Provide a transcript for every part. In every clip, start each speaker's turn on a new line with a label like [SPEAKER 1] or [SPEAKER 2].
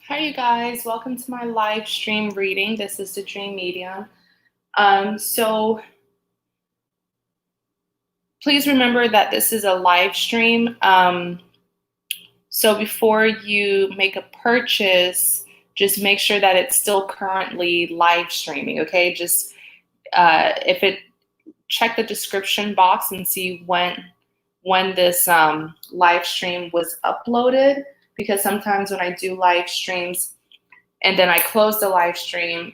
[SPEAKER 1] Hi, you guys. Welcome to my live stream reading. This is the Dream Medium. So please remember that this is a live stream. So before you make a purchase, just make sure that it's still currently live streaming. Okay, just if it check the description box and see when this live stream was uploaded, because sometimes when I do live streams and then I close the live stream,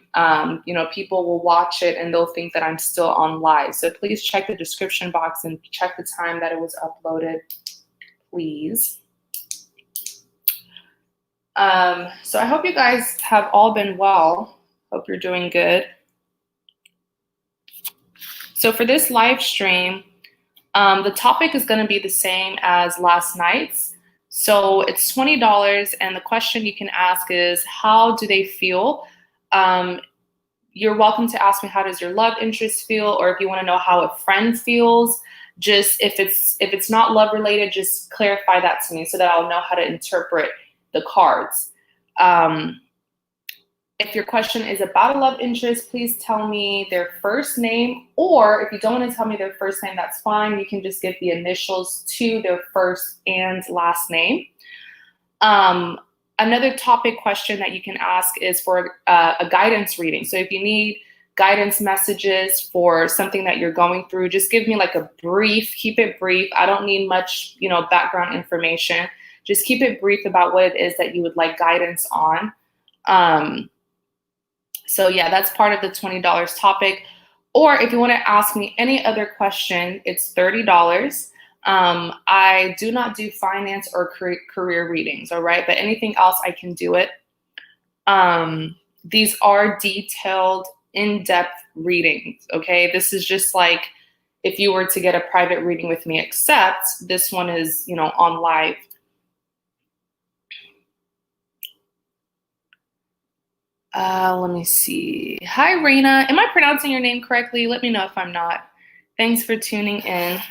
[SPEAKER 1] people will watch it and they'll think that I'm still on live. So please check the description box and check the time that it was uploaded, please. So I hope you guys have all been well. Hope you're doing good. So for this live stream, the topic is going to be the same as last night's. So it's $20, and the question you can ask is, how do they feel? You're welcome to ask me, how does your love interest feel? Or if you want to know how a friend feels, just if it's not love related, just clarify that to me so that I'll know how to interpret the cards. If your question is about a love interest, please tell me their first name, or if you don't want to tell me their first name, that's fine. You can just give the initials to their first and last name. Another topic question that you can ask is for a guidance reading. So if you need guidance messages for something that you're going through, just give me like a brief, keep it brief. I don't need much, background information. Just keep it brief about what it is that you would like guidance on. So yeah, that's part of the $20 topic. Or if you want to ask me any other question, it's $30. I do not do finance or career readings, all right? But anything else, I can do it. These are detailed, in-depth readings, okay? This is just like if you were to get a private reading with me, except this one is, on live. Let me see. Hi, Raina. Am I pronouncing your name correctly? Let me know if I'm not. Thanks for tuning in.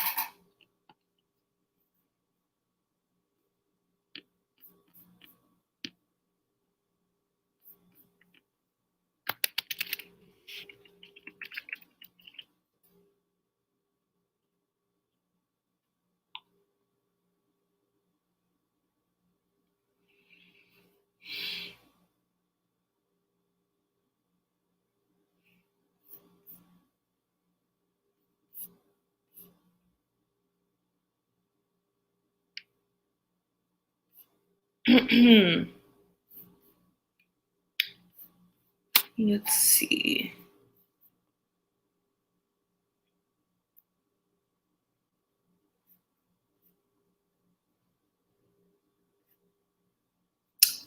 [SPEAKER 1] Let's see.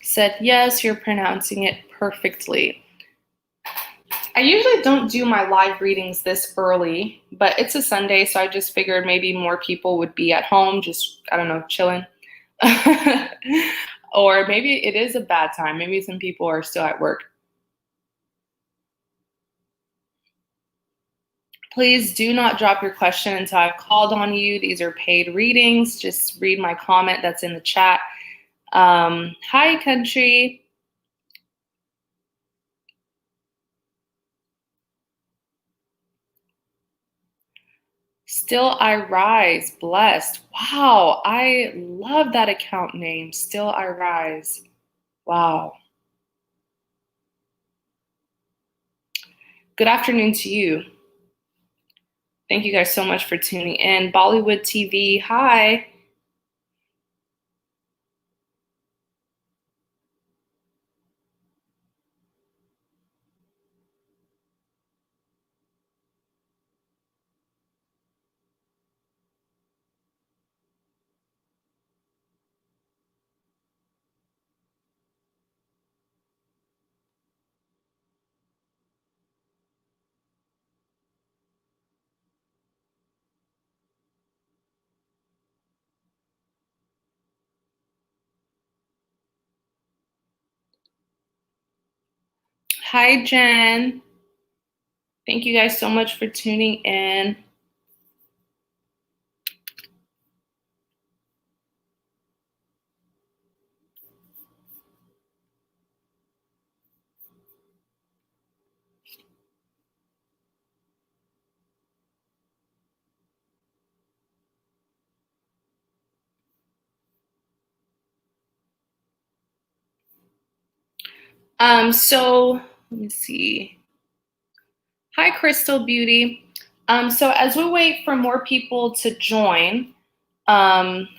[SPEAKER 1] Said, yes, you're pronouncing it perfectly. I usually don't do my live readings this early, but it's a Sunday, so I just figured maybe more people would be at home, just, I don't know, chilling. Or maybe it is a bad time. Maybe some people are still at work. Please do not drop your question until I've called on you. These are paid readings. Just read my comment that's in the chat. Hi, country. Still I Rise, blessed. Wow, I love that account name, Still I Rise. Wow. Good afternoon to you. Thank you guys so much for tuning in. Bollywood TV, hi. Hi, Jen. Thank you guys so much for tuning in. So let me see. Hi, Crystal Beauty. So as we wait for more people to join,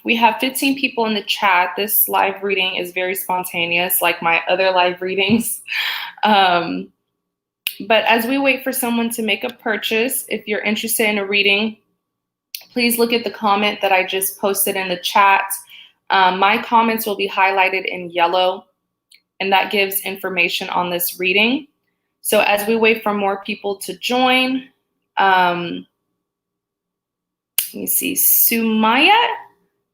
[SPEAKER 1] we have 15 people in the chat. This live reading is very spontaneous, like my other live readings. But as we wait for someone to make a purchase, if you're interested in a reading, please look at the comment that I just posted in the chat. My comments will be highlighted in yellow, and that gives information on this reading. So as we wait for more people to join, let me see, Sumaya,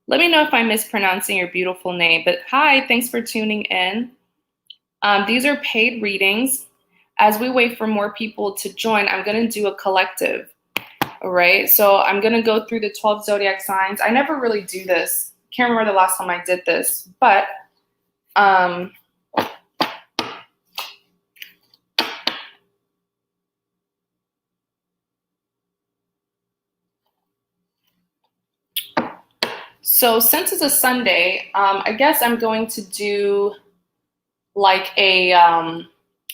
[SPEAKER 1] let me know if I'm mispronouncing your beautiful name, but hi, thanks for tuning in. These are paid readings. As we wait for more people to join, I'm going to do a collective. All right, so I'm going to go through the 12 zodiac signs. I never really do this. Can't remember the last time I did this, but so since it's a Sunday, I guess I'm going to do like a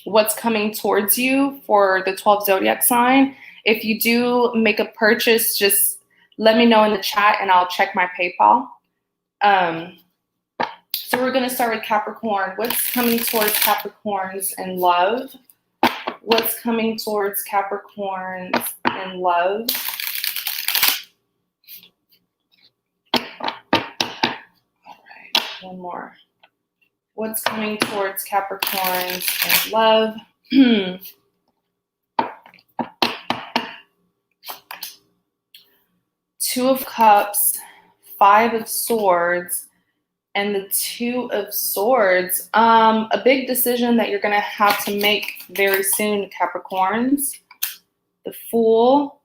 [SPEAKER 1] what's coming towards you for the 12 zodiac sign. If you do make a purchase, just let me know in the chat and I'll check my PayPal. So we're going to start with Capricorn. What's coming towards Capricorns in love? What's coming towards Capricorns in love? All right, one more. What's coming towards Capricorns in love? Two of Cups, Five of Swords, and the Two of Swords. A big decision that you're going to have to make very soon, Capricorns. The Fool,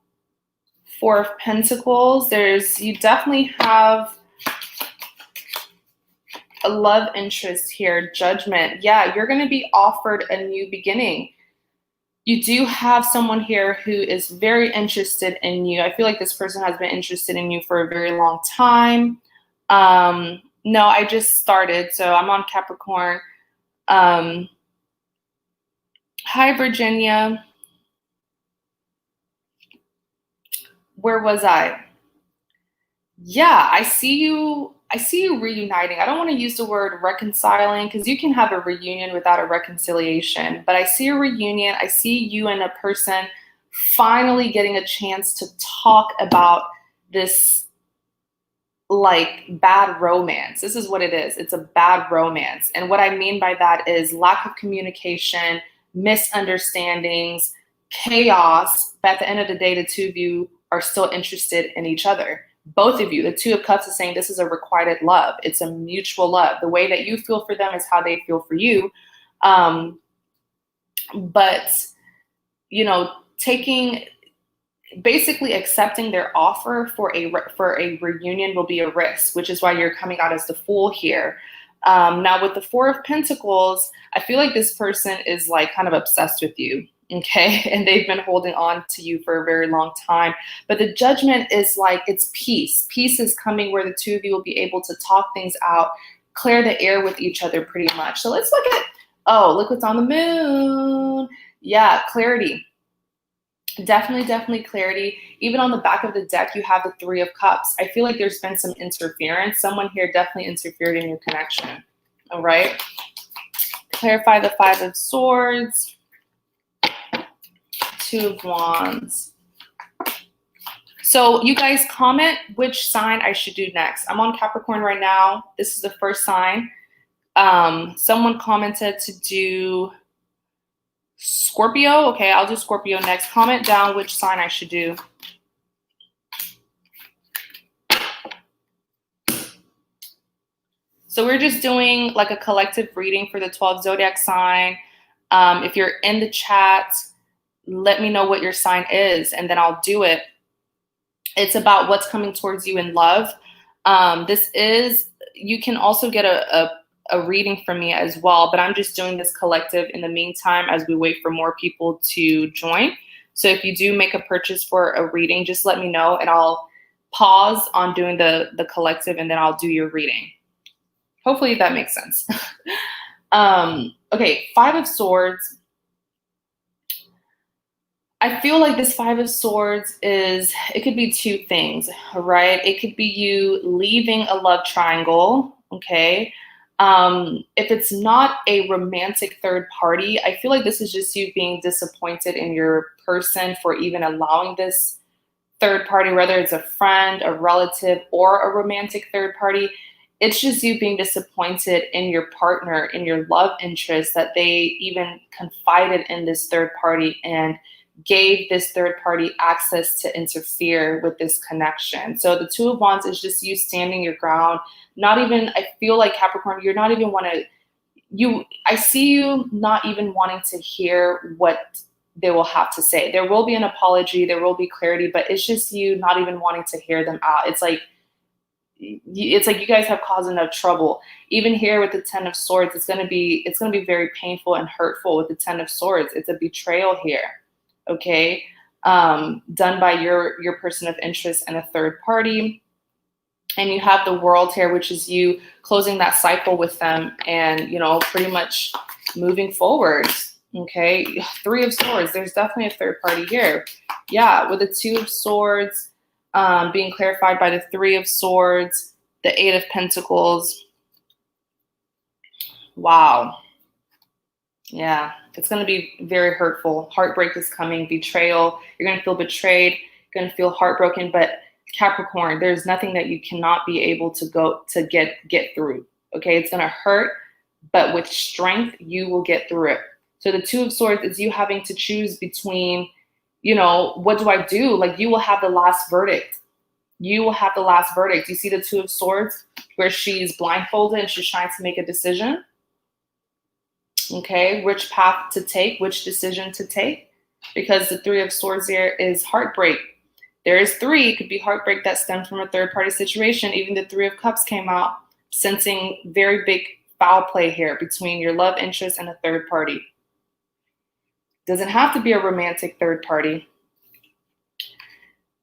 [SPEAKER 1] Four of Pentacles. You definitely have a love interest here. Judgment. Yeah, you're going to be offered a new beginning. You do have someone here who is very interested in you. I feel like this person has been interested in you for a very long time. No, I just started, so I'm on Capricorn. Hi, Virginia. Where was I? Yeah, I see you reuniting. I don't want to use the word reconciling because you can have a reunion without a reconciliation, but I see a reunion. I see you and a person finally getting a chance to talk about this like bad romance. This is what it is. It's a bad romance. And what I mean by that is lack of communication, misunderstandings, chaos. But at the end of the day, the two of you are still interested in each other. Both of you, the Two of Cups is saying this is a requited love. It's a mutual love. The way that you feel for them is how they feel for you. But, you know, basically accepting their offer for a reunion will be a risk, which is why you're coming out as the Fool here. Now with the Four of Pentacles, I feel like this person is like kind of obsessed with you. Okay. And they've been holding on to you for a very long time, but the Judgment is like, it's peace. Peace is coming where the two of you will be able to talk things out, clear the air with each other pretty much. So let's look at, look what's on the moon. Yeah. Clarity. Definitely clarity. Even on the back of the deck, you have the Three of Cups. I feel like there's been some interference. Someone here definitely interfered in your connection. All right. Clarify the Five of Swords. Two of Wands. So you guys comment which sign I should do next. I'm on Capricorn right now. This is the first sign. Someone commented to do Scorpio. Okay, I'll do Scorpio next. Comment down which sign I should do. So we're just doing like a collective reading for the 12 zodiac sign. If you're in the chat, let me know what your sign is, and then I'll do it. It's about what's coming towards you in love. You can also get a reading from me as well, but I'm just doing this collective in the meantime as we wait for more people to join. So if you do make a purchase for a reading, just let me know and I'll pause on doing the collective and then I'll do your reading. Hopefully that makes sense. Okay, Five of Swords. I feel like this Five of Swords it could be two things, right? It could be you leaving a love triangle, okay? If it's not a romantic third party, I feel like this is just you being disappointed in your person for even allowing this third party, whether it's a friend, a relative, or a romantic third party. It's just you being disappointed in your partner, in your love interest, that they even confided in this third party and gave this third party access to interfere with this connection. So the Two of Wands is just you standing your ground. Not even, I feel like Capricorn, you're not even I see you not even wanting to hear what they will have to say. There will be an apology, there will be clarity, but it's just you not even wanting to hear them out. It's like you guys have caused enough trouble. Even here with the Ten of Swords, it's gonna be very painful and hurtful with the Ten of Swords. It's a betrayal here, okay? Done by your person of interest and a third party. And you have the World here, which is you closing that cycle with them and, pretty much moving forward. Okay, Three of Swords. There's definitely a third party here. Yeah, with the Two of Swords being clarified by the Three of Swords, the Eight of Pentacles. Wow. Yeah, it's going to be very hurtful. Heartbreak is coming, betrayal. You're going to feel betrayed. You're going to feel heartbroken. But Capricorn, there's nothing that you cannot be able to get through. Okay, it's going to hurt, but with strength, you will get through it. So the Two of Swords is you having to choose between, what do I do? Like, you will have the last verdict. You will have the last verdict. You see the Two of Swords where she's blindfolded and she's trying to make a decision. Okay, which path to take, which decision to take, because the Three of Swords here is heartbreak. There is three. It could be heartbreak that stemmed from a third party situation. Even the Three of Cups came out, sensing very big foul play here between your love interest and a third party. Doesn't have to be a romantic third party.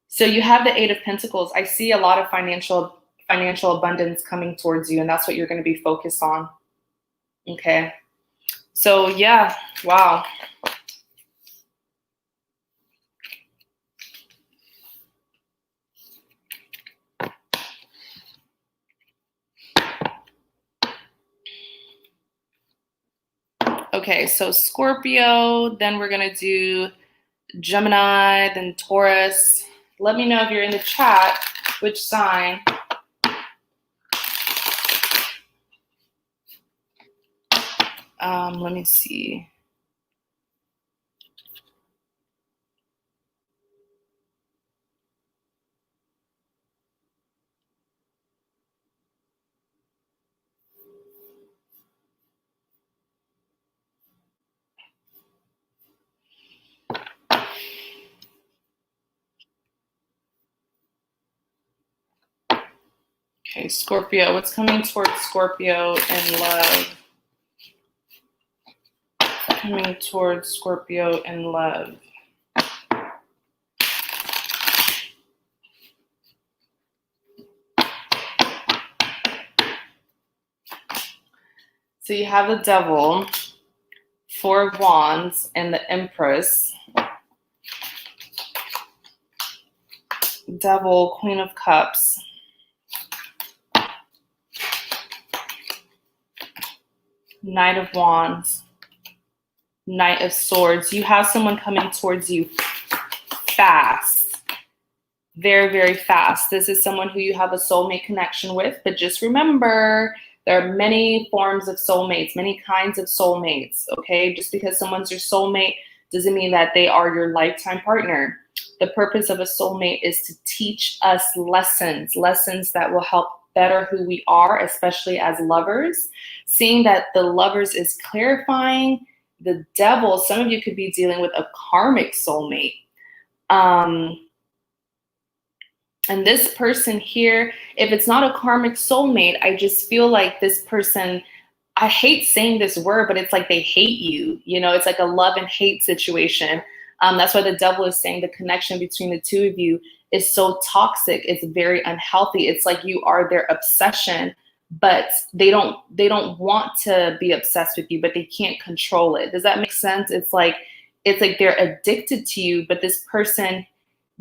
[SPEAKER 1] So you have the Eight of Pentacles. I see a lot of financial abundance coming towards you, and that's what you're going to be focused on. Okay. So yeah, wow. Okay, so Scorpio, then we're going to do Gemini, then Taurus. Let me know if you're in the chat, which sign. Let me see. Okay, Scorpio, what's coming towards Scorpio in love? Coming towards Scorpio in love. So you have the Devil, Four of Wands, and the Empress. Devil, Queen of Cups. Knight of Wands. Knight of Swords. You have someone coming towards you fast. Very, very fast. This is someone who you have a soulmate connection with, but just remember, there are many forms of soulmates, many kinds of soulmates, okay? Just because someone's your soulmate doesn't mean that they are your lifetime partner. The purpose of a soulmate is to teach us lessons that will help better who we are, especially as lovers. Seeing that the lovers is clarifying the Devil, some of you could be dealing with a karmic soulmate. And this person here, if it's not a karmic soulmate, I just feel like this person, I hate saying this word, but it's like they hate you. It's like a love and hate situation. That's why the Devil is saying the connection between the two of you is so toxic. It's very unhealthy. It's like you are their obsession, but they don't want to be obsessed with you, but they can't control it. Does that make sense? It's like they're addicted to you, but this person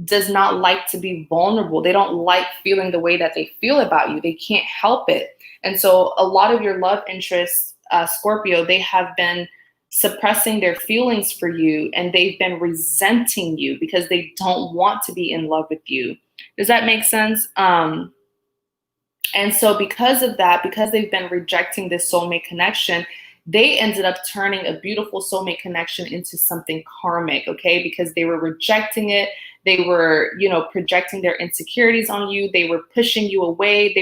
[SPEAKER 1] does not like to be vulnerable. They don't like feeling the way that they feel about you. They can't help it. And so a lot of your love interests, Scorpio, they have been suppressing their feelings for you, and they've been resenting you because they don't want to be in love with you. Does that make sense? And so because of that, because they've been rejecting this soulmate connection, they ended up turning a beautiful soulmate connection into something karmic, okay? Because they were rejecting it. They were, projecting their insecurities on you. They were pushing you away.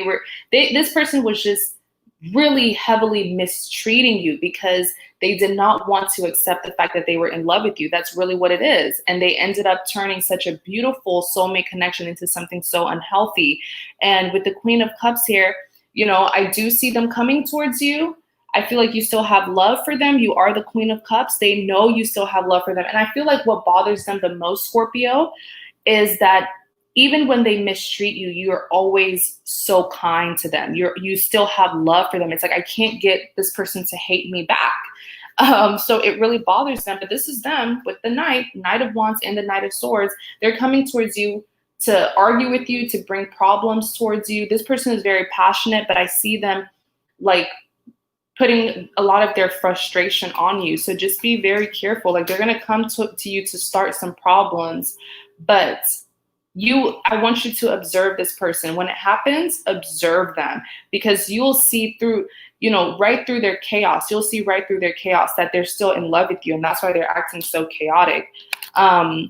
[SPEAKER 1] This person was just really heavily mistreating you because they did not want to accept the fact that they were in love with you. That's really what it is. And they ended up turning such a beautiful soulmate connection into something so unhealthy. And with the Queen of Cups here, I do see them coming towards you. I feel like you still have love for them. You are the Queen of Cups. They know you still have love for them. And I feel like what bothers them the most, Scorpio, is that even when they mistreat you, you're always so kind to them. You still have love for them. It's like, I can't get this person to hate me back. So it really bothers them. But this is them with the Knight of Wands and the Knight of Swords. They're coming towards you to argue with you, to bring problems towards you. This person is very passionate, but I see them like putting a lot of their frustration on you. So just be very careful. Like, they're going to come to you to start some problems, but I want you to observe this person. When it happens, observe them, because you'll see through, right through their chaos. You'll see right through their chaos that they're still in love with you. And that's why they're acting so chaotic. I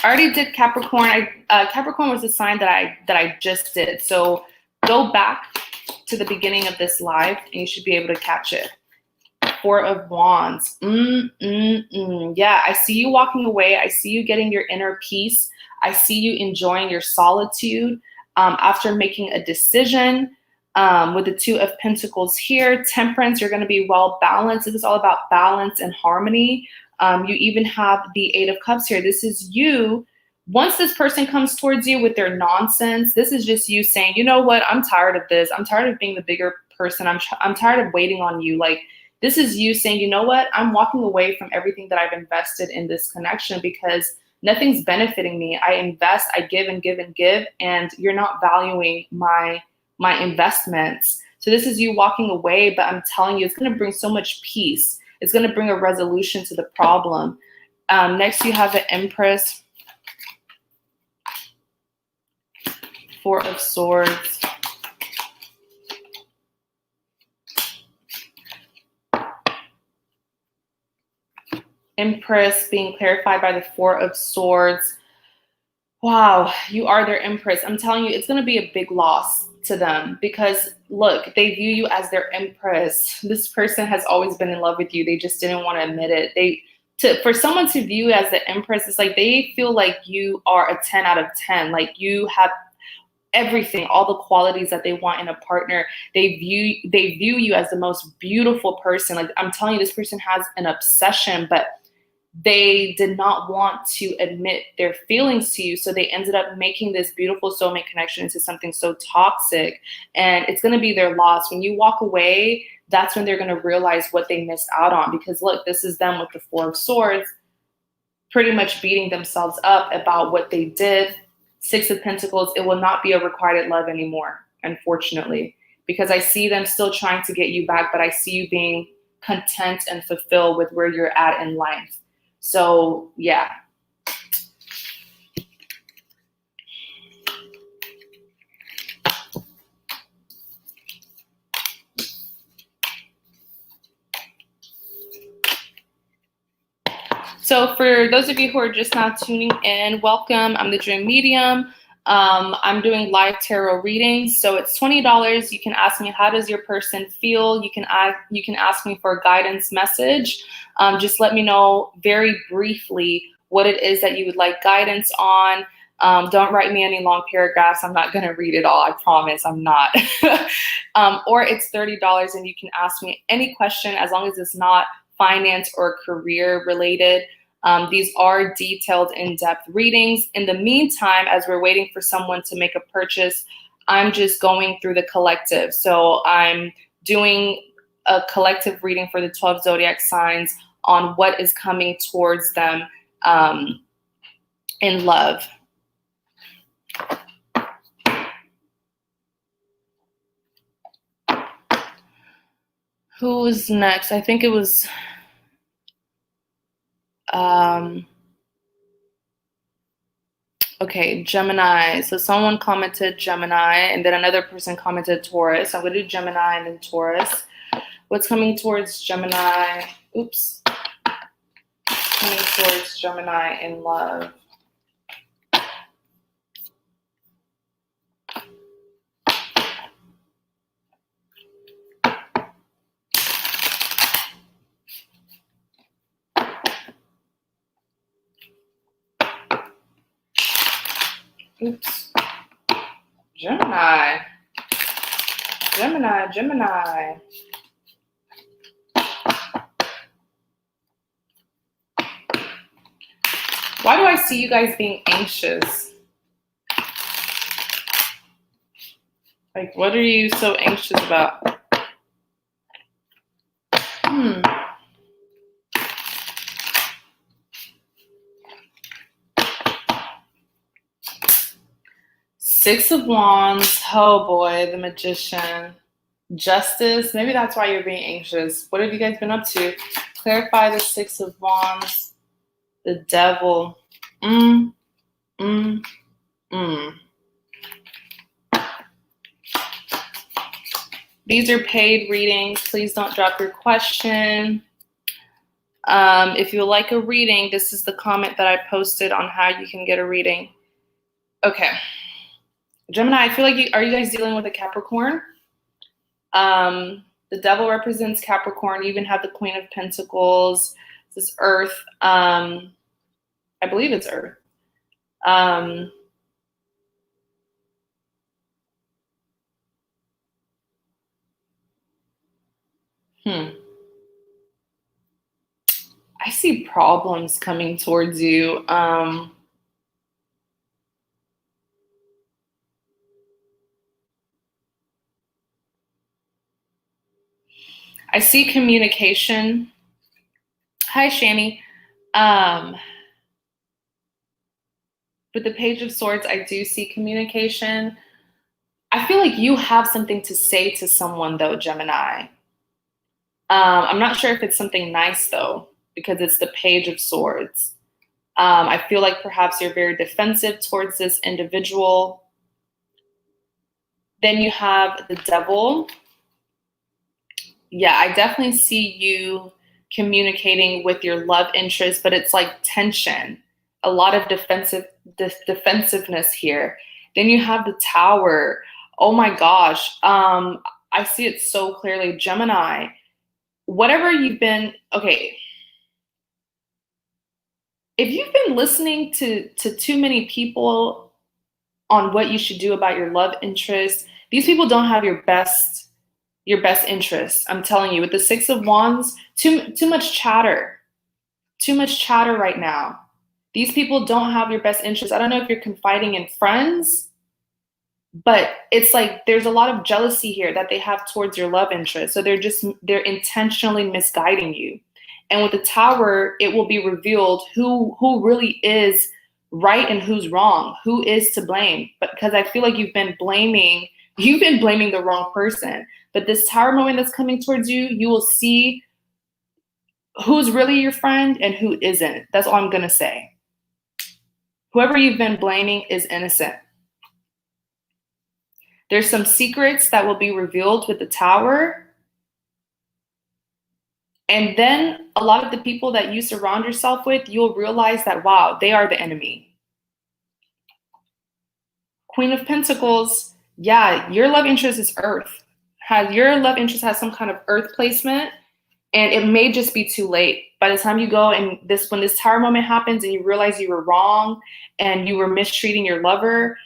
[SPEAKER 1] already did Capricorn. Capricorn was a sign that I just did. So go back to the beginning of this live and you should be able to catch it. Four of Wands. Yeah, I see you walking away. I see you getting your inner peace. I see you enjoying your solitude after making a decision. With the Two of Pentacles here, Temperance, you're going to be well balanced. This is all about balance and harmony. You even have the Eight of Cups here. This is you. Once this person comes towards you with their nonsense, this is just you saying, you know what, I'm tired of this. I'm tired of being the bigger person. I'm tired of waiting on you. Like, this is you saying, you know what, I'm walking away from everything that I've invested in this connection because nothing's benefiting me. I invest, I give and give and give, and you're not valuing my investments. So this is you walking away, but I'm telling you, it's going to bring so much peace. It's going to bring a resolution to the problem. Next, you have the Empress. Four of Swords. Empress being clarified by the Four of Swords. Wow, you are their Empress. I'm telling you, it's going to be a big loss to them because, look, they view you as their Empress. This person has always been in love with you. They just didn't want to admit it. For someone to view you as the Empress, it's like they feel like you are a 10 out of 10. Like, you have everything, all the qualities that they want in a partner. They view you as the most beautiful person. Like, I'm telling you, this person has an obsession, but they did not want to admit their feelings to you. So they ended up making this beautiful soulmate connection into something so toxic. And it's going to be their loss. When you walk away, that's when they're going to realize what they missed out on. Because look, this is them with the Four of Swords, pretty much beating themselves up about what they did. Six of Pentacles, it will not be a requited love anymore, unfortunately, because I see them still trying to get you back, but I see you being content and fulfilled with where you're at in life. So, yeah. So for those of you who are just now tuning in, welcome. I'm the Dream Medium. I'm doing live tarot readings. So it's $20. You can ask me, how does your person feel? You can ask me for a guidance message. Just let me know very briefly what it is that you would like guidance on. Don't write me any long paragraphs. I'm not going to read it all. I promise I'm not. Or it's $30 and you can ask me any question as long as it's not finance or career related. These are detailed, in-depth readings. In the meantime, as we're waiting for someone to make a purchase, I'm just going through the collective. So I'm doing a collective reading for the 12 zodiac signs on what is coming towards them in love. Who was next? I think it was okay, Gemini. So someone commented Gemini, and then another person commented Taurus. I'm going to do Gemini and then Taurus. What's coming towards Gemini? Oops. Coming towards Gemini in love. Oops. Gemini. Gemini, Gemini. Why do I see you guys being anxious? Like, what are you so anxious about? Six of Wands. Oh boy, the Magician. Justice. Maybe that's why you're being anxious. What have you guys been up to? Clarify the Six of Wands. The Devil. These are paid readings. Please don't drop your question. If you would like a reading, this is the comment that I posted on how you can get a reading. Okay. Gemini, I feel like are you guys dealing with a Capricorn? The Devil represents Capricorn. You even have the Queen of Pentacles. This is Earth. I believe it's Earth. I see problems coming towards you. I see communication. Hi, Shani. With the Page of Swords, I do see communication. I feel like you have something to say to someone, though, Gemini. I'm not sure if it's something nice, though, because it's the Page of Swords. I feel like perhaps you're very defensive towards this individual. Then you have the Devil. Yeah, I definitely see you communicating with your love interest, but it's like tension. A lot of defensiveness here. Then you have the Tower. Oh my gosh. I see it so clearly. Gemini, whatever you've been, okay. If you've been listening to too many people on what you should do about your love interest, these people don't have your best interests. I'm telling you, with the Six of Wands, too much chatter. Too much chatter right now. These people don't have your best interest. I don't know if you're confiding in friends, but it's like there's a lot of jealousy here that they have towards your love interest. So they're intentionally misguiding you. And with the Tower, it will be revealed who really is right and who's wrong, who is to blame. But because I feel like you've been blaming the wrong person. But this Tower moment that's coming towards you, you will see who's really your friend and who isn't. That's all I'm going to say. Whoever you've been blaming is innocent. There's some secrets that will be revealed with the Tower. And then a lot of the people that you surround yourself with, you'll realize that, wow, they are the enemy. Queen of Pentacles, yeah, your love interest is Earth. Your love interest has some kind of Earth placement, and it may just be too late. By the time you go and when this Tower moment happens and you realize you were wrong and you were mistreating your lover,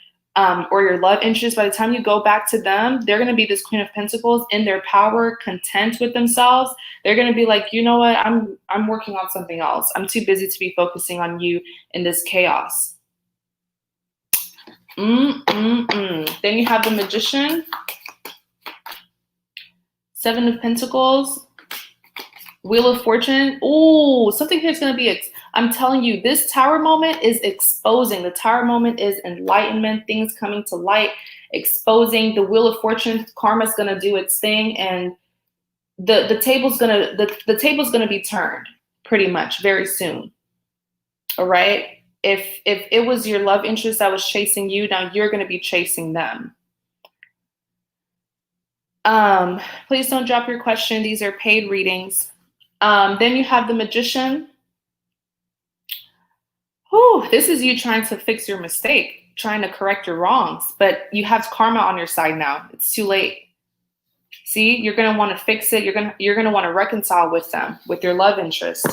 [SPEAKER 1] or your love interest, by the time you go back to them, they're going to be this Queen of Pentacles in their power, content with themselves. They're going to be like, you know what? I'm working on something else. I'm too busy to be focusing on you in this chaos. Then you have the Magician, Seven of Pentacles, Wheel of Fortune. Oh, something here's going to be, I'm telling you, this Tower moment is exposing. The Tower moment is enlightenment, things coming to light, exposing. The Wheel of Fortune, karma's going to do its thing, and the table's going to the table's going to be turned pretty much very soon. All right? If it was your love interest that was chasing you, now you're going to be chasing them. Please don't drop your question. These are paid readings. Then you have the Magician. Whew, this is you trying to fix your mistake, trying to correct your wrongs, but you have karma on your side now. It's too late. See, you're going to want to fix it. You're going to want to reconcile with them, with your love interest.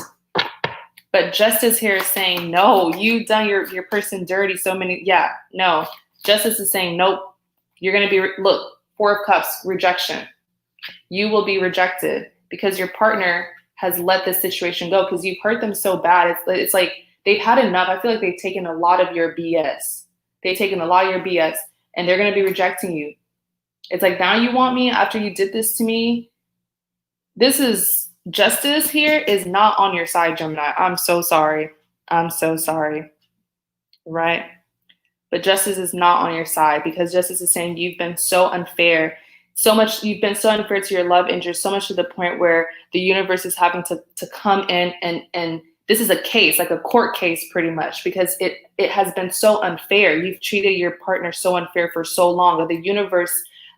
[SPEAKER 1] But Justice here is saying, no, you've done your person dirty so many. Yeah, no. Justice is saying, nope. You're going to be, look, Four of Cups, rejection. You will be rejected because your partner has let this situation go because you've hurt them so bad. It's like they've had enough. I feel like they've taken a lot of your BS. They've taken a lot of your BS, and they're going to be rejecting you. It's like, now you want me after you did this to me? This is, Justice here is not on your side, Gemini. I'm so sorry. I'm so sorry. Right? But Justice is not on your side because Justice is saying you've been so unfair. So much, you've been so unfair to your love interest, so much to the point where the universe is having to come in and this is a case, like a court case pretty much, because it has been so unfair. You've treated your partner so unfair for so long that the universe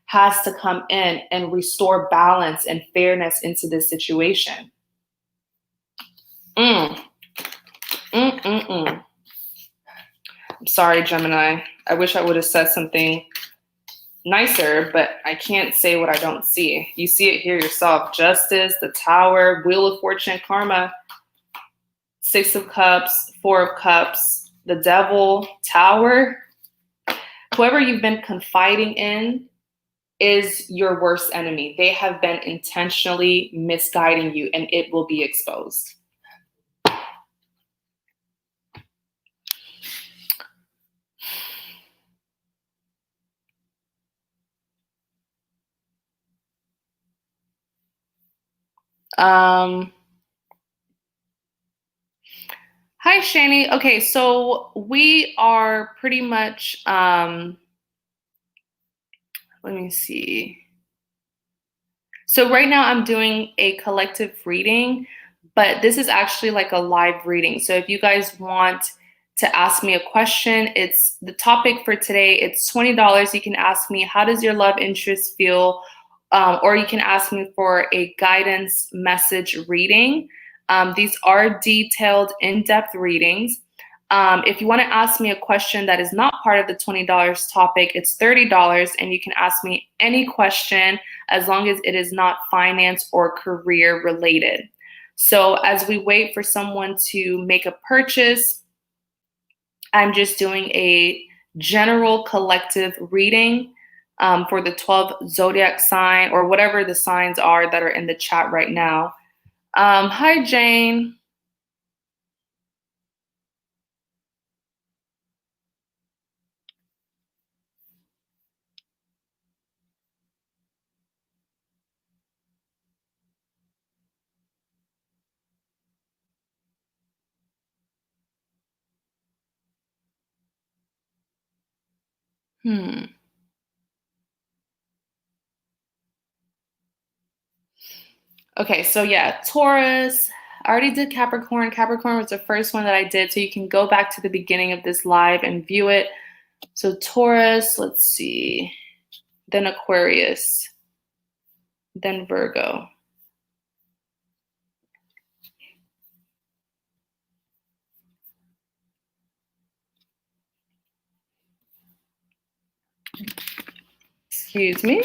[SPEAKER 1] has to come in and restore balance and fairness into this situation. I'm sorry, Gemini. I wish I would have said something nicer, but I can't say what I don't see. You see it here yourself. Justice, the Tower, Wheel of Fortune, karma, Six of Cups, Four of Cups, the Devil, Tower. Whoever you've been confiding in is your worst enemy. They have been intentionally misguiding you, and it will be exposed. Hi, Shani. Okay, so we are pretty much, let me see. So right now I'm doing a collective reading, but this is actually like a live reading. So if you guys want to ask me a question, it's the topic for today. It's $20. You can ask me, how does your love interest feel? Or you can ask me for a guidance message reading. These are detailed, in-depth readings. If you want to ask me a question that is not part of the $20 topic, it's $30, and you can ask me any question as long as it is not finance or career related. So as we wait for someone to make a purchase, I'm just doing a general collective reading for the 12 zodiac sign or whatever the signs are that are in the chat right now. Hi, Jane. Okay, so yeah, Taurus. I already did Capricorn. Capricorn was the first one that I did, so you can go back to the beginning of this live and view it. So Taurus, let's see, then Aquarius, then Virgo. Excuse me.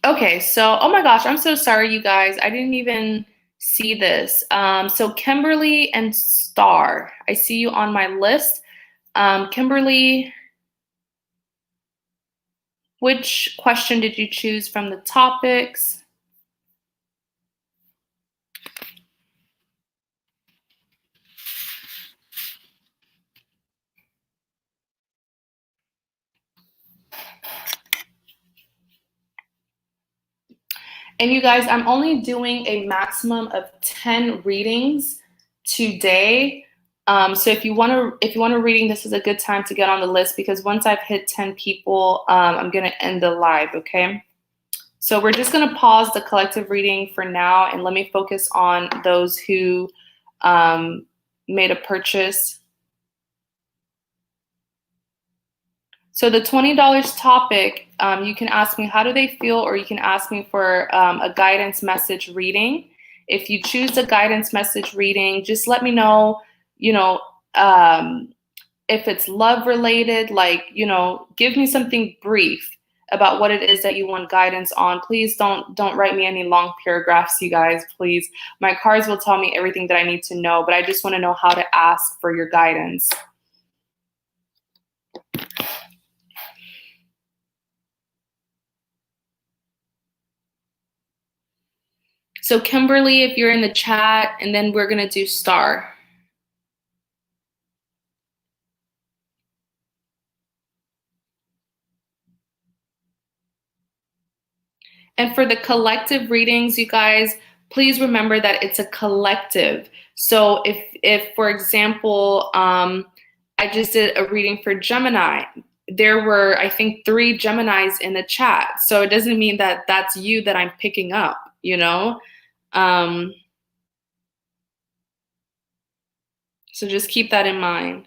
[SPEAKER 1] Okay, so, oh my gosh, I'm so sorry, you guys. I didn't even see this. So Kimberly and Star, I see you on my list. Kimberly, which question did you choose from the topics? And you guys, I'm only doing a maximum of 10 readings today. So if you want a reading, this is a good time to get on the list, because once I've hit 10 people, I'm gonna end the live, okay? So we're just gonna pause the collective reading for now, and let me focus on those who made a purchase. So the $20 topic, you can ask me how do they feel, or you can ask me for a guidance message reading. If you choose the guidance message reading, just let me know, if it's love related, like, give me something brief about what it is that you want guidance on. Please don't write me any long paragraphs, you guys, please. My cards will tell me everything that I need to know, but I just want to know how to ask for your guidance. So Kimberly, if you're in the chat, and then we're gonna do Star. And for the collective readings, you guys, please remember that it's a collective. So if for example, I just did a reading for Gemini, there were, I think, 3 Geminis in the chat. So it doesn't mean that that's you that I'm picking up, So just keep that in mind.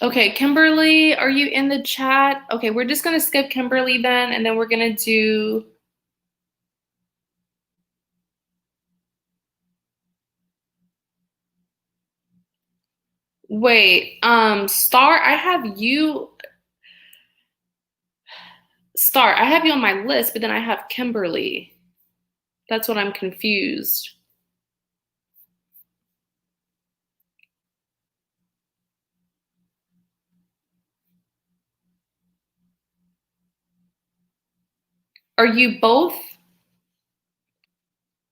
[SPEAKER 1] Okay, Kimberly, are you in the chat? Okay, we're just gonna skip Kimberly then, and then we're gonna do. Wait, Star, I have you. Star, I have you on my list, but then I have Kimberly. That's what I'm confused. Are you both?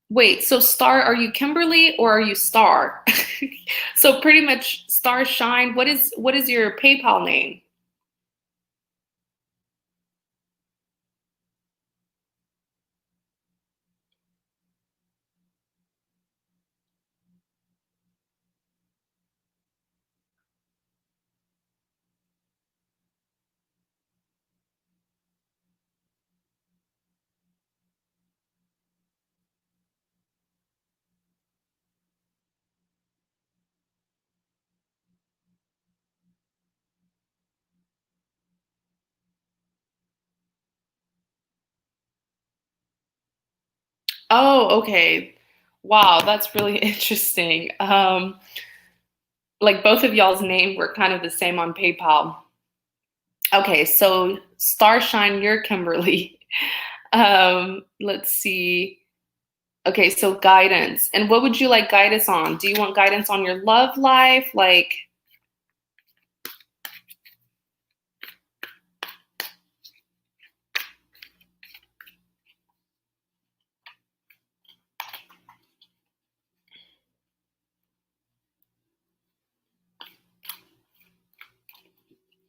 [SPEAKER 1] Wait, so Star, are you Kimberly or are you Star? So pretty much Star Shine. What is your PayPal name? Oh, okay. Wow, that's really interesting. Like both of y'all's name were kind of the same on PayPal. Okay, so Starshine, you're Kimberly. Let's see. Okay, so guidance. And what would you like guidance on? Do you want guidance on your love life? Like,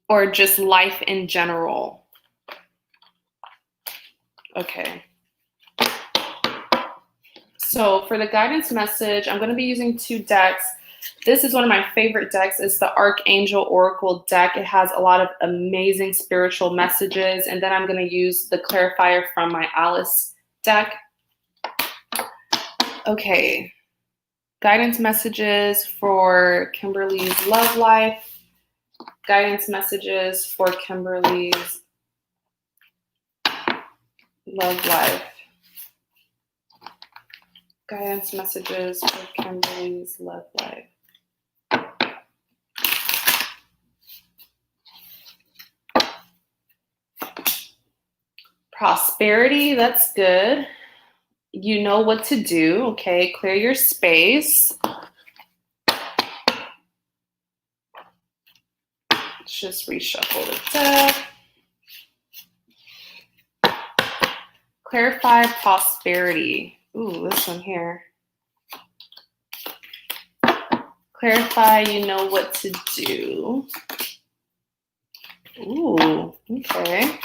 [SPEAKER 1] or just life in general? Okay. So for the guidance message, I'm going to be using 2 decks. This is one of my favorite decks. It's the Archangel Oracle deck. It has a lot of amazing spiritual messages. And then I'm going to use the clarifier from my Alice deck. Okay. Guidance messages for Kimberly's love life. Guidance messages for Kimberly's love life. Guidance messages for Kimberly's love life. Prosperity, that's good. You know what to do, okay? Clear your space. Let's just reshuffle the deck. Clarify prosperity. Ooh, this one here. Clarify, you know what to do. Ooh, okay.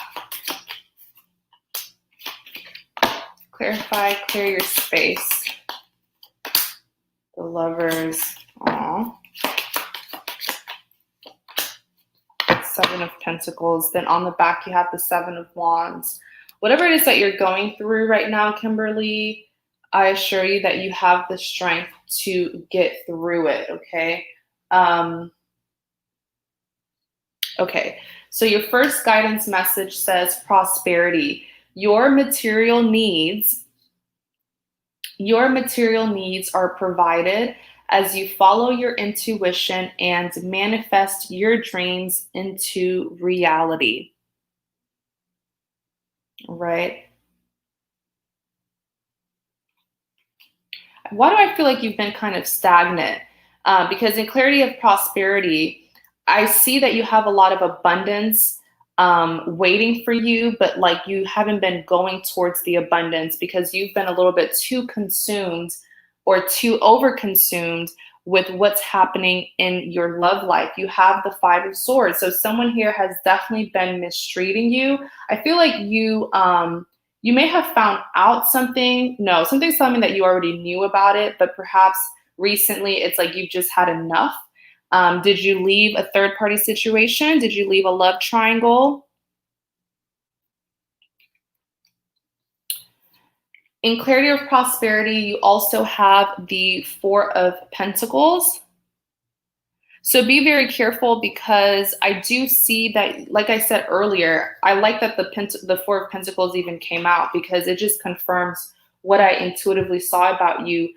[SPEAKER 1] Clarify, clear your space. The Lovers. Aw. Seven of Pentacles. Then on the back, you have the Seven of Wands. Whatever it is that you're going through right now, Kimberly, I assure you that you have the strength to get through it, okay? Okay, so your first guidance message says prosperity. Your material needs are provided as you follow your intuition and manifest your dreams into reality. Right? Why do I feel like you've been kind of stagnant? Because in clarity of prosperity, I see that you have a lot of abundance waiting for you, but like you haven't been going towards the abundance because you've been a little bit too consumed or too overconsumed with what's happening in your love life. You have the Five of Swords. So someone here has definitely been mistreating you. I feel like you may have found out something. No, something's telling me that you already knew about it, but perhaps recently it's like you've just had enough. Did you leave a third-party situation? Did you leave a love triangle? In clarity of prosperity, you also have the Four of Pentacles. So be very careful because I do see that, like I said earlier, I like that the Four of Pentacles even came out because it just confirms what I intuitively saw about you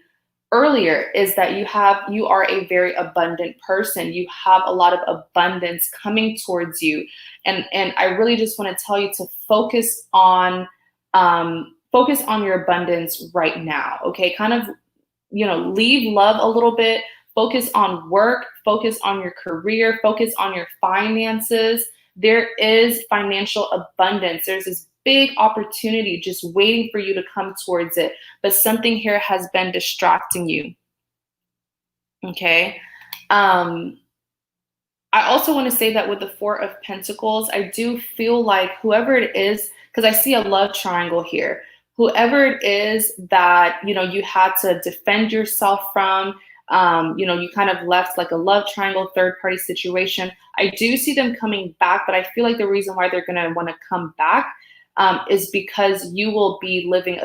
[SPEAKER 1] earlier, is that you are a very abundant person. You have a lot of abundance coming towards you. And I really just want to tell you to focus on your abundance right now. Okay. Kind of, leave love a little bit, focus on work, focus on your career, focus on your finances. There is financial abundance. There's this big opportunity just waiting for you to come towards it. But something here has been distracting you. Okay. I also want to say that with the Four of Pentacles, I do feel like whoever it is, because I see a love triangle here, whoever it is that, you had to defend yourself from, you kind of left like a love triangle, third party situation. I do see them coming back, but I feel like the reason why they're going to want to come back is because you will be living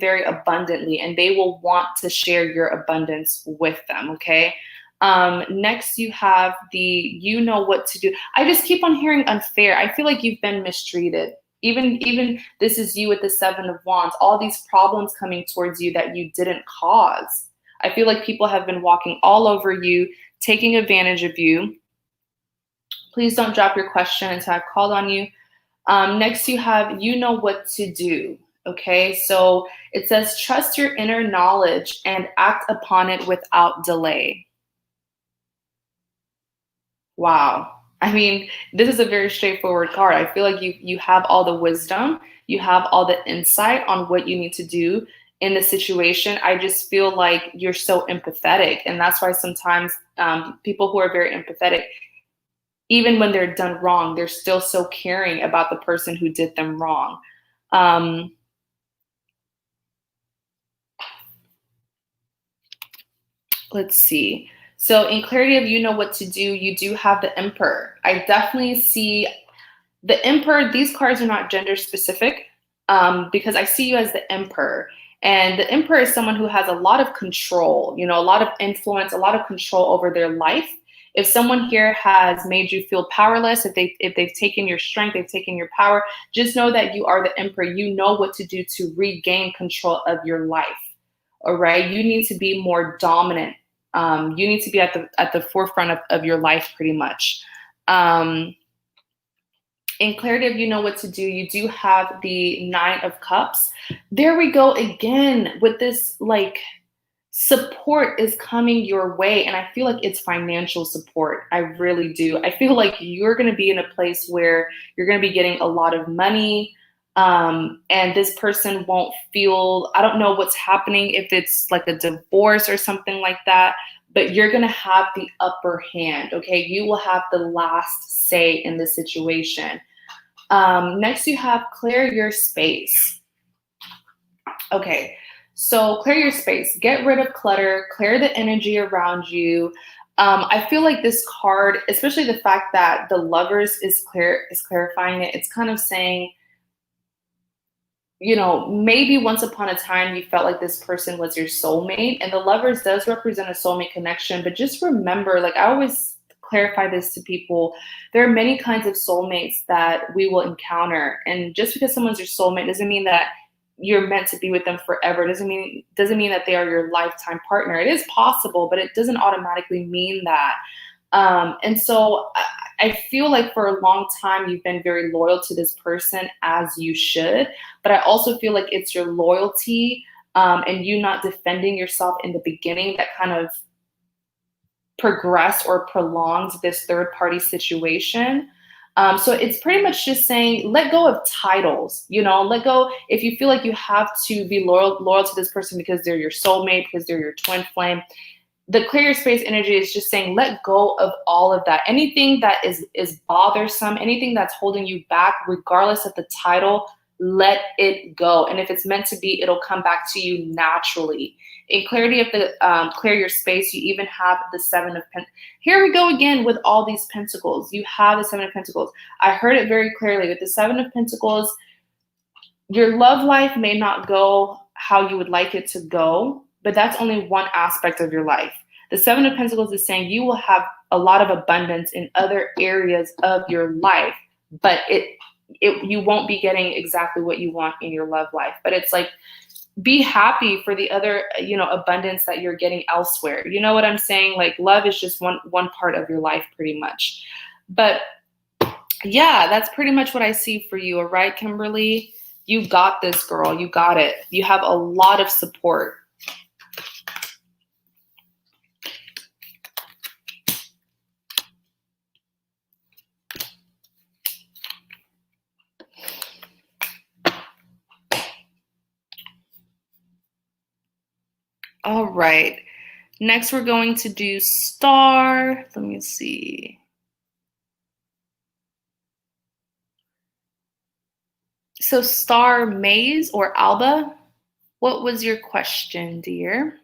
[SPEAKER 1] very abundantly, and they will want to share your abundance with them. Okay. Next, you have the you know what to do. I just keep on hearing unfair. I feel like you've been mistreated. Even this is you with the Seven of Wands. All these problems coming towards you that you didn't cause. I feel like people have been walking all over you, taking advantage of you. Please don't drop your question until I've called on you. Next, you have you know what to do. Okay, so it says trust your inner knowledge and act upon it without delay. Wow. I mean, this is a very straightforward card. I feel like you have all the wisdom, you have all the insight on what you need to do in the situation. I just feel like you're so empathetic, and that's why sometimes people who are very empathetic, even when they're done wrong, they're still so caring about the person who did them wrong. Let's see. So in clarity of you know what to do, you do have the Emperor. I definitely see the Emperor. These cards are not gender specific because I see you as the Emperor. And the Emperor is someone who has a lot of control, a lot of influence, a lot of control over their life. If someone here has made you feel powerless, if they've taken your strength, they've taken your power, just know that you are the emperor. You know what to do to regain control of your life. All right. You need to be more dominant. You need to be at the forefront of your life, pretty much. In clarity, if you know what to do, you do have the 9 of Cups. There we go again with this, like, support is coming your way. And I feel like it's financial support. I really do. I feel like you're going to be in a place where you're going to be getting a lot of money. And this person won't feel, I don't know what's happening, if it's like a divorce or something like that, but you're going to have the upper hand. Okay. You will have the last say in this situation. Next, you have clear your space. Okay. So clear your space, get rid of clutter, clear the energy around you. I feel like this card, especially the fact that the Lovers is clarifying it. It's kind of saying, you know, maybe once upon a time you felt like this person was your soulmate, and the Lovers does represent a soulmate connection. But just remember, like I always clarify this to people, there are many kinds of soulmates that we will encounter. And just because someone's your soulmate doesn't mean that you're meant to be with them forever. Doesn't mean that they are your lifetime partner. It is possible, but it doesn't automatically mean that. And so I feel like for a long time you've been very loyal to this person, as you should. But I also feel like it's your loyalty and you not defending yourself in the beginning that kind of progressed or prolonged this third party situation. So it's pretty much just saying, let go of titles, you know, let go. If you feel like you have to be loyal to this person because they're your soulmate, because they're your twin flame, the clear your space energy is just saying, let go of all of that. Anything that is bothersome, anything that's holding you back, regardless of the title, let it go. And if it's meant to be, it'll come back to you naturally. In clarity of the clear your space, you even have the 7 of Pentacles. Here we go again with all these Pentacles. You have the 7 of Pentacles. I heard it very clearly with the 7 of Pentacles. Your love life may not go how you would like it to go, but that's only one aspect of your life. The 7 of Pentacles is saying you will have a lot of abundance in other areas of your life, but you won't be getting exactly what you want in your love life. But it's like, be happy for the other, you know, abundance that you're getting elsewhere. You know what I'm saying? Like, love is just one part of your life, pretty much. But yeah, that's pretty much what I see for you. All right, Kimberly, you got this, girl. You got it. You have a lot of support. All right. Next, we're going to do star. Let me see. So star Maze or Alba, what was your question, dear?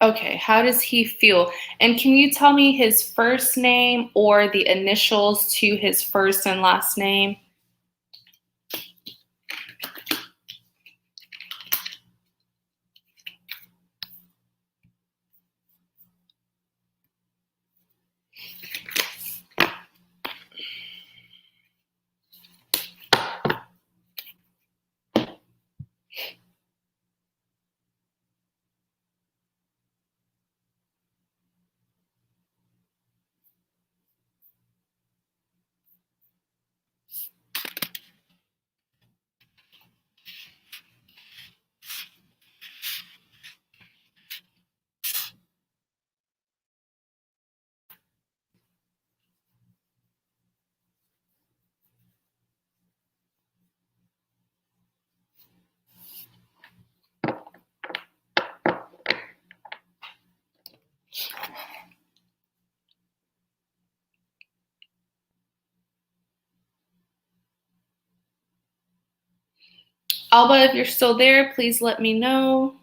[SPEAKER 1] Okay, how does he feel? And can you tell me his first name or the initials to his first and last name? Alba, if you're still there, please let me know.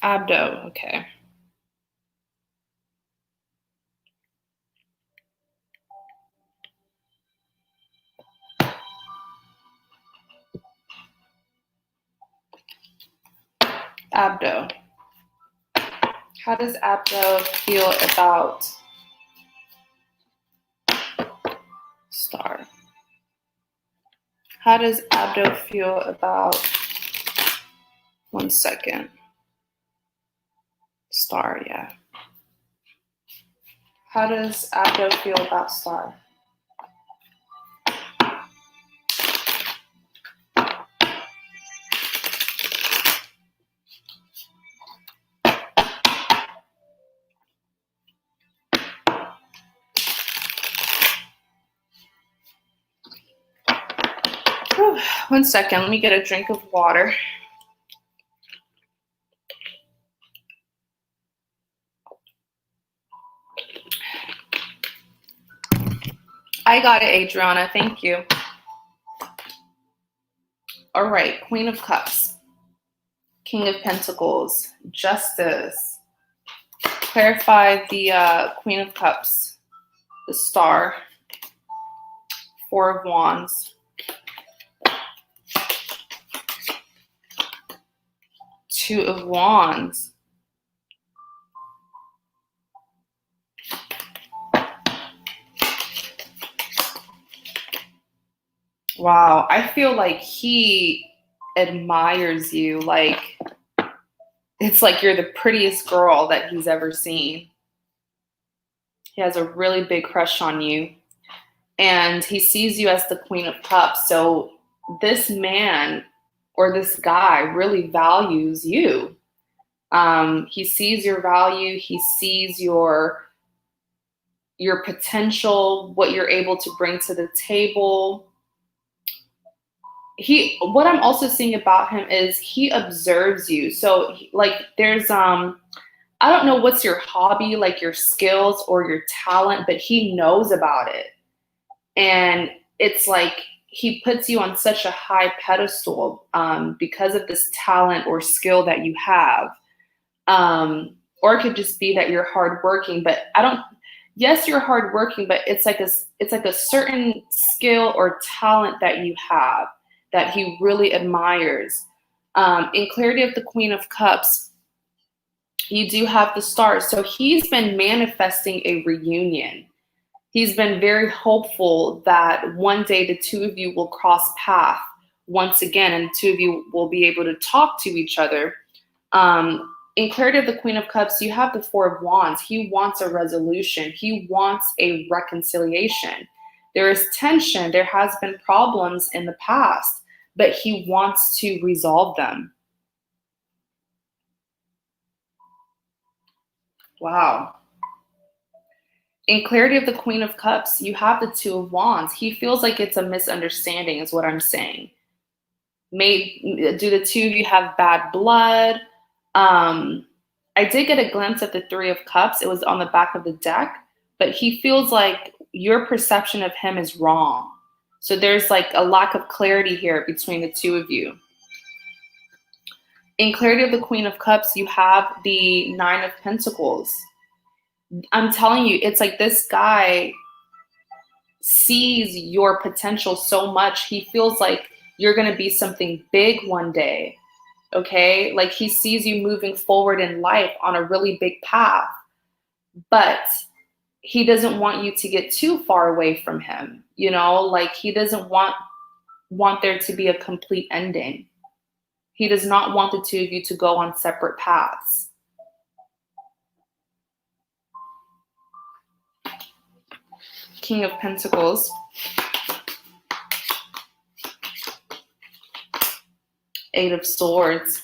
[SPEAKER 1] Abdo, okay. Abdo. How does Abdo feel about Star? How does Abdo feel about, 1 second, Star, yeah. How does Abdo feel about Star? Whew, 1 second, let me get a drink of water. I got it, Adriana, thank you. All right, Queen of Cups, King of Pentacles, Justice. Clarify the Queen of Cups, the Star, 4 of Wands, 2 of Wands. Wow, I feel like he admires you. Like, it's like you're the prettiest girl that he's ever seen. He has a really big crush on you. And he sees you as the Queen of Cups. So this man or this guy really values you. He sees your value. He sees your potential, what you're able to bring to the table. What I'm also seeing about him is he observes you. So like there's I don't know what's your hobby, like your skills or your talent, but he knows about it. And it's like he puts you on such a high pedestal because of this talent or skill that you have. Or it could just be that you're hardworking, but yes, you're hardworking, but it's like a certain skill or talent that you have that he really admires. In clarity of the Queen of Cups, you do have the stars. So he's been manifesting a reunion. He's been very hopeful that one day the two of you will cross paths once again, and the two of you will be able to talk to each other. In clarity of the Queen of Cups, you have the 4 of Wands. He wants a resolution. He wants a reconciliation. There is tension. There has been problems in the past, but he wants to resolve them. Wow. In clarity of the Queen of Cups, you have the 2 of Wands. He feels like it's a misunderstanding is what I'm saying. Do the two of you have bad blood? I did get a glimpse at the 3 of Cups. It was on the back of the deck, but he feels like your perception of him is wrong. So there's like a lack of clarity here between the two of you. In clarity of the Queen of Cups, you have the 9 of Pentacles. I'm telling you, it's like this guy sees your potential so much. He feels like you're going to be something big one day. Okay. Like he sees you moving forward in life on a really big path, but he doesn't want you to get too far away from him. You know, like he doesn't want there to be a complete ending. He does not want the two of you to go on separate paths. King of Pentacles. Eight of Swords.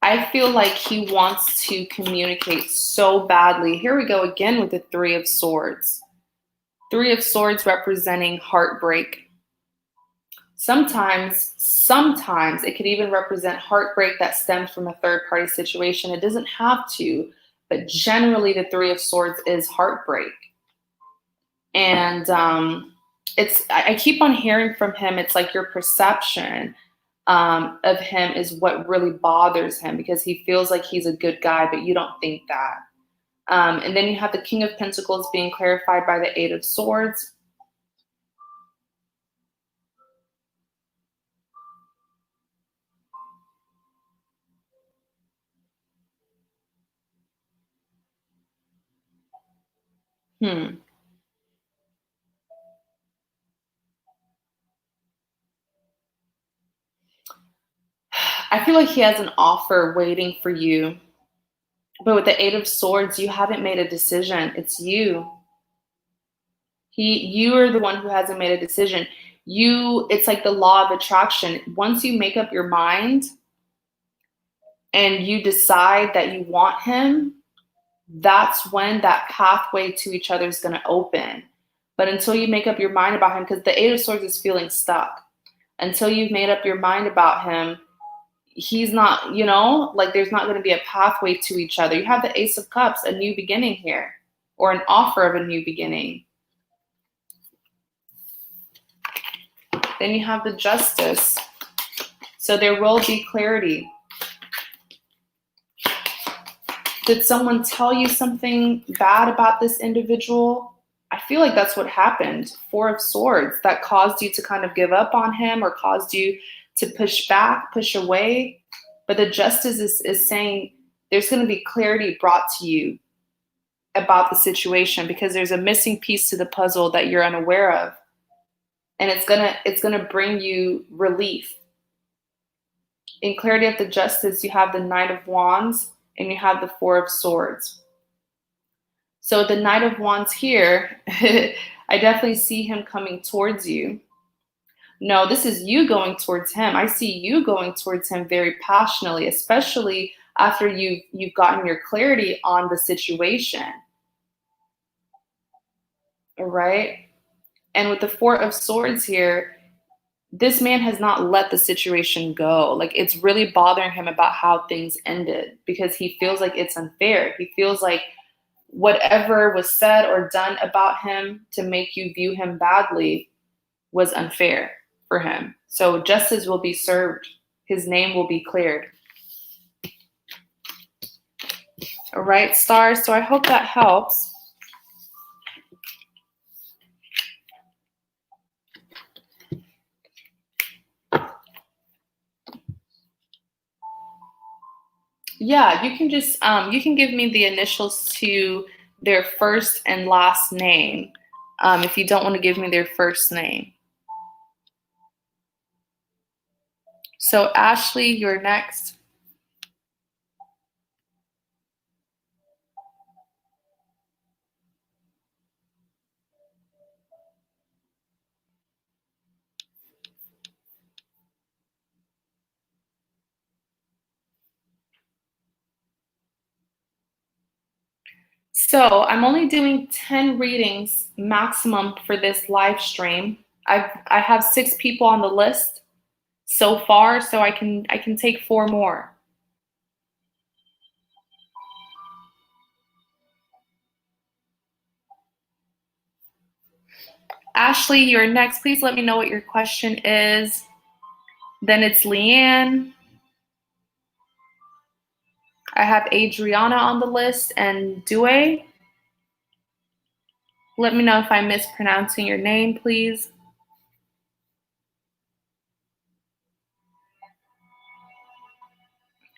[SPEAKER 1] I feel like he wants to communicate so badly. Here we go again with the Three of Swords. Three of Swords representing heartbreak. Sometimes it could even represent heartbreak that stems from a third-party situation. It doesn't have to, but generally the Three of Swords is heartbreak. And I keep on hearing from him, it's like your perception of him is what really bothers him, because he feels like he's a good guy, but you don't think that. And then you have the King of Pentacles being clarified by the Eight of Swords. I feel like he has an offer waiting for you. But with the Eight of Swords, you haven't made a decision. It's you. You are the one who hasn't made a decision. It's like the law of attraction. Once you make up your mind and you decide that you want him, that's when that pathway to each other is going to open. But until you make up your mind about him, because the Eight of Swords is feeling stuck, until you've made up your mind about him, he's not, like there's not going to be a pathway to each other. You have the Ace of Cups, a new beginning here, or an offer of a new beginning. Then you have the Justice. So there will be clarity. Did someone tell you something bad about this individual? I feel like that's what happened. Four of Swords, that caused you to kind of give up on him or caused you to push back, push away. But the Justice is saying there's going to be clarity brought to you about the situation, because there's a missing piece to the puzzle that you're unaware of. And it's gonna bring you relief. In clarity of the Justice, you have the Knight of Wands and you have the Four of Swords. So the Knight of Wands here, I definitely see him coming towards you. No, this is you going towards him. I see you going towards him very passionately, especially after you've gotten your clarity on the situation. All right. And with the Four of Swords here, this man has not let the situation go. Like, it's really bothering him about how things ended, because he feels like it's unfair. He feels like whatever was said or done about him to make you view him badly was unfair for him. So justice will be served. His name will be cleared. All right, stars. So I hope that helps. Yeah, you can just you can give me the initials to their first and last name if you don't want to give me their first name. So Ashley, you're next. So I'm only doing 10 readings maximum for this live stream. I have 6 people on the list so far, so I can take 4 more. Ashley, you're next. Please let me know what your question is. Then it's Leanne. I have Adriana on the list and Due. Let me know if I'm mispronouncing your name, please.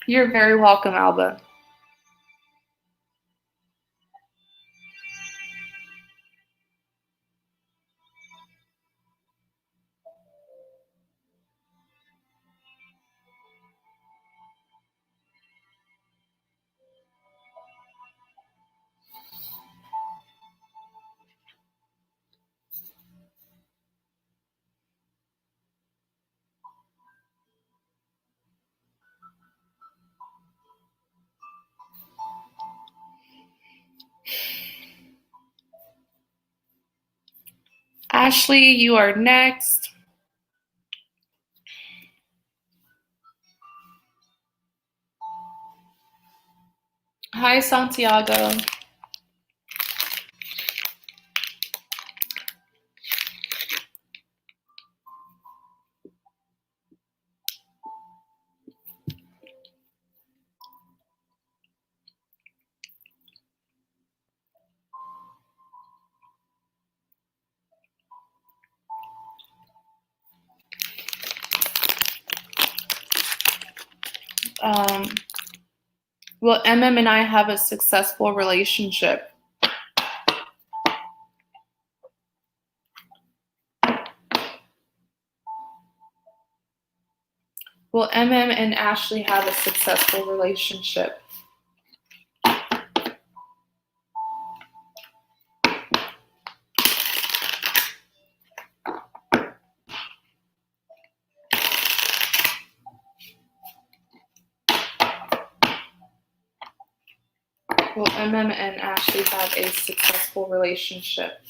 [SPEAKER 1] You're very welcome, Alba. Ashley, you are next. Hi, Santiago. Will MM and I have a successful relationship? Will MM and Ashley have a successful relationship? Will MM and Ashley have a successful relationship?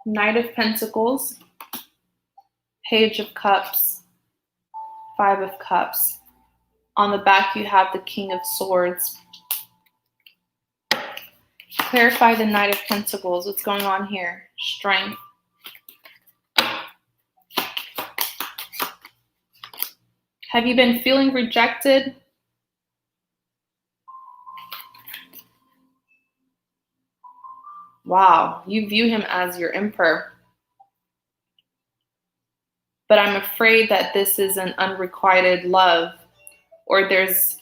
[SPEAKER 1] Knight of Pentacles, Page of Cups, Five of Cups. On the back, you have the King of Swords. Clarify the Knight of Pentacles. What's going on here? Strength. Have you been feeling rejected? Wow, you view him as your emperor. But I'm afraid that this is an unrequited love, or there's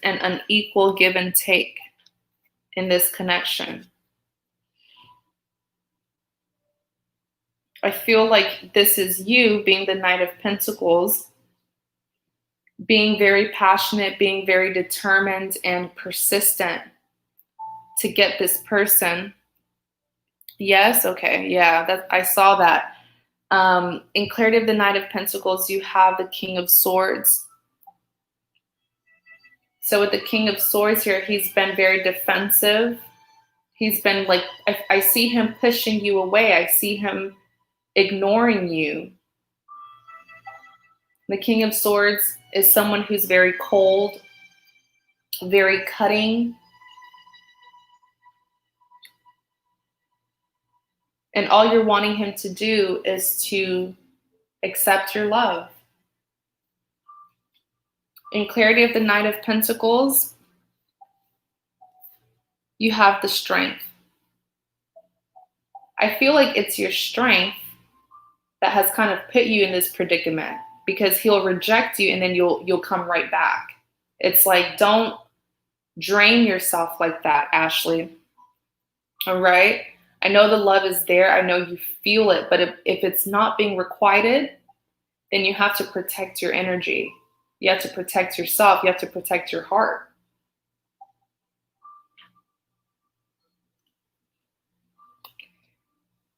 [SPEAKER 1] an unequal give and take in this connection. I feel like this is you being the Knight of Pentacles, being very passionate, being very determined and persistent to get this person. Yes, okay, yeah, I saw that. In clarity of the Knight of Pentacles, you have the King of Swords. So with the King of Swords here, he's been very defensive. He's been like, I see him pushing you away. I see him ignoring you. The King of Swords is someone who's very cold, very cutting. And all you're wanting him to do is to accept your love. In clarity of the Knight of Pentacles, you have the strength. I feel like it's your strength that has kind of put you in this predicament, because he'll reject you and then you'll come right back. It's like, don't drain yourself like that, Ashley. All right? I know the love is there. I know you feel it, but if it's not being requited, then you have to protect your energy. You have to protect yourself. You have to protect your heart.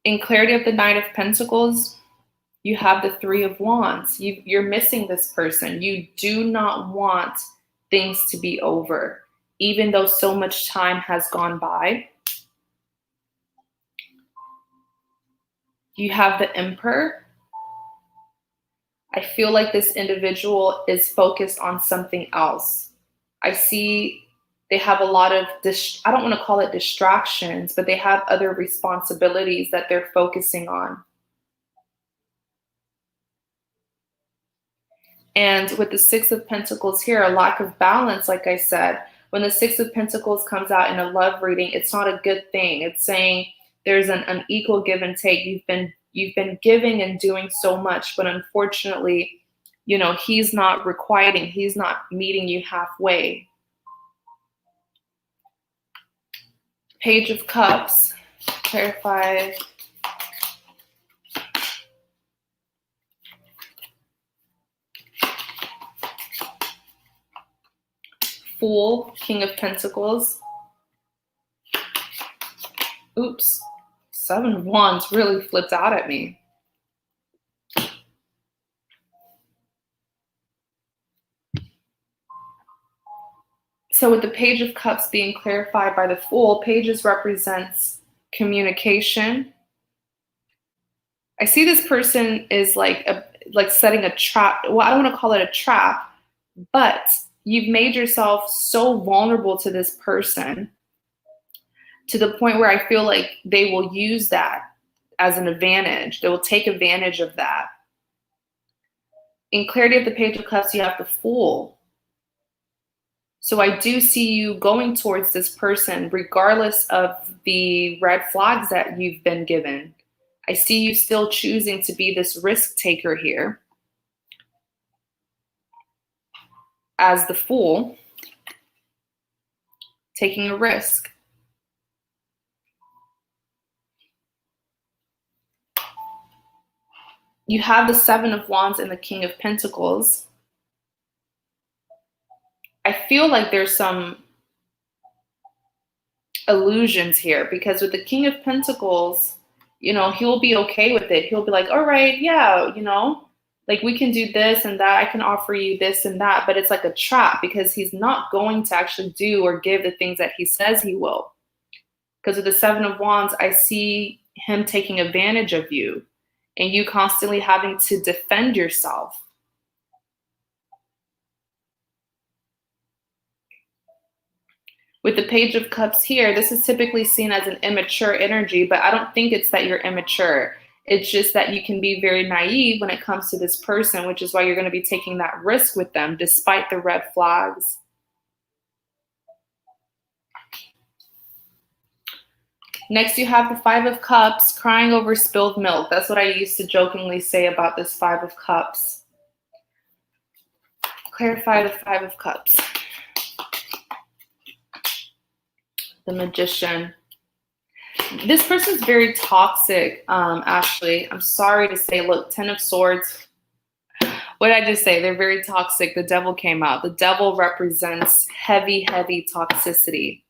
[SPEAKER 1] In clarity of the Knight of Pentacles, you have the Three of Wands. You're missing this person. You do not want things to be over, even though so much time has gone by. You have the Emperor. I feel like this individual is focused on something else. I see they have a lot of, I don't want to call it distractions, but they have other responsibilities that they're focusing on. And with the Six of Pentacles here, a lack of balance, like I said, when the Six of Pentacles comes out in a love reading, it's not a good thing. It's saying there's an unequal give and take. You've been giving and doing so much, but unfortunately, you know, he's not requiting, he's not meeting you halfway. Page of Cups, clarify. Fool, King of Pentacles. Oops, Seven of Wands really flipped out at me. So with the Page of Cups being clarified by the Fool, Pages represents communication. I see this person is like setting a trap. Well, I don't want to call it a trap, but you've made yourself so vulnerable to this person to the point where I feel like they will use that as an advantage. They will take advantage of that. In clarity of the Page of Cups, you have the Fool. So I do see you going towards this person regardless of the red flags that you've been given. I see you still choosing to be this risk taker here as the Fool, taking a risk. You have the Seven of Wands and the King of Pentacles. I feel like there's some illusions here because with the King of Pentacles, you know, he'll be okay with it. He'll be like, all right, yeah, you know, like we can do this and that. I can offer you this and that, but it's like a trap because he's not going to actually do or give the things that he says he will. Because with the Seven of Wands, I see him taking advantage of you and you constantly having to defend yourself. With the Page of Cups here, this is typically seen as an immature energy, but I don't think it's that you're immature. It's just that you can be very naive when it comes to this person, which is why you're going to be taking that risk with them despite the red flags. Next, you have the Five of Cups, crying over spilled milk. That's what I used to jokingly say about this Five of Cups. Clarify the Five of Cups. The Magician. This person's very toxic, Ashley. I'm sorry to say, look, Ten of Swords. What did I just say? They're very toxic. The Devil came out. The Devil represents heavy, heavy toxicity.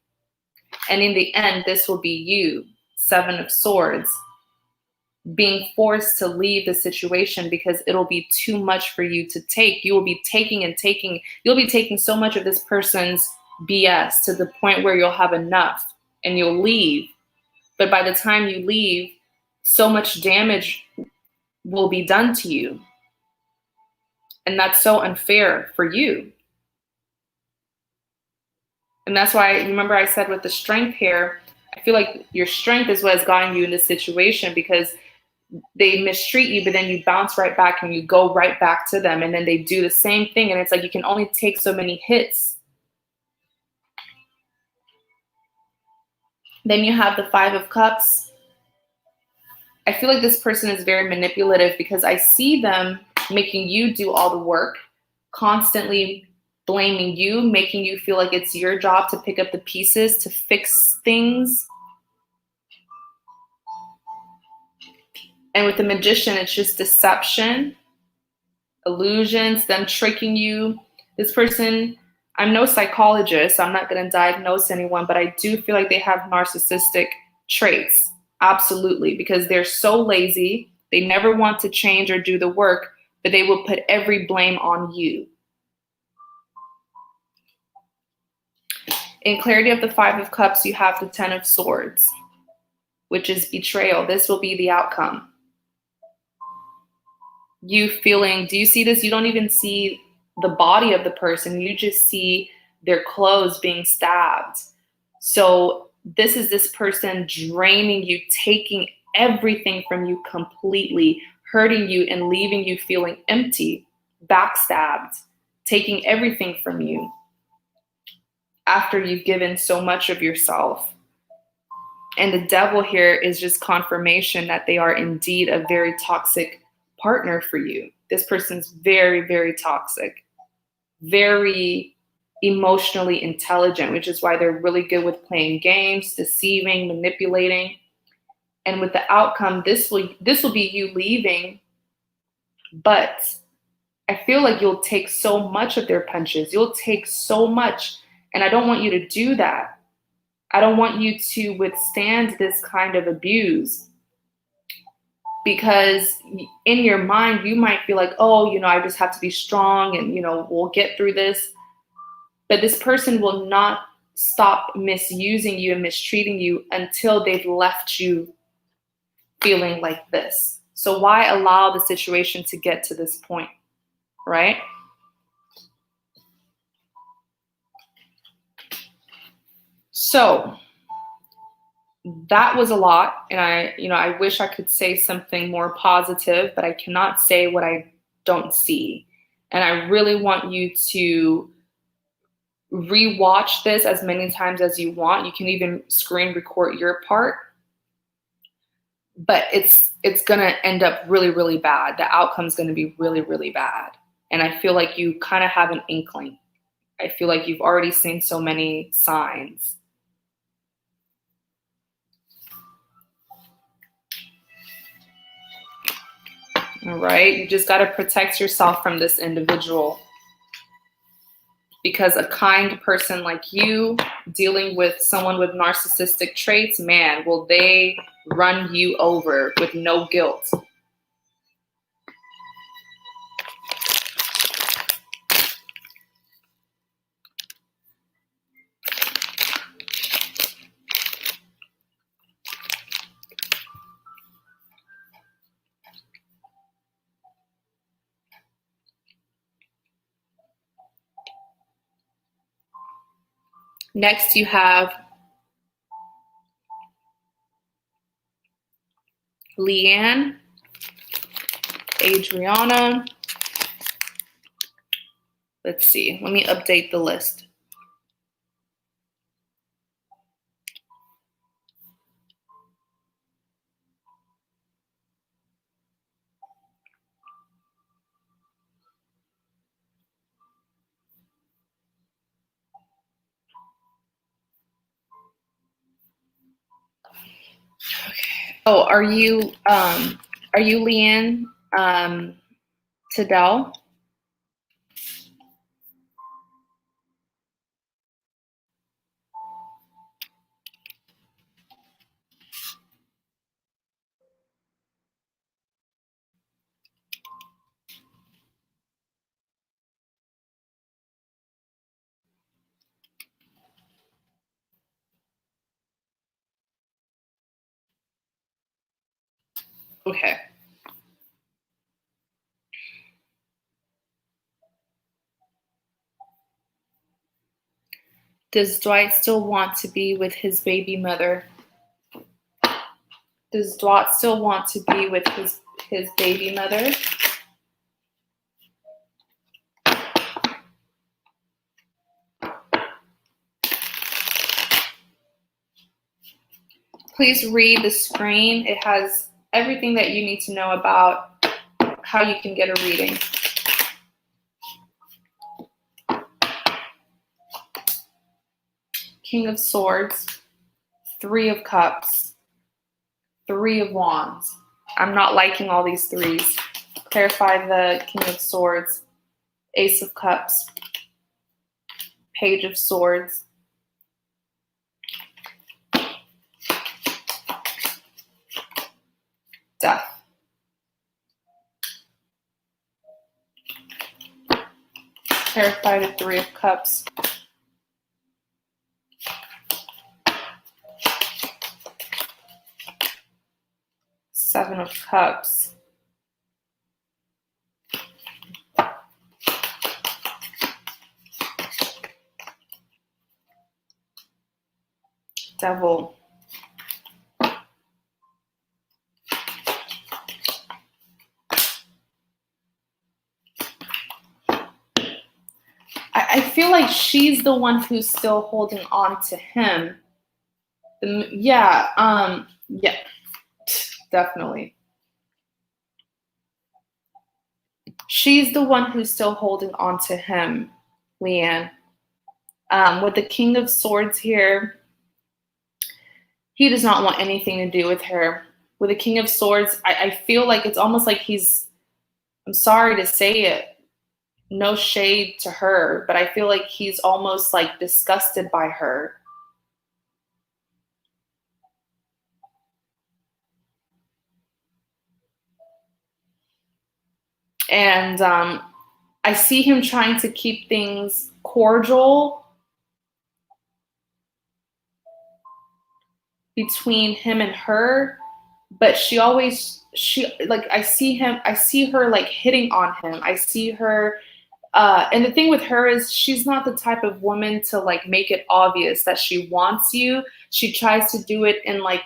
[SPEAKER 1] And in the end, this will be you, Seven of Swords, being forced to leave the situation because it'll be too much for you to take. You will be taking and taking. You'll be taking so much of this person's BS to the point where you'll have enough and you'll leave. But by the time you leave, so much damage will be done to you. And that's so unfair for you. And that's why, remember I said with the strength here, I feel like your strength is what has gotten you in this situation because they mistreat you, but then you bounce right back and you go right back to them. And then they do the same thing. And it's like you can only take so many hits. Then you have the Five of Cups. I feel like this person is very manipulative because I see them making you do all the work, constantly blaming you, making you feel like it's your job to pick up the pieces, to fix things. And with the Magician, it's just deception, illusions, them tricking you. This person, I'm no psychologist, so I'm not going to diagnose anyone, but I do feel like they have narcissistic traits. Absolutely, because they're so lazy. They never want to change or do the work, but they will put every blame on you. In clarity of the Five of Cups, you have the Ten of Swords, which is betrayal. This will be the outcome. You feeling, do you see this? You don't even see the body of the person. You just see their clothes being stabbed. So this is this person draining you, taking everything from you completely, hurting you and leaving you feeling empty, backstabbed, taking everything from you after you've given so much of yourself. And the Devil here is just confirmation that they are indeed a very toxic partner for you. This person's very, very toxic, very emotionally intelligent, which is why they're really good with playing games, deceiving, manipulating. And with the outcome, this will be you leaving, but I feel like you'll take so much of their punches. You'll take so much, and I don't want you to do that. I don't want you to withstand this kind of abuse, because in your mind, you might feel like, oh, I just have to be strong and, we'll get through this. But this person will not stop misusing you and mistreating you until they've left you feeling like this. So why allow the situation to get to this point, right? So that was a lot, and I wish I could say something more positive, but I cannot say what I don't see. And I really want you to rewatch this as many times as you want. You can even screen record your part, but it's gonna end up really, really bad. The outcome's gonna be really, really bad. And I feel like you kind of have an inkling. I feel like you've already seen so many signs. All right, you just got to protect yourself from this individual, because a kind person like you dealing with someone with narcissistic traits, man, will they run you over with no guilt. Next, you have Leanne, Adriana. Let's see. Let me update the list. Okay. Oh, are you Leanne Tadell? Okay. Does Dwight still want to be with his baby mother? Does Dwight still want to be with his baby mother? Please read the screen. It has everything that you need to know about how you can get a reading. King of Swords, Three of Cups, Three of Wands. I'm not liking all these threes. Clarify the King of Swords, Ace of Cups, Page of Swords, Death. Clarify the Three of Cups, Seven of Cups, Devil. I feel like she's the one who's still holding on to him. Yeah, definitely. She's the one who's still holding on to him, Leanne. With the King of Swords here, he does not want anything to do with her. With the King of Swords, I feel like it's almost like I'm sorry to say it, no shade to her, but I feel like he's almost like disgusted by her. And I see him trying to keep things cordial between him and her, but I see her like hitting on him. I see her, and the thing with her is she's not the type of woman to like make it obvious that she wants you. She tries to do it in like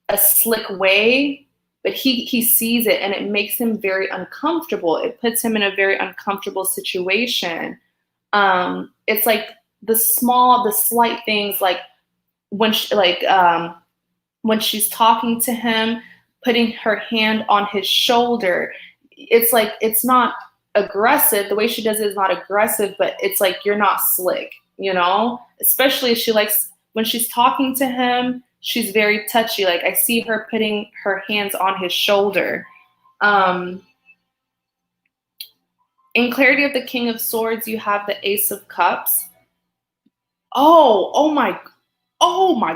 [SPEAKER 1] a slick way, but he sees it and it makes him very uncomfortable. It puts him in a very uncomfortable situation. It's like the slight things, like when when she's talking to him, putting her hand on his shoulder. It's like, it's not aggressive. The way she does it is not aggressive, but it's like, you're not slick, you know? Especially she likes, when she's talking to him, she's very touchy. Like I see her putting her hands on his shoulder. In clarity of the King of Swords, you have the Ace of Cups. Oh my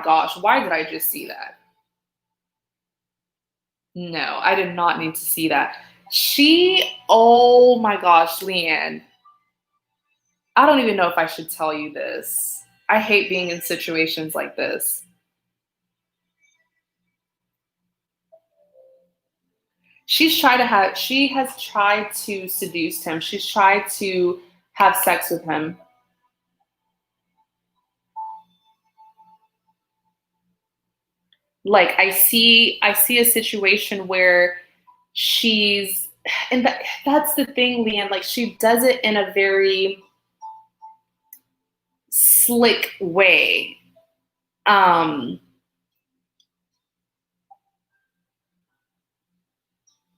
[SPEAKER 1] gosh. Why did I just see that? No, I did not need to see that. Oh my gosh, Leanne. I don't even know if I should tell you this. I hate being in situations like this. She has tried to seduce him. She's tried to have sex with him. Like I see a situation where that's the thing, Leanne, like she does it in a very slick way. I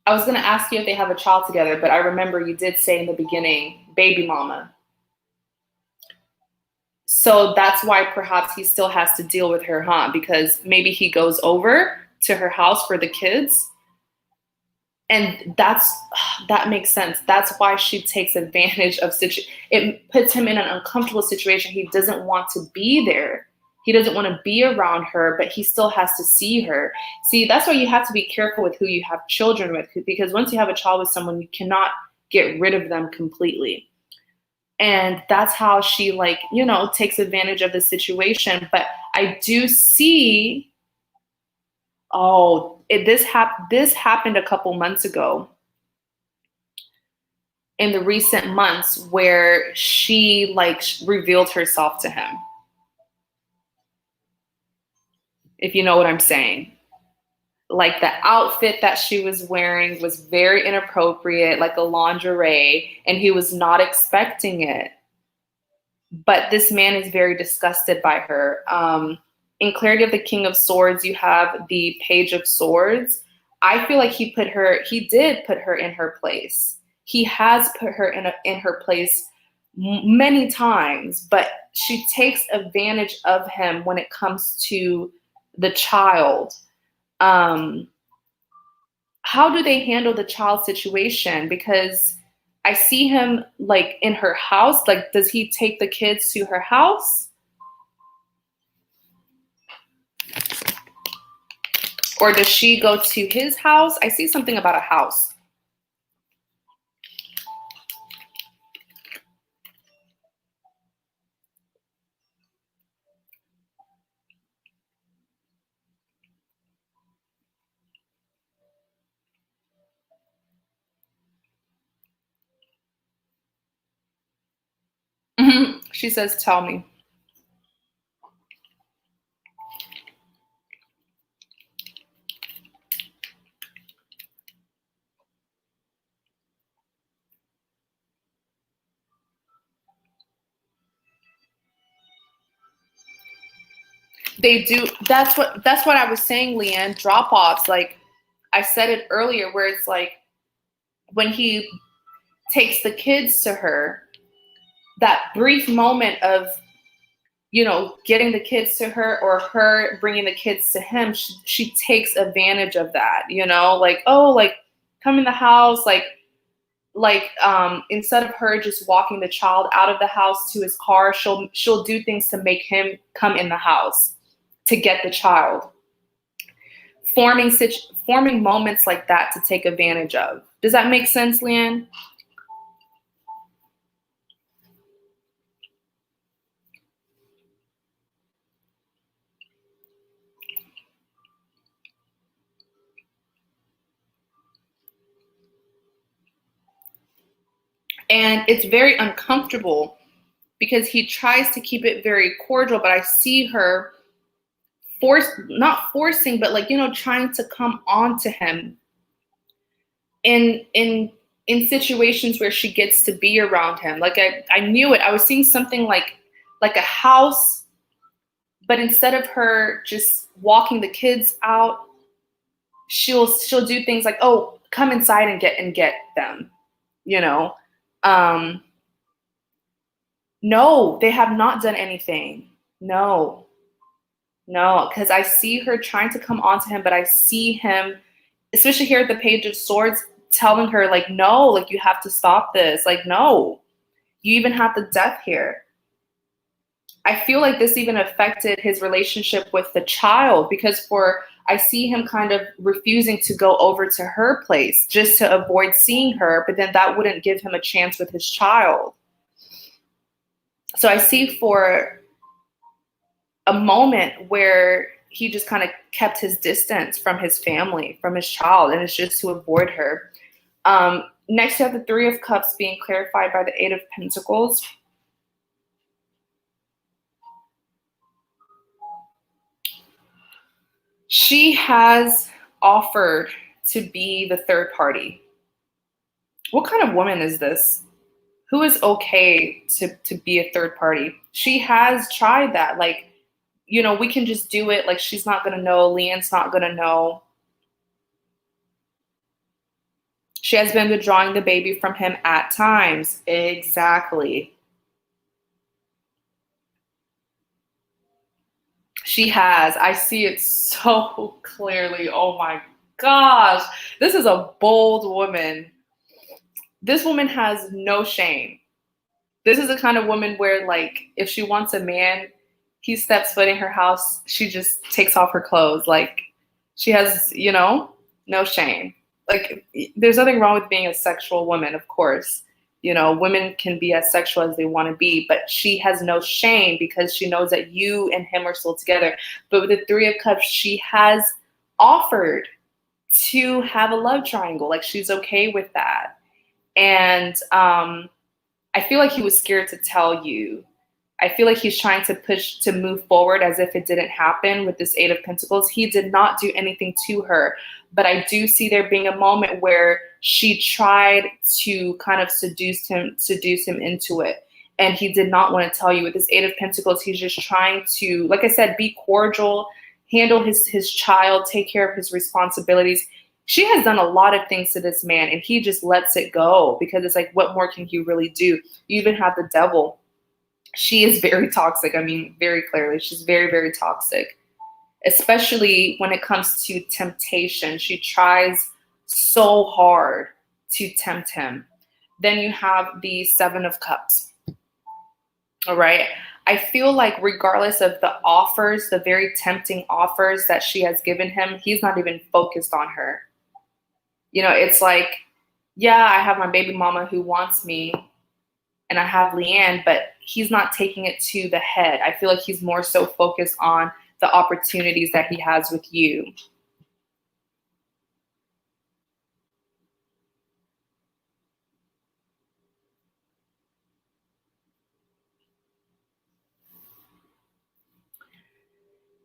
[SPEAKER 1] was going to ask you if they have a child together, but I remember you did say in the beginning, baby mama. So that's why perhaps he still has to deal with her, huh? Because maybe he goes over to her house for the kids. And that makes sense. That's why she takes advantage of it puts him in an uncomfortable situation. He doesn't want to be there. He doesn't want to be around her, but he still has to see her. See, that's why you have to be careful with who you have children with, because once you have a child with someone, you cannot get rid of them completely. And that's how she takes advantage of the situation. But I do see, this happened a couple months ago in the recent months where she revealed herself to him. If you know what I'm saying. Like the outfit that she was wearing was very inappropriate, like a lingerie, and he was not expecting it. But this man is very disgusted by her. In clarity of the King of Swords, you have the Page of Swords. I feel like he did put her in her place. He has put her in her place many times, but she takes advantage of him when it comes to the child. How do they handle the child situation? Because I see him in her house. Does he take the kids to her house? Or does she go to his house? I see something about a house. She says, tell me. They do. That's what I was saying, Leanne. Drop-offs. Like I said it earlier, where it's like when he takes the kids to her, that brief moment of, getting the kids to her or her bringing the kids to him, she takes advantage of that, come in the house, instead of her just walking the child out of the house to his car, she'll do things to make him come in the house to get the child. Forming moments like that to take advantage of. Does that make sense, Leanne? And it's very uncomfortable because he tries to keep it very cordial, but I see her not forcing, but like, trying to come on to him in situations where she gets to be around him. Like I knew it. I was seeing something like a house, but instead of her just walking the kids out, she'll do things like, oh, come inside and get them, No, they have not done anything. No, because I see her trying to come onto him, but I see him, especially here at the Page of Swords, telling her, like, no, like, you have to stop this. Like, no, you even have the death here. I feel like this even affected his relationship with the child, because I see him kind of refusing to go over to her place just to avoid seeing her, but then that wouldn't give him a chance with his child. So I see for a moment where he just kind of kept his distance from his family, from his child, and it's just to avoid her. Next, you have the Three of Cups being clarified by the Eight of Pentacles. She has offered to be the third party. What kind of woman is this? Who is okay to be a third party? She has tried that. Like, we can just do it. Like, she's not going to know. Leanne's not going to know. She has been withdrawing the baby from him at times. Exactly. She has. I see it so clearly. Oh my gosh. This is a bold woman. This woman has no shame. This is the kind of woman where, like, if she wants a man, he steps foot in her house, she just takes off her clothes. Like, she has, no shame. Like, there's nothing wrong with being a sexual woman, of course. Women can be as sexual as they want to be, but she has no shame because she knows that you and him are still together. But with the Three of Cups, she has offered to have a love triangle. Like, she's okay with that. And I feel like he was scared to tell you. I feel like he's trying to push to move forward as if it didn't happen with this Eight of Pentacles. He did not do anything to her, but I do see there being a moment where she tried to kind of seduce him into it. And he did not want to tell you. With this Eight of Pentacles, he's just trying to, like I said, be cordial, handle his child, take care of his responsibilities. She has done a lot of things to this man, and he just lets it go because it's like, what more can he really do? You even have the Devil. She is very toxic. I mean, very clearly, she's very, very toxic, especially when it comes to temptation. She tries so hard to tempt him. Then you have the Seven of Cups. All right. I feel like regardless of the offers, the very tempting offers that she has given him, he's not even focused on her. It's like, yeah, I have my baby mama who wants me, and I have Leanne, but he's not taking it to the head. I feel like he's more so focused on the opportunities that he has with you.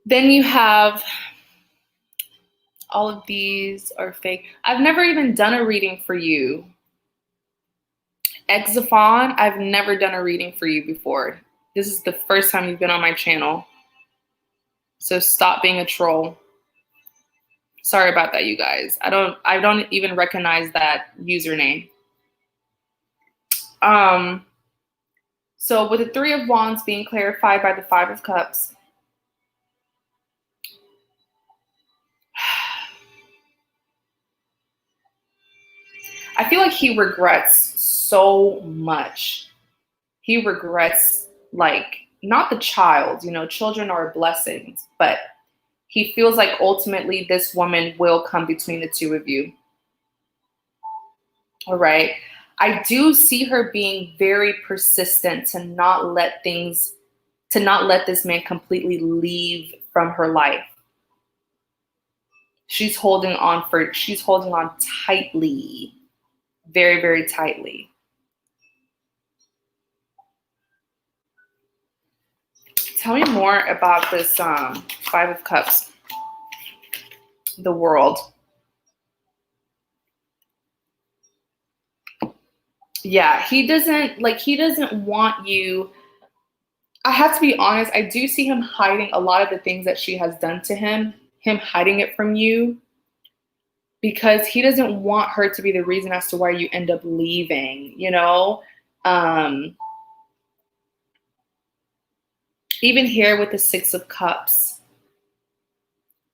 [SPEAKER 1] Then you have, all of these are fake. I've never even done a reading for you. Exaphon, I've never done a reading for you before. This is the first time you've been on my channel. So stop being a troll. Sorry about that, you guys. I don't even recognize that username. So with the Three of Wands being clarified by the Five of Cups, I feel like he regrets so much. He regrets, like, not the child, children are blessings, but he feels like ultimately this woman will come between the two of you. All right. I do see her being very persistent to not let this man completely leave from her life. She's holding on tightly, very, very tightly. Tell me more about this Five of Cups, the World. Yeah, he doesn't want you. I have to be honest, I do see him hiding a lot of the things that she has done to him hiding it from you, because he doesn't want her to be the reason as to why you end up leaving, you know? Even here with the Six of Cups,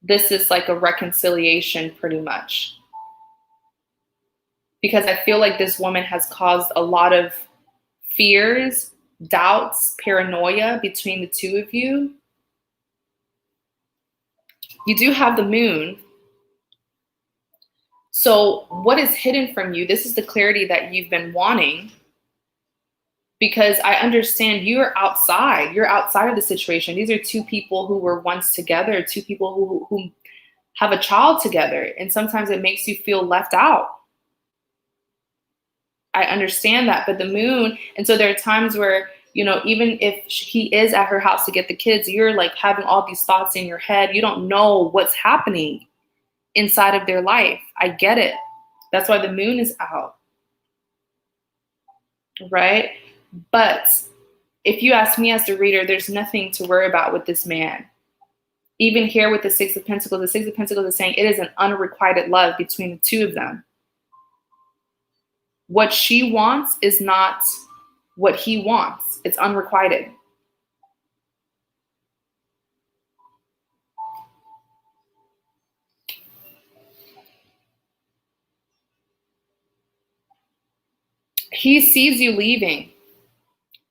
[SPEAKER 1] this is like a reconciliation pretty much. Because I feel like this woman has caused a lot of fears, doubts, paranoia between the two of you. You do have the Moon. So what is hidden from you? This is the clarity that you've been wanting. Because I understand you're outside. You're outside of the situation. These are two people who were once together, two people who have a child together. And sometimes it makes you feel left out. I understand that. But the Moon, and so there are times where, you know, even if he is at her house to get the kids, you're like having all these thoughts in your head. You don't know what's happening inside of their life. I get it. That's why the Moon is out. Right? But if you ask me as the reader, there's nothing to worry about with this man. Even here with the Six of Pentacles is saying it is an unrequited love between the two of them. What she wants is not what he wants. It's unrequited. He sees you leaving.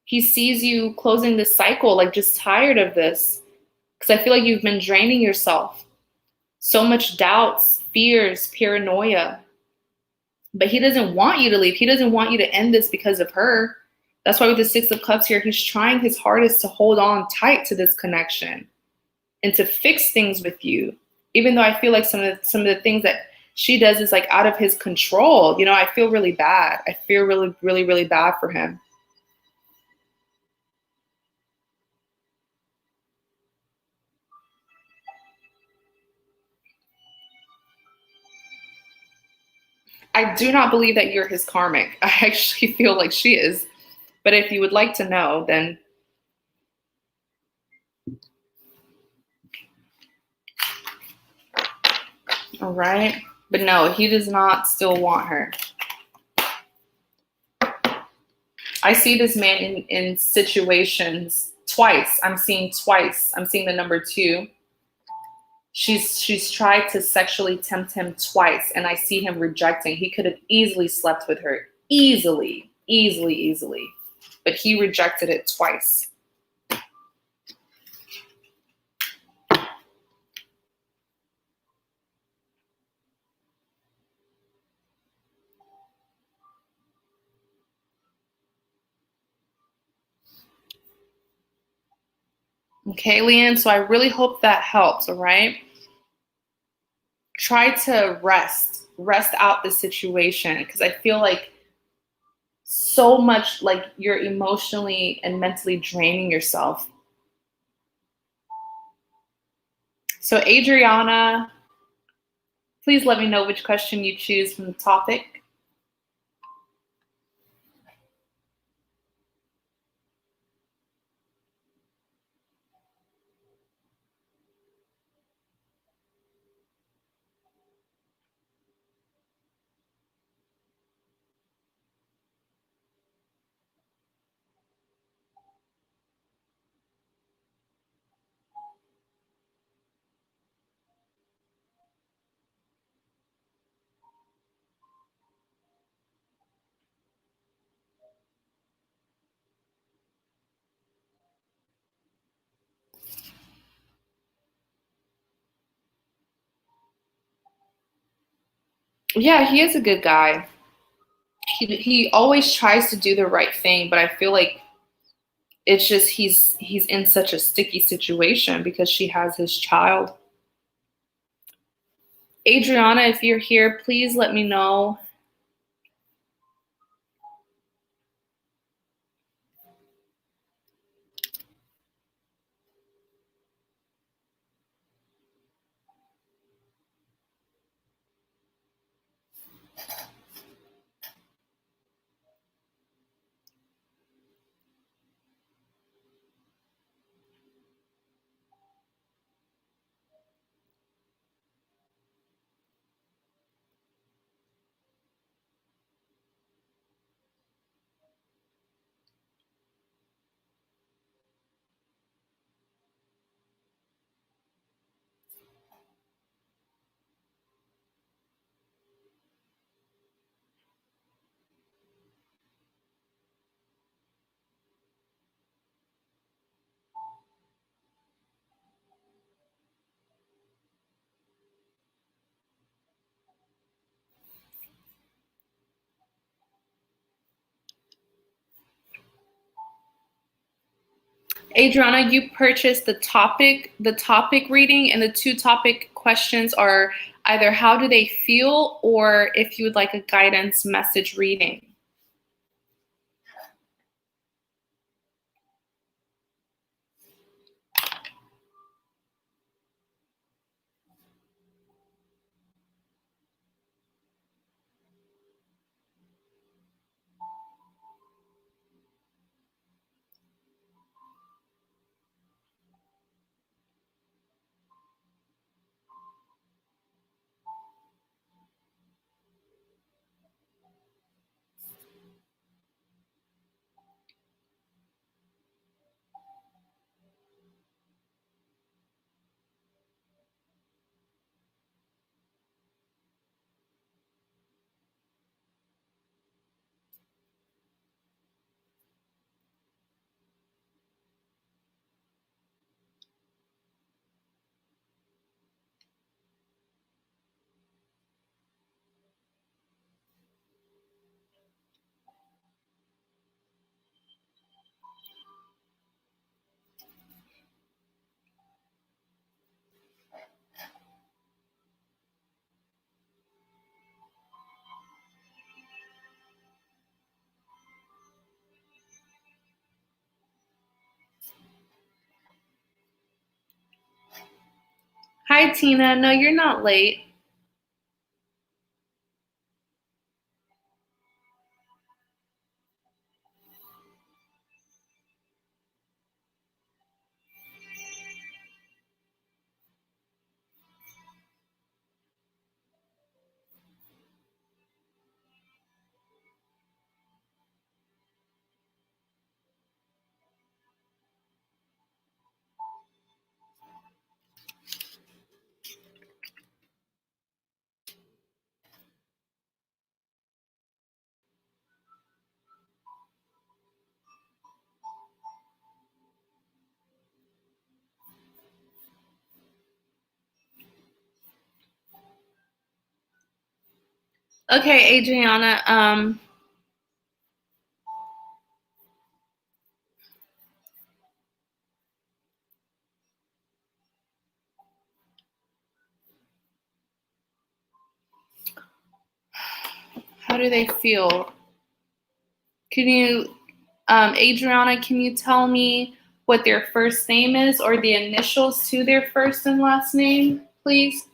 [SPEAKER 1] He sees you closing this cycle, like just tired of this. Because I feel like you've been draining yourself. So much doubts, fears, paranoia. But he doesn't want you to leave. He doesn't want you to end this because of her. That's why with the Six of Cups here, he's trying his hardest to hold on tight to this connection and to fix things with you. Even though I feel like some of the things that she does is like out of his control. You know, I feel really bad. I feel really, really, really bad for him. I do not believe that you're his karmic. I actually feel like she is. But if you would like to know, then all right. But no, he does not still want her. I see this man in situations twice. I'm seeing twice. I'm seeing the number 2. She's tried to sexually tempt him twice, and I see him rejecting. He could have easily slept with her. Easily. But he rejected it twice. Okay, Leanne, so I really hope that helps, all right? Try to rest out the situation, because I feel like so much like you're emotionally and mentally draining yourself. So Adriana, please let me know which question you choose from the topic. Yeah, he is a good guy. He always tries to do the right thing, but I feel like it's just he's in such a sticky situation because she has his child. Adriana, if you're here, please let me know. Adriana, you purchased the topic reading, and the 2 topic questions are either how do they feel or if you would like a guidance message reading. Hi, Tina. No, you're not late. Okay, Adriana. How do they feel? Can you, Adriana, can you tell me what their first name is or the initials to their first and last name, please?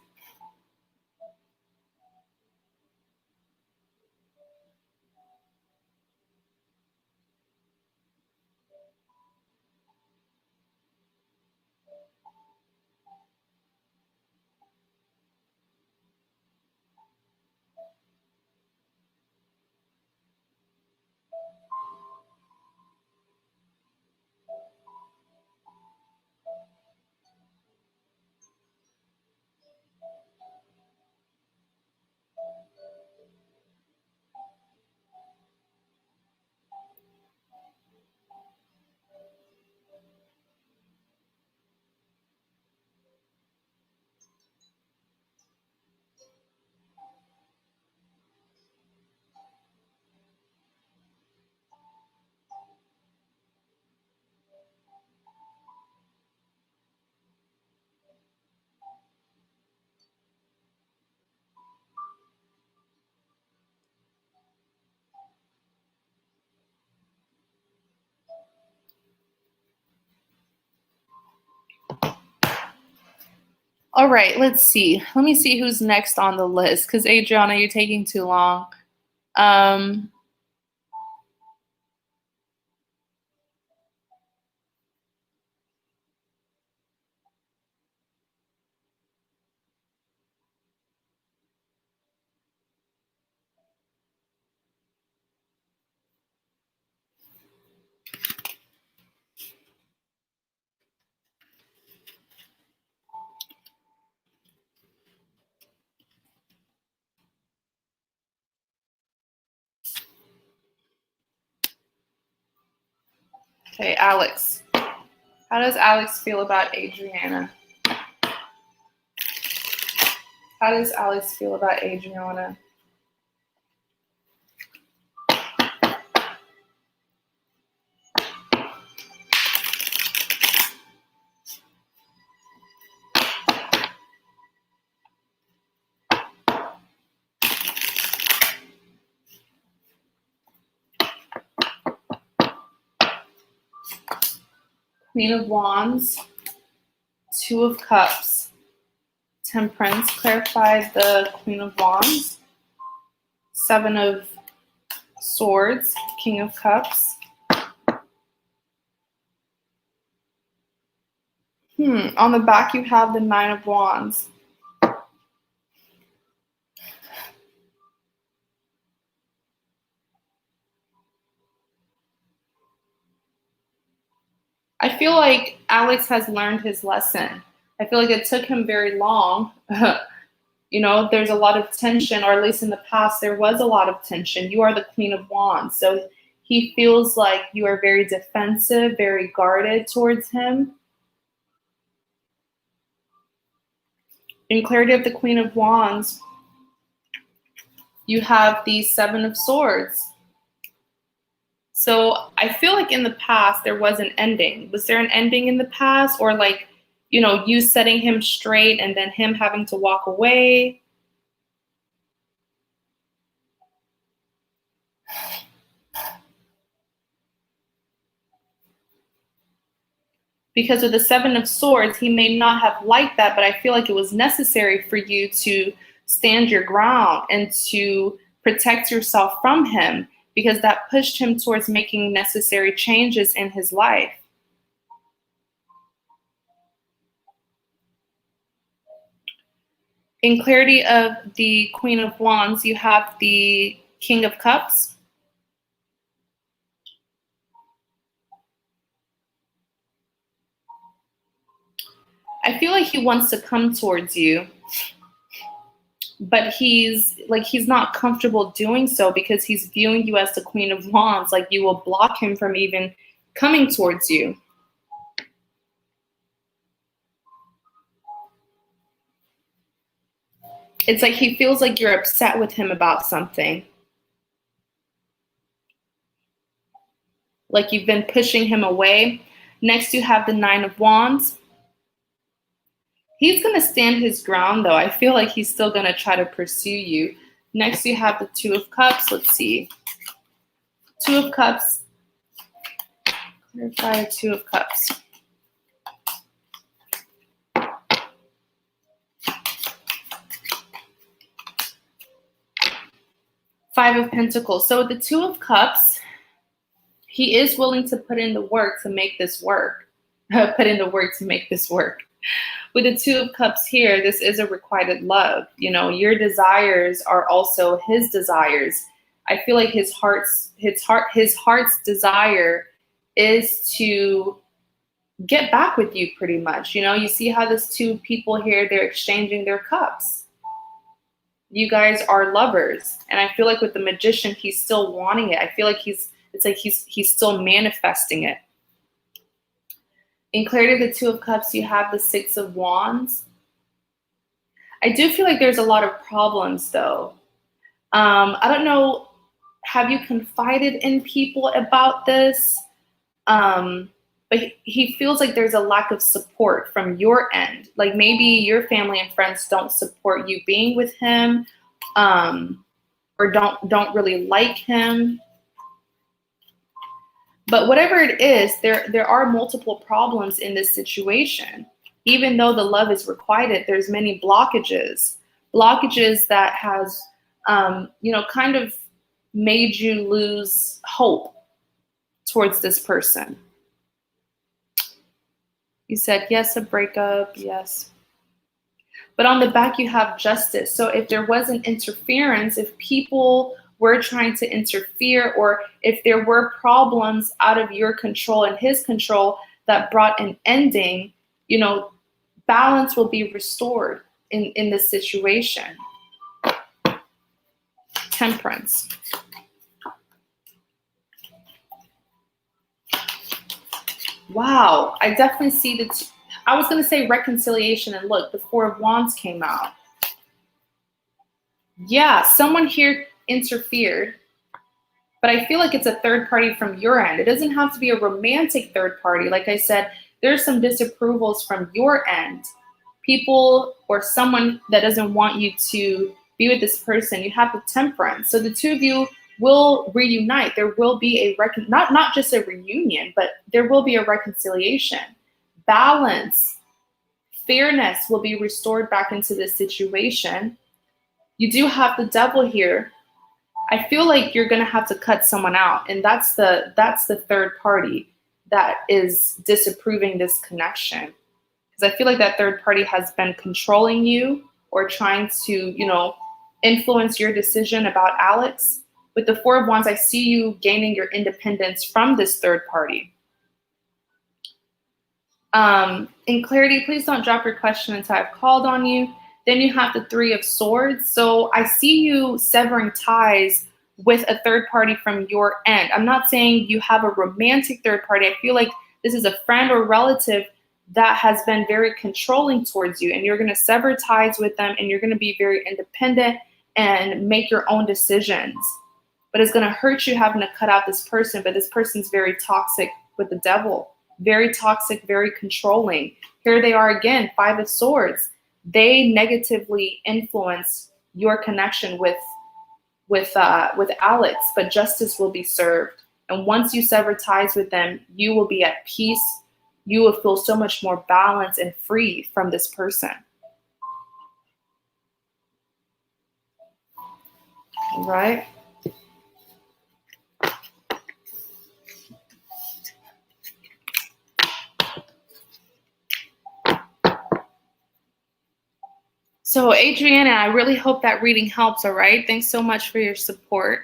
[SPEAKER 1] All right, let's see. Let me see who's next on the list because Adriana, you're taking too long. Um, okay, Alex. How does Alex feel about Adriana? How does Alex feel about Adriana? Queen of Wands, Two of Cups, Temperance. Clarify the Queen of Wands. Seven of Swords, King of Cups. On the back you have the Nine of Wands. I feel like Alex has learned his lesson. I feel like it took him very long. You know, there's a lot of tension, or at least in the past, there was a lot of tension. You are the Queen of Wands. So he feels like you are very defensive, very guarded towards him. In clarity of the Queen of Wands, you have the Seven of Swords. So I feel like in the past there was an ending. Was there an ending in the past, or like, you know, you setting him straight and then him having to walk away? Because with the Seven of Swords, he may not have liked that, but I feel like it was necessary for you to stand your ground and to protect yourself from him, because that pushed him towards making necessary changes in his life. In clarity of the Queen of Wands, you have the King of Cups. I feel like he wants to come towards you, but he's not comfortable doing so because he's viewing you as the Queen of Wands. Like, you will block him from even coming towards you. It's like he feels like you're upset with him about something. Like you've been pushing him away. Next, you have the Nine of Wands. He's going to stand his ground, though. I feel like he's still going to try to pursue you. Next, you have the Two of Cups. Let's see. Two of Cups. Clarify Two of Cups. Five of Pentacles. So the Two of Cups, he is willing to put in the work to make this work. Put in the work to make this work. With the Two of Cups here, this is a requited love. You know, your desires are also his desires. I feel like his heart's desire is to get back with you, pretty much. You know, you see how there's two people here, they're exchanging their cups. You guys are lovers. And I feel like with the Magician, he's still wanting it. I feel like he's still manifesting it. In clarity of the Two of Cups, you have the Six of Wands. I do feel like there's a lot of problems, though. I don't know, have you confided in people about this? But he feels like there's a lack of support from your end. Like maybe your family and friends don't support you being with him, or don't really like him. But whatever it is, there are multiple problems in this situation. Even though the love is requited, there's many blockages that has, kind of made you lose hope towards this person. You said, yes, a breakup, yes. But on the back, you have Justice. So if there was an interference, if people were trying to interfere, or if there were problems out of your control and his control that brought an ending, you know, balance will be restored in this situation. Temperance. Wow, I definitely see I was going to say reconciliation, and look, the Four of Wands came out. Yeah, someone here interfered, but I feel like it's a third party from your end. It doesn't have to be a romantic third party. Like I said, there's some disapprovals from your end. People or someone that doesn't want you to be with this person. You have the Temperance. So the two of you will reunite. There will be a not just a reunion, but there will be a reconciliation. Balance, fairness will be restored back into this situation. You do have the devil here. I feel like you're going to have to cut someone out, and that's the third party that is disapproving this connection. Because I feel like that third party has been controlling you or trying to, influence your decision about Alex. With the Four of Wands, I see you gaining your independence from this third party. In clarity, please don't drop your question until I've called on you. Then you have the Three of Swords. So I see you severing ties with a third party from your end. I'm not saying you have a romantic third party. I feel like this is a friend or relative that has been very controlling towards you, and you're going to sever ties with them, and you're going to be very independent and make your own decisions. But it's going to hurt you having to cut out this person, but this person's very toxic with the devil. Very toxic, very controlling. Here they are again, Five of Swords. They negatively influence your connection with Alex, but justice will be served. And once you sever ties with them, you will be at peace. You will feel so much more balanced and free from this person. All right? So Adriana, I really hope that reading helps, all right? Thanks so much for your support.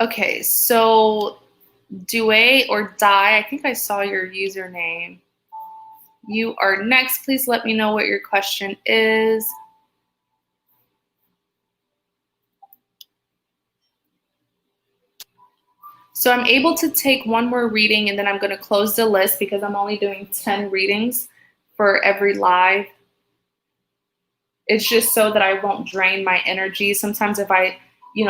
[SPEAKER 1] Okay, so Due or Die, I think I saw your username. You are next. Please let me know what your question is. So I'm able to take one more reading, and then I'm going to close the list because I'm only doing 10 readings for every live. It's just so that I won't drain my energy. Sometimes if I,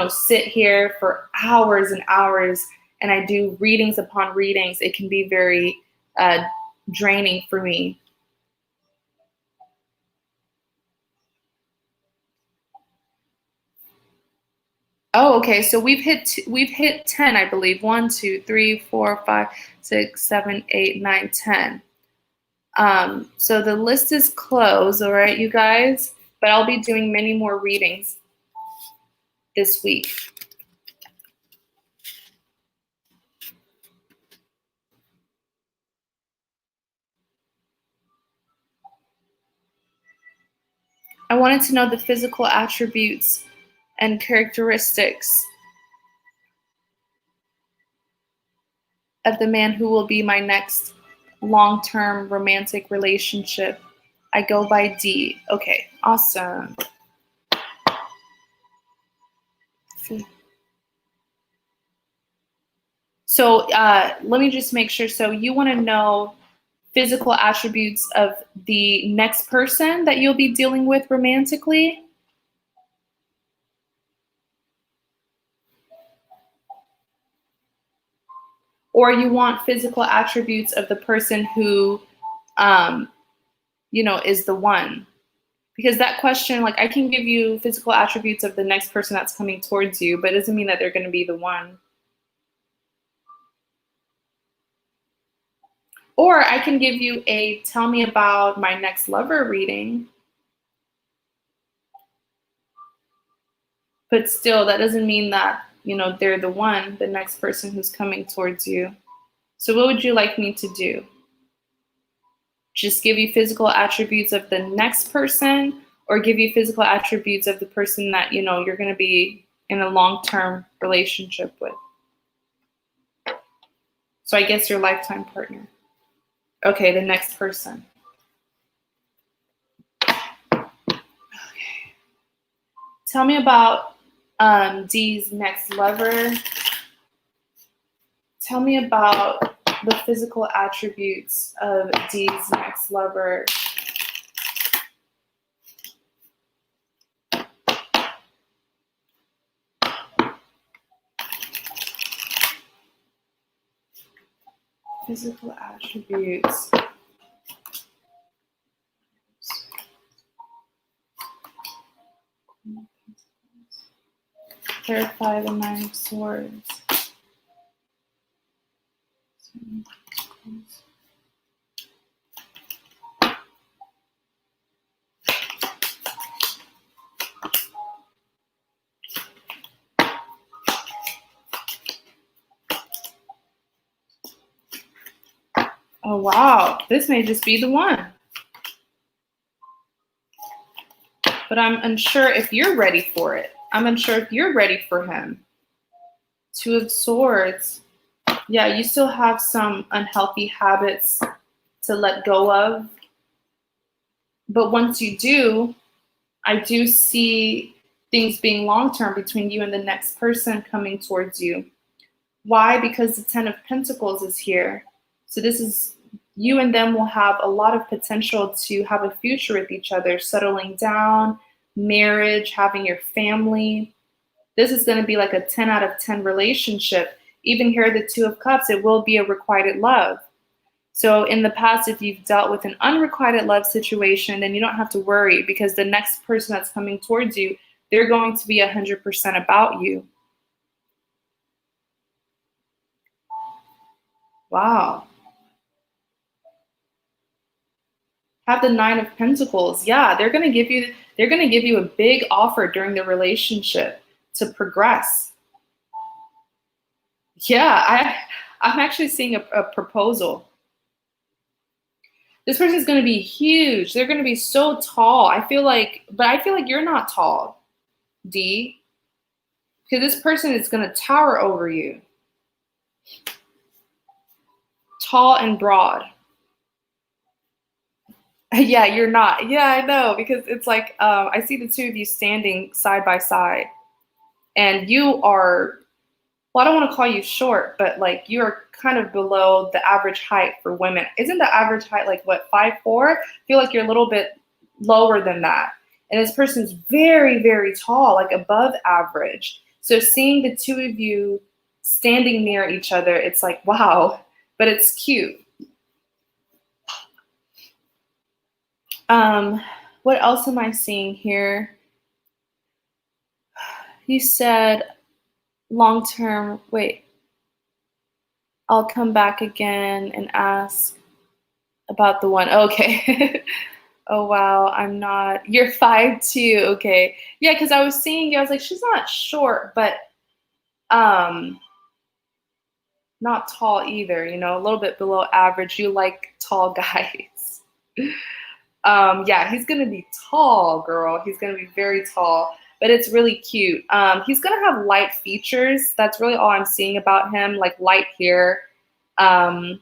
[SPEAKER 1] sit here for hours and hours and I do readings upon readings, it can be very draining for me. Oh, okay. So we've hit 10, I believe. 1, 2, 3, 4, 5, 6, 7, 8, 9, 10. So the list is closed, all right, you guys. But I'll be doing many more readings this week. I wanted to know the physical attributes and characteristics of the man who will be my next long-term romantic relationship. I go by D. Okay, awesome. So let me just make sure. So you want to know physical attributes of the next person that you'll be dealing with romantically? Or you want physical attributes of the person who, is the one? Because that question, like, I can give you physical attributes of the next person that's coming towards you, but it doesn't mean that they're going to be the one. Or I can give you a tell me about my next lover reading. But still, that doesn't mean that, they're the one, the next person who's coming towards you. So what would you like me to do? Just give you physical attributes of the next person, or give you physical attributes of the person that, you're going to be in a long-term relationship with? So I guess your lifetime partner. Okay, the next person. Okay. Tell me about D's next lover. Tell me about the physical attributes of D's next lover. Physical attributes. Clarify the Nine of Swords. Oh, wow. This may just be the one. But I'm unsure if you're ready for it. I'm unsure if you're ready for him. Two of Swords. Yeah, you still have some unhealthy habits to let go of. But once you do, I do see things being long-term between you and the next person coming towards you. Why? Because the Ten of Pentacles is here. So this is, you and them will have a lot of potential to have a future with each other, settling down, marriage, having your family. This is going to be like a 10 out of 10 relationship. Even here, the Two of Cups, it will be a requited love. So in the past, if you've dealt with an unrequited love situation, then you don't have to worry, because the next person that's coming towards you, they're going to be 100% about you. Wow. Have the Nine of Pentacles. Yeah, they're going to give you a big offer during the relationship to progress. Yeah, I'm actually seeing a proposal. This person is going to be huge. They're going to be so tall. I feel like you're not tall, D. Because this person is going to tower over you. Tall and broad. Yeah, you're not. Yeah, I know. Because it's like, I see the two of you standing side by side. And you are, well, I don't want to call you short, but like you are kind of below the average height for women. Isn't the average height like what, 5'4"? I feel like you're a little bit lower than that. And this person's very, very tall, like above average. So seeing the two of you standing near each other, it's like, wow, but it's cute. What else am I seeing here? You said long-term, wait, I'll come back again and ask about the one. Okay. Oh, wow. I'm not. You're 5'2". Okay. Yeah, because I was seeing you. I was like, she's not short, but not tall either, you know, a little bit below average. You like tall guys. Yeah, he's going to be tall, girl. He's going to be very tall, but it's really cute. He's going to have light features. That's really all I'm seeing about him, like light hair. I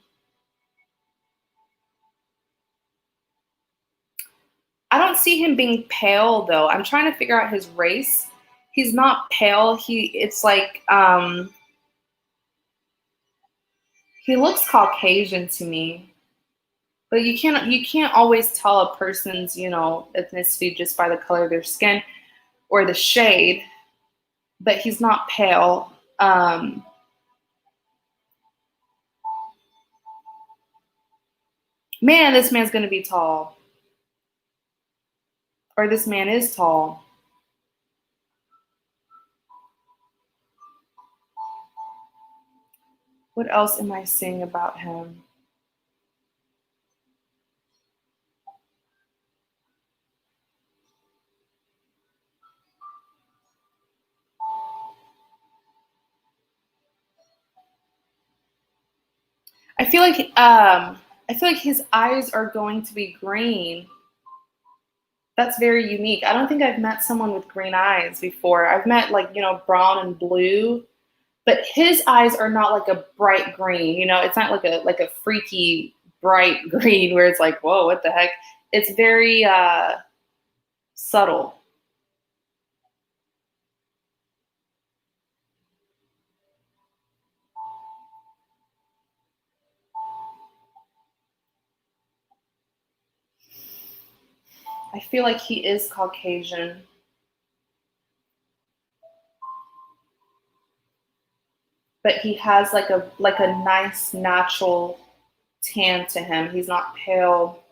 [SPEAKER 1] don't see him being pale though. I'm trying to figure out his race. He's not pale. It's like, he looks Caucasian to me, but you can't always tell a person's, you know, ethnicity just by the color of their skin or the shade, but he's not pale. Man, this man's going to be tall. Or this man is tall. What else am I seeing about him? I feel like his eyes are going to be green. That's very unique. I don't think I've met someone with green eyes before. I've met like, you know, brown and blue, but his eyes are not like a bright green. You know, it's not like a freaky bright green where it's like, whoa, what the heck? It's very subtle. I feel like he is Caucasian. But he has like a nice natural tan to him. He's not pale.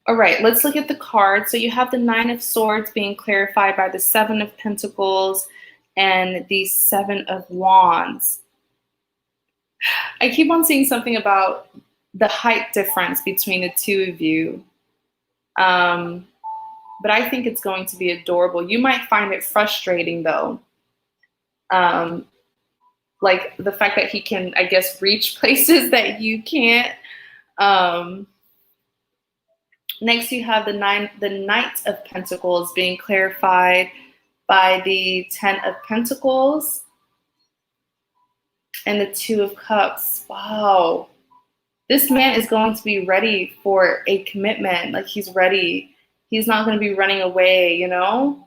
[SPEAKER 1] All right, let's look at the cards. So you have the Nine of Swords being clarified by the Seven of Pentacles and the Seven of Wands. I keep on seeing something about the height difference between the two of you. But I think it's going to be adorable. You might find it frustrating though. Like the fact that he can, I guess, reach places that you can't. Next, you have the Knight of Pentacles being clarified by the Ten of Pentacles and the Two of Cups. Wow. This man is going to be ready for a commitment. Like he's ready. He's not going to be running away, you know?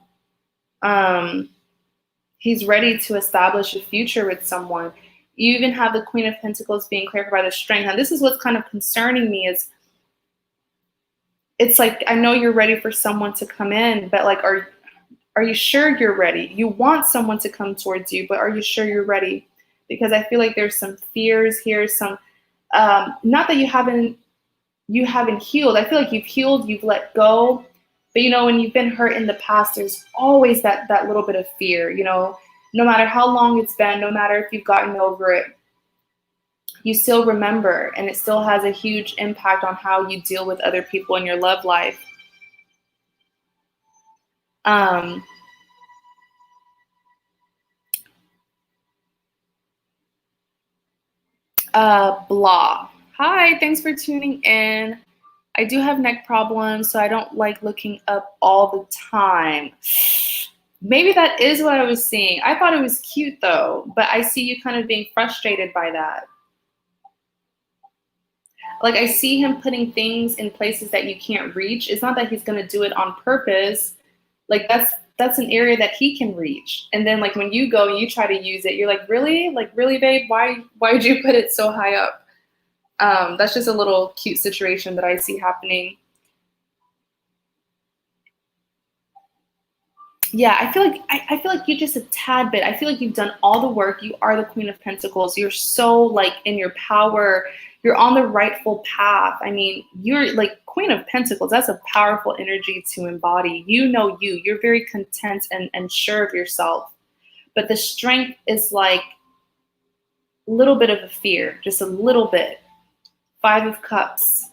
[SPEAKER 1] He's ready to establish a future with someone. You even have the Queen of Pentacles being clarified by the Strength. Now, this is what's kind of concerning me is it's like, I know you're ready for someone to come in, but like, are you sure you're ready? You want someone to come towards you, but are you sure you're ready? Because I feel like there's some fears here, some, not that you haven't healed. I feel like you've healed, you've let go. But, you know, when you've been hurt in the past, there's always that little bit of fear, you know, no matter how long it's been, no matter if you've gotten over it, you still remember, and it still has a huge impact on how you deal with other people in your love life. Blah. Hi, thanks for tuning in. I do have neck problems, so I don't like looking up all the time. Maybe that is what I was seeing. I thought it was cute though, but I see you kind of being frustrated by that. Like I see him putting things in places that you can't reach. It's not that he's going to do it on purpose. Like that's an area that he can reach. And then like when you go and you try to use it, you're like, really? Like, really, babe? Why did you put it so high up? That's just a little cute situation that I see happening. Yeah, I feel like you're just a tad bit. I feel like you've done all the work. You are the Queen of Pentacles. You're so like in your power. You're on the rightful path. I mean, you're like Queen of Pentacles. That's a powerful energy to embody. You know you. You're very content and sure of yourself. But the Strength is like a little bit of a fear, just a little bit. Five of Cups.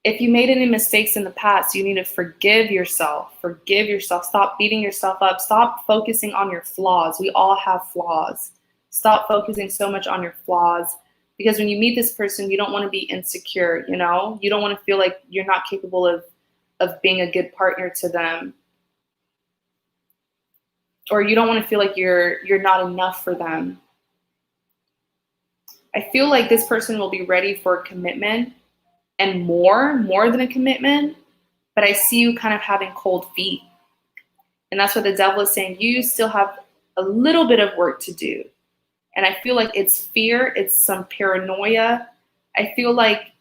[SPEAKER 1] If you made any mistakes in the past, you need to forgive yourself. Forgive yourself. Stop beating yourself up. Stop focusing on your flaws. We all have flaws. Stop focusing so much on your flaws, because when you meet this person, you don't want to be insecure, you know? You don't want to feel like you're not capable of being a good partner to them. Or you don't want to feel like you're not enough for them. I feel like this person will be ready for a commitment, and more than a commitment, but I see you kind of having cold feet. And that's what the devil is saying. You still have a little bit of work to do. And I feel like it's fear, it's some paranoia. I feel like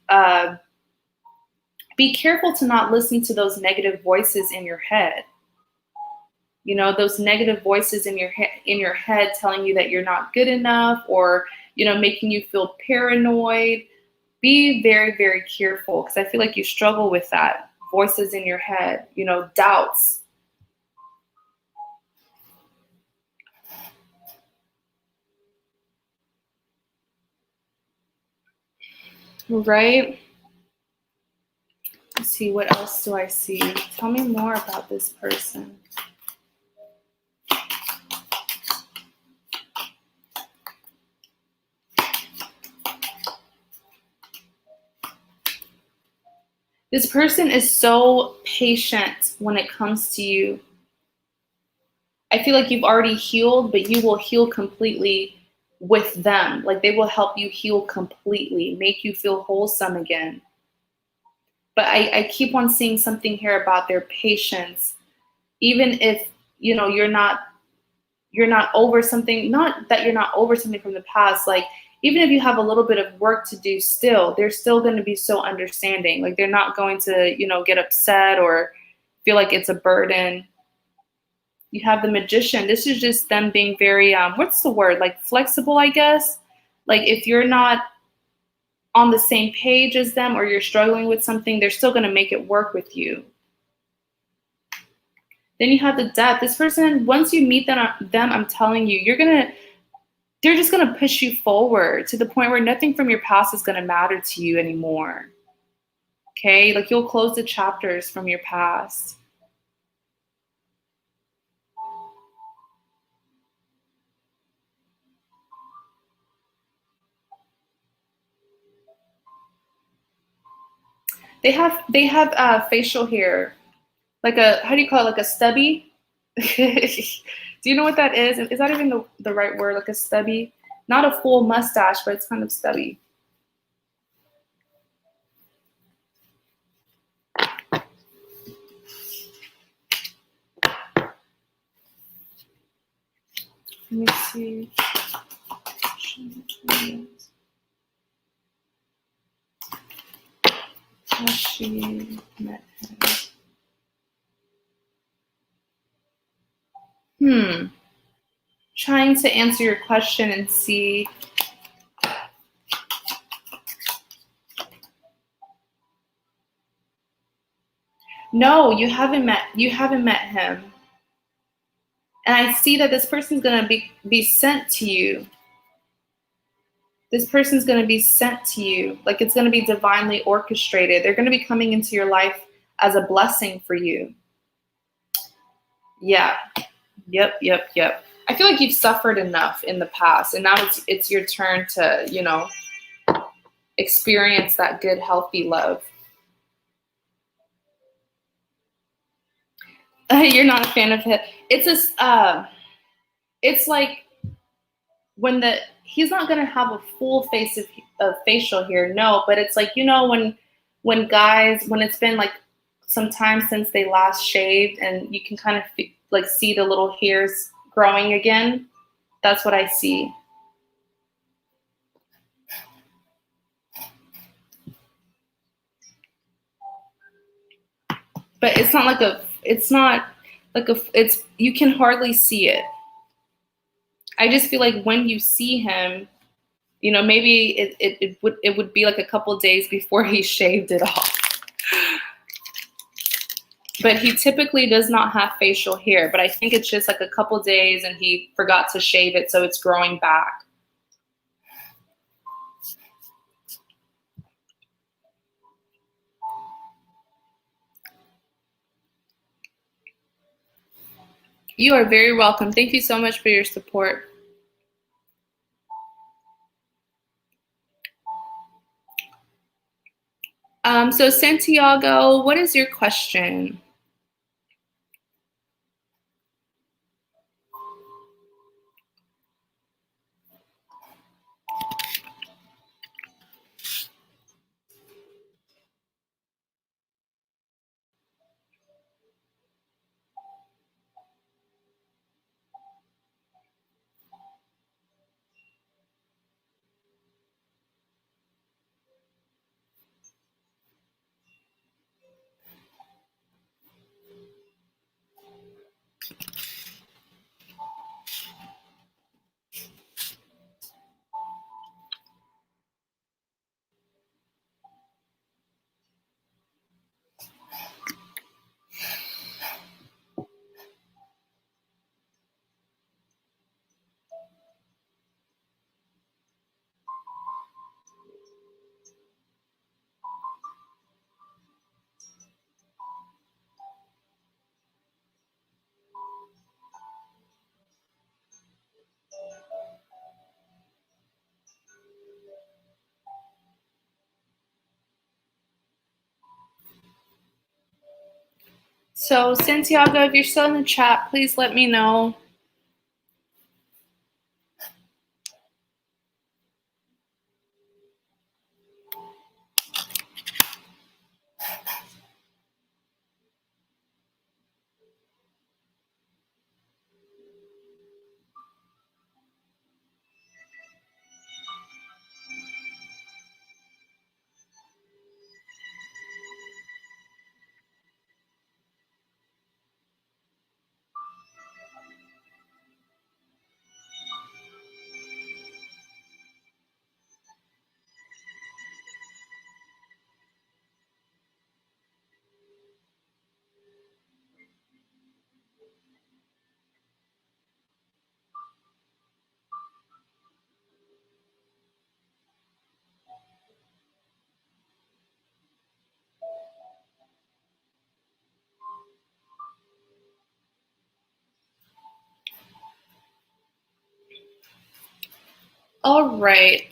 [SPEAKER 1] be careful to not listen to those negative voices in your head. You know, those negative voices in your head telling you that you're not good enough, or, you know, making you feel paranoid. Be very, very careful, because I feel like you struggle with that. Voices in your head, you know, doubts. Right? Let's see, what else do I see? Tell me more about this person. This person is so patient when it comes to you. I feel like you've already healed, but you will heal completely with them. Like they will help you heal completely, make you feel wholesome again. But I keep on seeing something here about their patience. Even if, you know, you're not over something, not that you're not over something from the past, like even if you have a little bit of work to do still, they're still going to be so understanding. Like they're not going to, you know, get upset or feel like it's a burden. You have the Magician. This is just them being very, what's the word? Like flexible, I guess. Like if you're not on the same page as them or you're struggling with something, they're still going to make it work with you. Then you have the Death. This person, once you meet them, I'm telling you, they're just going to push you forward to the point where nothing from your past is going to matter to you anymore. Okay? Like you'll close the chapters from your past. They have facial hair. Like how do you call it? Like a stubby? Do you know what that is? Is that even the right word? Like a stubby? Not a full mustache, but it's kind of stubby. Let me see. How she met him. Trying to answer your question and see. No, you haven't met him. And I see that this person's gonna be sent to you. This person's gonna be sent to you. Like it's gonna be divinely orchestrated. They're gonna be coming into your life as a blessing for you. Yeah. Yep. I feel like you've suffered enough in the past, and now it's your turn to, experience that good, healthy love. You're not a fan of it. It's like when he's not gonna have a full face of facial hair, no, but it's like when guys, when it's been like some time since they last shaved, and you can kind of like see the little hairs growing again. That's what I see. But it's not like you can hardly see it. I just feel like when you see him, maybe it would be like a couple days before he shaved it off. But he typically does not have facial hair, but I think it's just like a couple days and he forgot to shave it, so it's growing back. You are very welcome. Thank you so much for your support. So Santiago, what is your question? So Santiago, if you're still in the chat, please let me know. All right.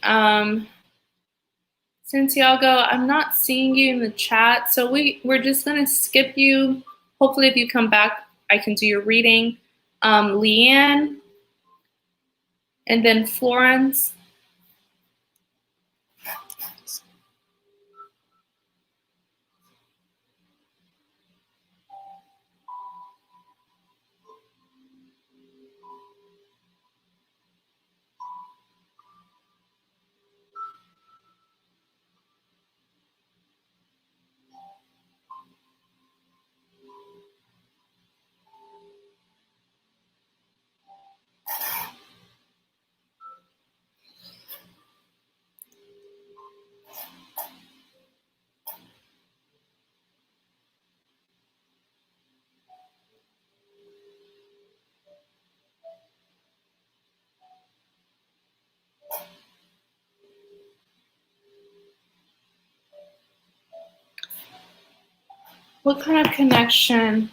[SPEAKER 1] Santiago, I'm not seeing you in the chat, so we're just gonna skip you. Hopefully, if you come back, I can do your reading. Leanne, and then Florence. What kind of connection?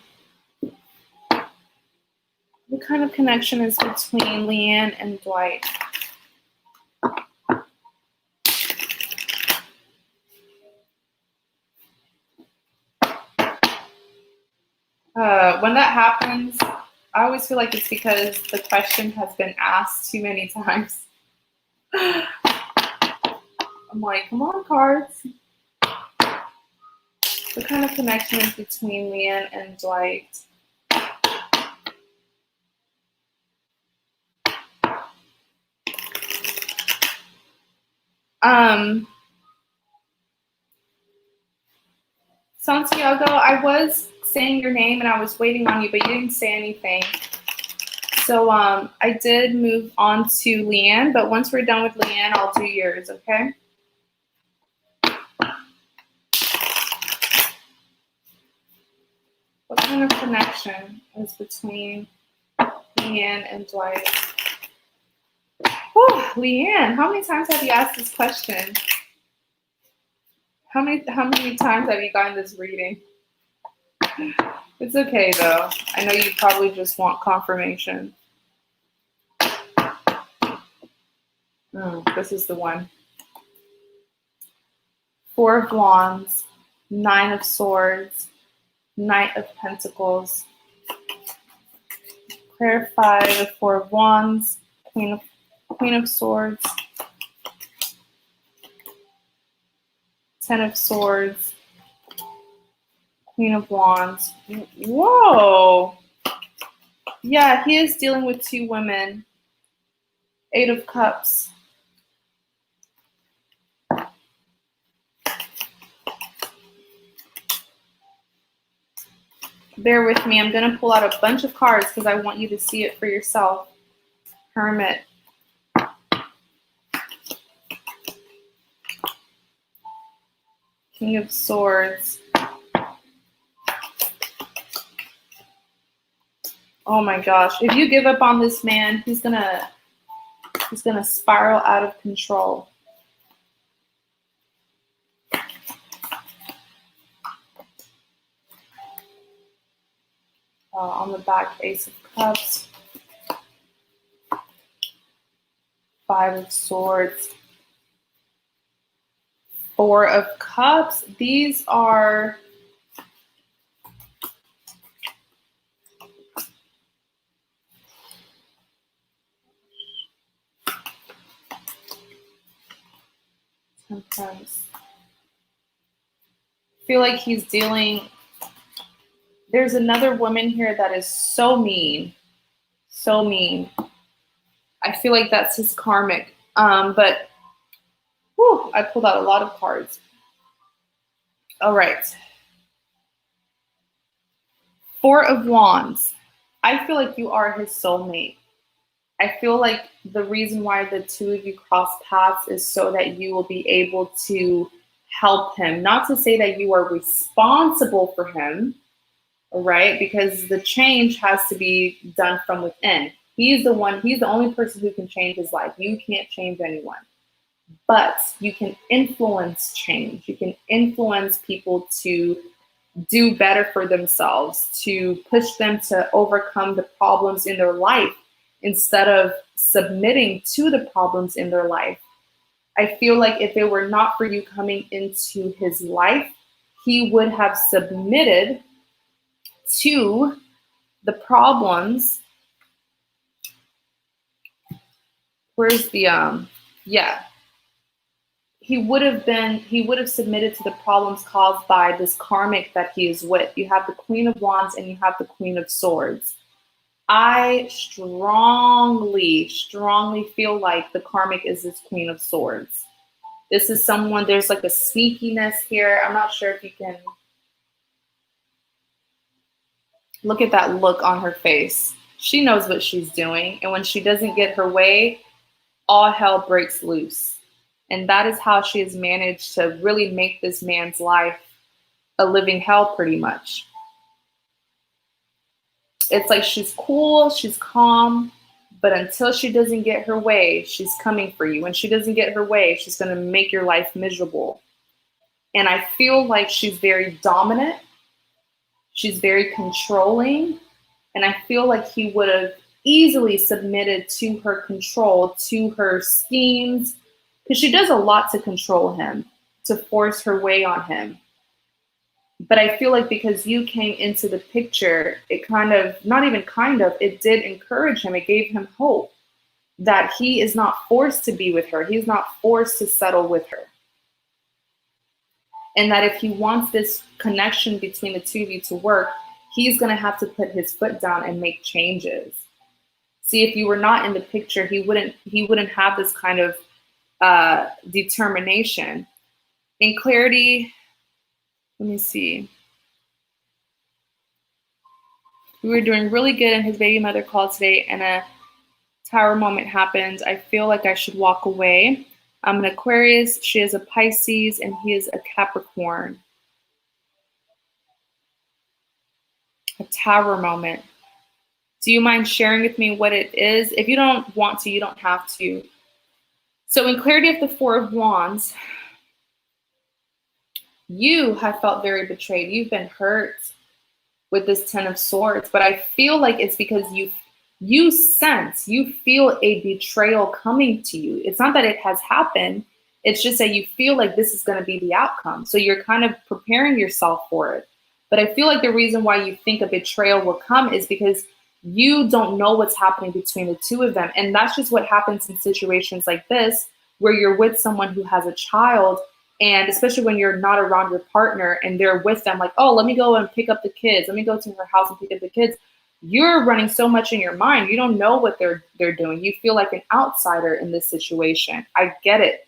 [SPEAKER 1] What kind of connection is between Leanne and Dwight? When that happens, I always feel like it's because the question has been asked too many times. I'm like, come on, cards. What kind of connection is between Leanne and Dwight? Santiago, I was saying your name and I was waiting on you, but you didn't say anything. So I did move on to Leanne, but once we're done with Leanne, I'll do yours, okay? What kind of connection is between Leanne and Dwight? Whew, Leanne, how many times have you asked this question? How many times have you gotten this reading? It's okay though. I know you probably just want confirmation. This is the one. 4 of Wands, 9 of Swords, Knight of Pentacles. Clarify the 4 of Wands, Queen of Swords, 10 of Swords, Queen of Wands. Whoa. Yeah, he is dealing with 2 women. 8 of Cups. Bear with me. I'm going to pull out a bunch of cards because I want you to see it for yourself. Hermit. King of Swords. Oh my gosh. If you give up on this man, he's gonna spiral out of control. On the back, Ace of Cups. 5 of Swords. 4 of Cups. These are sometimes feel like he's dealing. There's another woman here that is so mean. So mean. I feel like that's his karmic. But whew, I pulled out a lot of cards. All right. 4 of Wands. I feel like you are his soulmate. I feel like the reason why the 2 of you cross paths is so that you will be able to help him. Not to say that you are responsible for him, right? Because the change has to be done from within. He's the only person who can change his life. You can't change anyone. But you can influence change. You can influence people to do better for themselves, to push them to overcome the problems in their life instead of submitting to the problems in their life. I feel like if it were not for you coming into his life, he would have submitted to the problems. Where's the yeah, he would have submitted to the problems caused by this karmic that he is with. You have the Queen of Wands and you have the Queen of Swords. I strongly feel like the karmic is this Queen of Swords. This is someone, there's like a sneakiness here. I'm not sure if you can look at that look on her face. She knows what she's doing. And when she doesn't get her way, all hell breaks loose. And that is how she has managed to really make this man's life a living hell, pretty much. It's like she's cool, she's calm, but until she doesn't get her way, she's coming for you. When she doesn't get her way, she's going to make your life miserable. And I feel like she's very dominant. She's very controlling. And I feel like he would have easily submitted to her control, to her schemes, because she does a lot to control him, to force her way on him. But I feel like because you came into the picture, it kind of, not even kind of, it did encourage him. It gave him hope that he is not forced to be with her. He's not forced to settle with her. And that if he wants this connection between the two of you to work, he's going to have to put his foot down and make changes. See, if you were not in the picture, he wouldn't have this kind of determination. In clarity, let me see. We were doing really good and his baby mother called today and a tower moment happened. I feel like I should walk away. I'm an Aquarius, she is a Pisces, and he is a Capricorn. A tower moment. Do you mind sharing with me what it is? If you don't want to, you don't have to. So in clarity of the Four of Wands, you have felt very betrayed. You've been hurt with this Ten of Swords, but I feel like it's because you feel a betrayal coming to you. It's not that it has happened. It's just that you feel like this is going to be the outcome. So you're kind of preparing yourself for it. But I feel like the reason why you think a betrayal will come is because you don't know what's happening between the two of them. And that's just what happens in situations like this, where you're with someone who has a child. And especially when you're not around your partner and they're with them, like, oh, let me go and pick up the kids. Let me go to her house and pick up the kids. You're running so much in your mind. You don't know what they're doing. You feel like an outsider in this situation. I get it.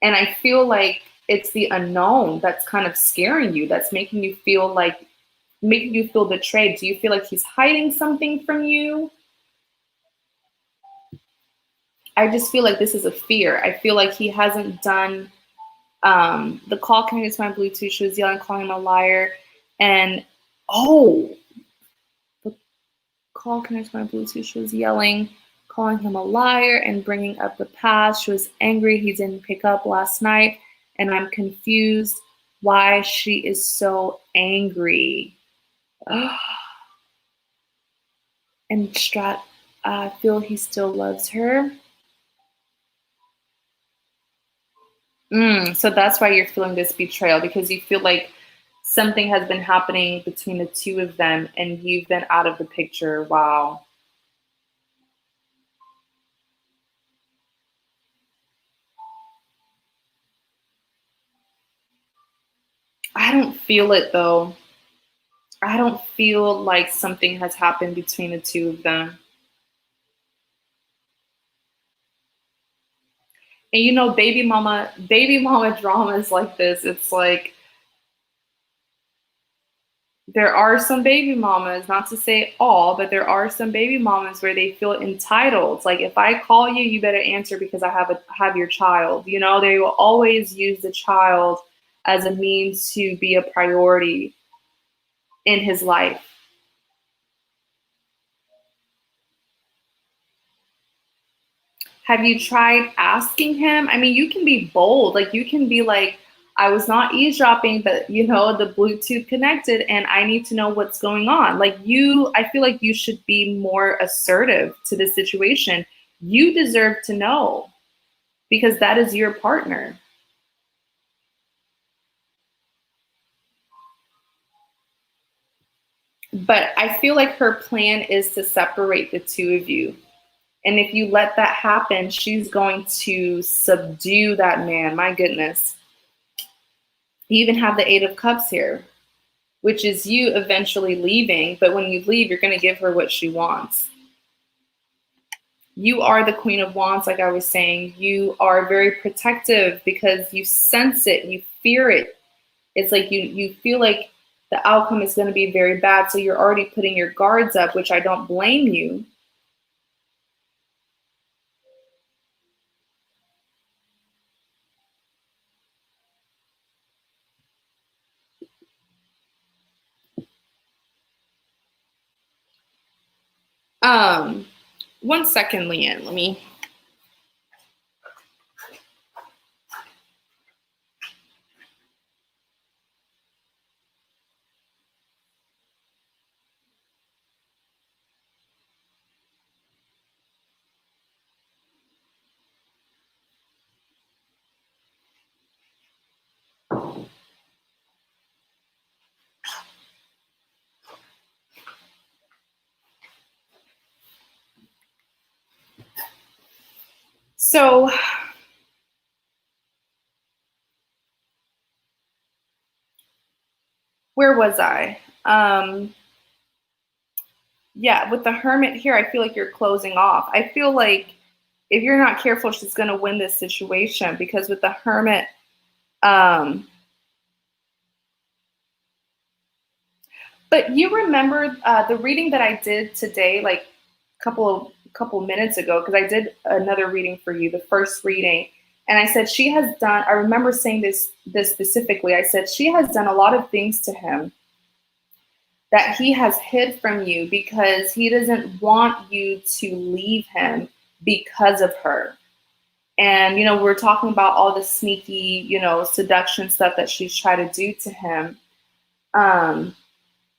[SPEAKER 1] And I feel like it's the unknown that's kind of scaring you, that's making you feel betrayed. Do you feel like he's hiding something from you? I just feel like this is a fear. I feel like he hasn't done the call connected to my Bluetooth. She was yelling, calling him a liar. And the call connected to my Bluetooth. She was yelling, calling him a liar and bringing up the past. She was angry he didn't pick up last night. And I'm confused why she is so angry. And Strat, I feel he still loves her. So that's why you're feeling this betrayal, because you feel like something has been happening between the two of them and you've been out of the picture. Wow. I don't feel it though. I don't feel like something has happened between the two of them. And you know, baby mama dramas like this, it's like there are some baby mamas, not to say all, but there are some baby mamas where they feel entitled. Like, if I call you, you better answer because I have your child. You know, they will always use the child as a means to be a priority in his life. Have you tried asking him? I mean, you can be bold. Like, you can be like, I was not eavesdropping, but you know, the Bluetooth connected and I need to know what's going on. Like I feel like you should be more assertive to the situation. You deserve to know because that is your partner. But I feel like her plan is to separate the two of you. And if you let that happen, she's going to subdue that man. My goodness. You even have the Eight of Cups here, which is you eventually leaving. But when you leave, you're going to give her what she wants. You are the Queen of Wands, like I was saying. You are very protective because you sense it, you fear it. It's like you feel like the outcome is going to be very bad. So you're already putting your guards up, which I don't blame you. One second, Leanne. Let me. So where was I? Yeah, with the Hermit here, I feel like you're closing off. I feel like if you're not careful, she's going to win this situation because with the Hermit, but you remember the reading that I did today, like couple minutes ago, because I did another reading for you, the first reading, and I said she has done. I remember saying this specifically. I said she has done a lot of things to him that he has hid from you because he doesn't want you to leave him because of her. And, you know, we're talking about all the sneaky, you know, seduction stuff that she's tried to do to him.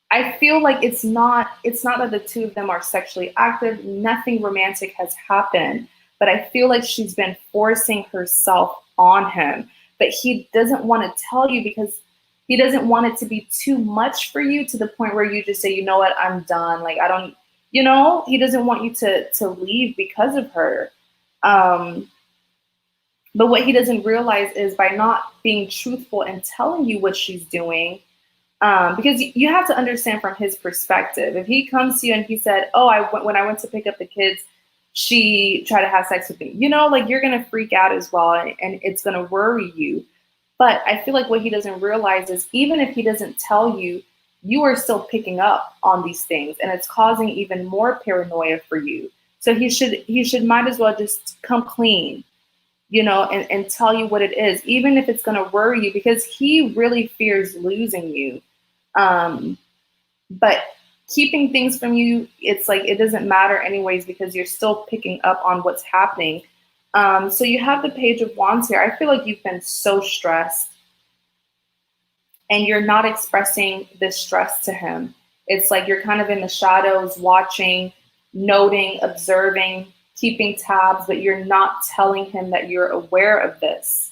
[SPEAKER 1] I feel like it's not that the two of them are sexually active. Nothing romantic has happened, but I feel like she's been forcing herself on him. But he doesn't want to tell you because he doesn't want it to be too much for you to the point where you just say, you know what, I'm done. Like I don't, you know, he doesn't want you to leave because of her. But what he doesn't realize is by not being truthful and telling you what she's doing, because you have to understand from his perspective. If he comes to you and he said, "Oh, when I went to pick up the kids, she tried to have sex with me," you know, like you're gonna freak out as well, and it's gonna worry you. But I feel like what he doesn't realize is even if he doesn't tell you, you are still picking up on these things, and it's causing even more paranoia for you. So he should might as well just come clean, you know, and tell you what it is, even if it's going to worry you, because he really fears losing you. But keeping things from you, it's like it doesn't matter anyways because you're still picking up on what's happening. So you have the Page of Wands here. I feel like you've been so stressed and you're not expressing this stress to him. It's like you're kind of in the shadows watching, noting, observing, keeping tabs, but you're not telling him that you're aware of this,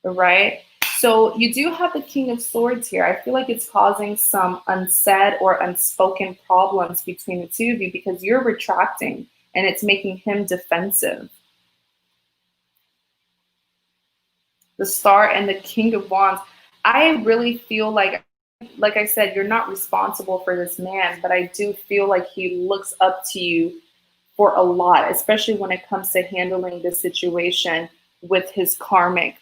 [SPEAKER 1] right? So you do have the King of Swords here. I feel like it's causing some unsaid or unspoken problems between the two of you because you're retracting and it's making him defensive. The Star and the King of Wands. I really feel like I said, you're not responsible for this man, but I do feel like he looks up to you for a lot, especially when it comes to handling the situation with his karmic.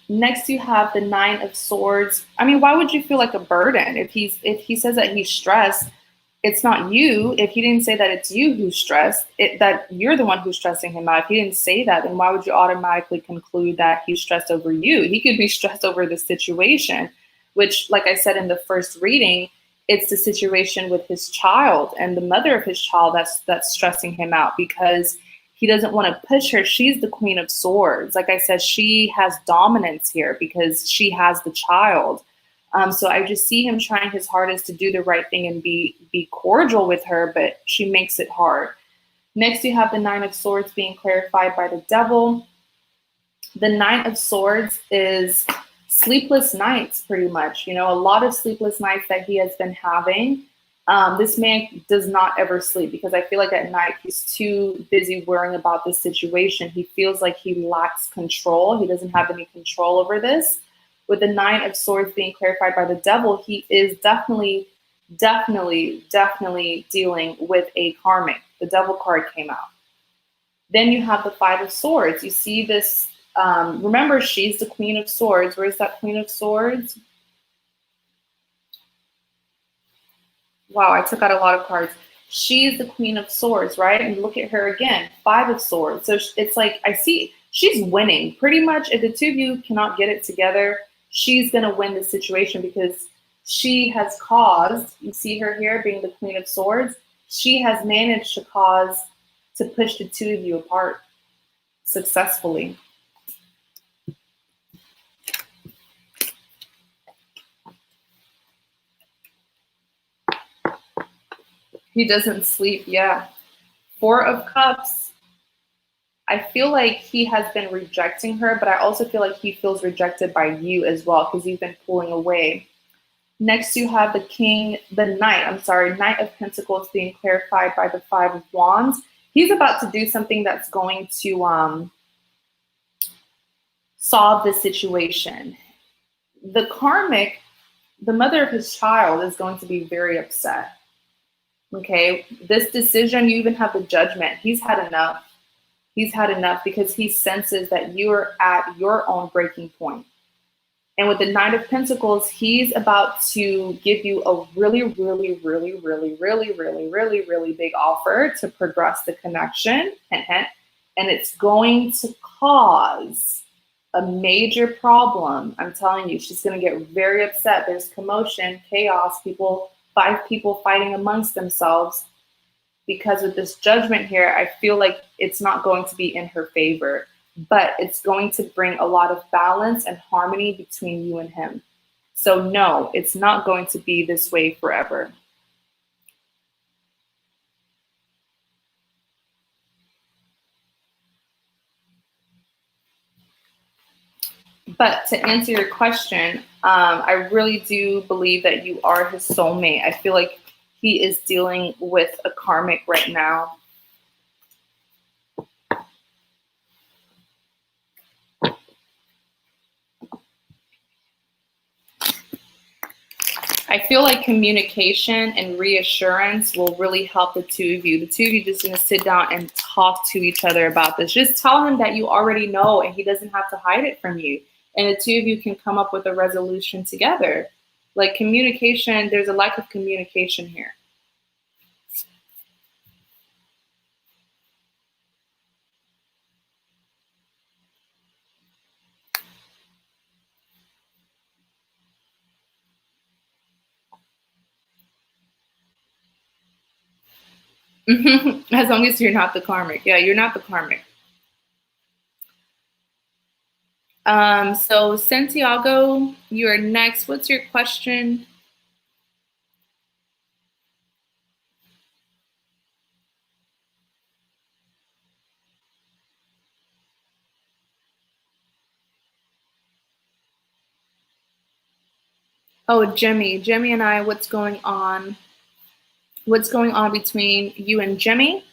[SPEAKER 1] Next you have the Nine of Swords. I mean, why would you feel like a burden if he says that he's stressed? It's not you. If he didn't say that it's you who's stressed, that you're the one who's stressing him out. If he didn't say that, then why would you automatically conclude that he's stressed over you? He could be stressed over the situation, which, like I said in the first reading, it's the situation with his child and the mother of his child that's stressing him out because he doesn't want to push her. She's the Queen of Swords. Like I said, she has dominance here because she has the child. So I just see him trying his hardest to do the right thing and be cordial with her, but she makes it hard. Next, you have the Nine of Swords being clarified by the Devil. The Nine of Swords is sleepless nights, pretty much. You know, a lot of sleepless nights that he has been having. This man does not ever sleep because I feel like at night he's too busy worrying about this situation. He feels like he lacks control. He doesn't have any control over this. With the Nine of Swords being clarified by the Devil, he is definitely dealing with a karmic. The Devil card came out. Then you have the Five of Swords. You see this, remember, she's the Queen of Swords. Where's that Queen of Swords? Wow, I took out a lot of cards. She's the Queen of Swords, right? And look at her again, Five of Swords. So it's like, I see she's winning. Pretty much, if the two of you cannot get it together, she's going to win the situation because she has caused, you see her here being the Queen of Swords, she has managed to push the two of you apart successfully. He doesn't sleep, yeah. Four of Cups. I feel like he has been rejecting her, but I also feel like he feels rejected by you as well because you've been pulling away. Next, you have Knight of Pentacles being clarified by the Five of Wands. He's about to do something that's going to solve this situation. The karmic, the mother of his child, is going to be very upset. Okay, this decision, you even have the Judgment. He's had enough. He's had enough because he senses that you're at your own breaking point. And with the Knight of Pentacles, he's about to give you a really big offer to progress the connection. And it's going to cause a major problem. I'm telling you, she's going to get very upset. There's commotion, chaos, five people fighting amongst themselves. Because with this Judgment here, I feel like it's not going to be in her favor, but it's going to bring a lot of balance and harmony between you and him. So no, it's not going to be this way forever. But to answer your question, I really do believe that you are his soulmate. I feel like he is dealing with a karmic right now. I feel like communication and reassurance will really help the two of you. The two of you just going to sit down and talk to each other about this. Just tell him that you already know and he doesn't have to hide it from you. And the two of you can come up with a resolution together. Like communication, there's a lack of communication here. As long as you're not the karmic. Yeah, you're not the karmic. So Santiago, you're next. What's your question? Oh, Jemmy and I, what's going on? What's going on between you and Jemmy?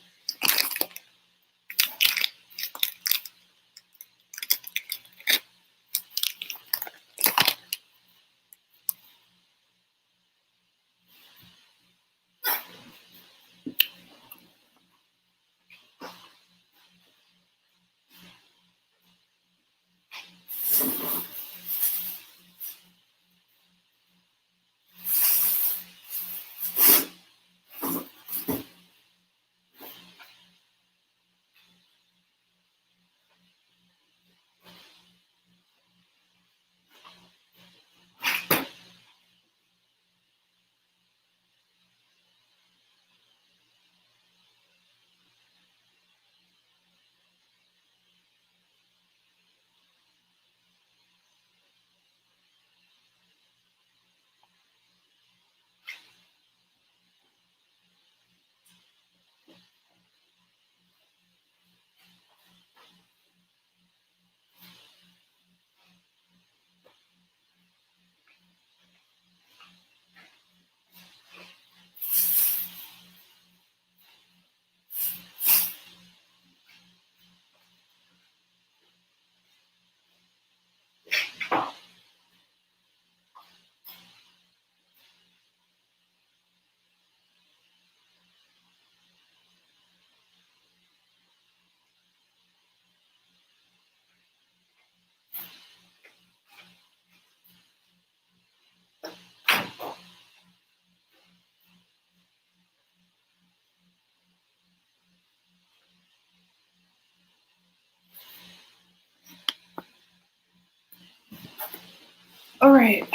[SPEAKER 1] All right.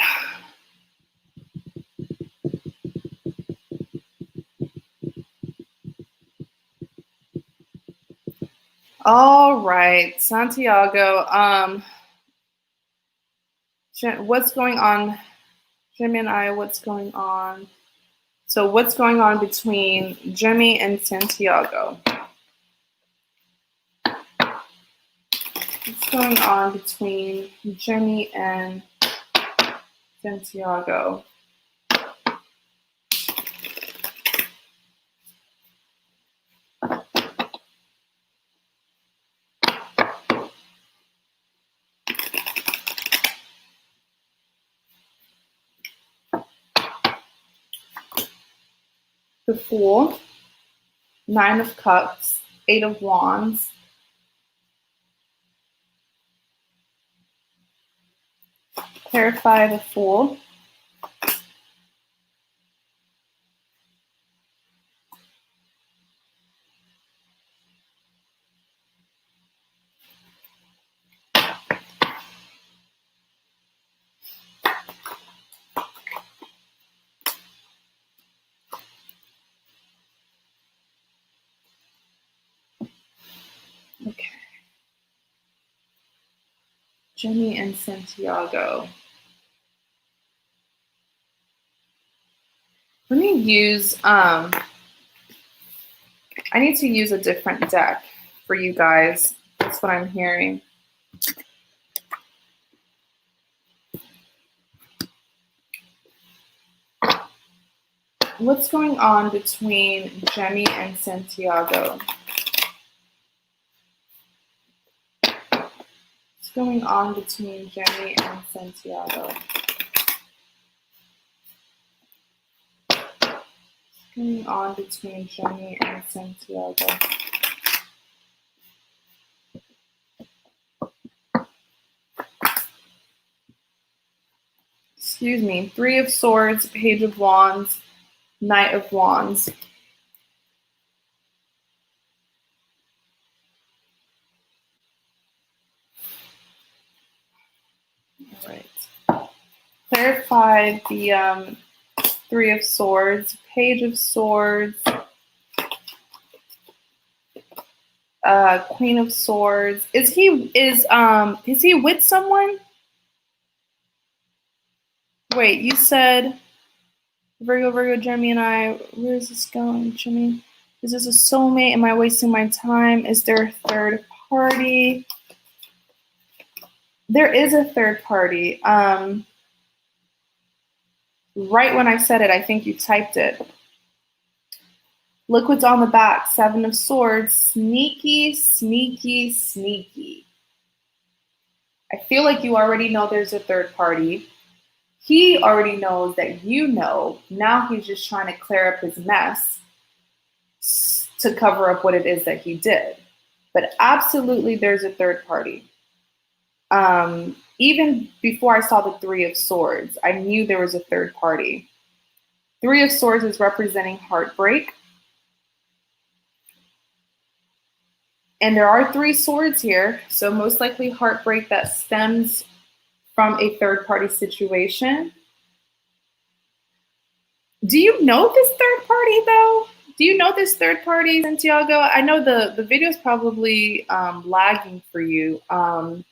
[SPEAKER 1] All right, Santiago. What's going on, Gemini? What's going on? So, what's going on between Gemini and Santiago? What's going on between Gemini and Santiago? The Fool, Nine of Cups, Eight of Wands, clarify the Fool. Okay. Gemini and Santiago. Let me use, I need to use a different deck for you guys. That's what I'm hearing. What's going on between Gemini and Santiago? What's going on between Gemini and Santiago? What's going on between Gemini and Santiago? Excuse me. Three of Swords, Page of Wands, Knight of Wands. All right. Clarify the Three of Swords, Page of Swords, Queen of Swords. Is he with someone? Wait, you said Virgo, Gemini. Where is this going, Jimmy? Is this a soulmate? Am I wasting my time? Is there a third party? There is a third party. Right when I said it, I think you typed it. Look what's on the back. Seven of Swords. Sneaky, sneaky, sneaky. I feel like you already know there's a third party. He already knows that you know. Now he's just trying to clear up his mess to cover up what it is that he did. But absolutely there's a third party. Even before I saw the Three of Swords, I knew there was a third party. Three of Swords is representing heartbreak. And there are three swords here, so most likely heartbreak that stems from a third party situation. Do you know this third party though? Do you know this third party, Santiago? I know the video is probably lagging for you. I'm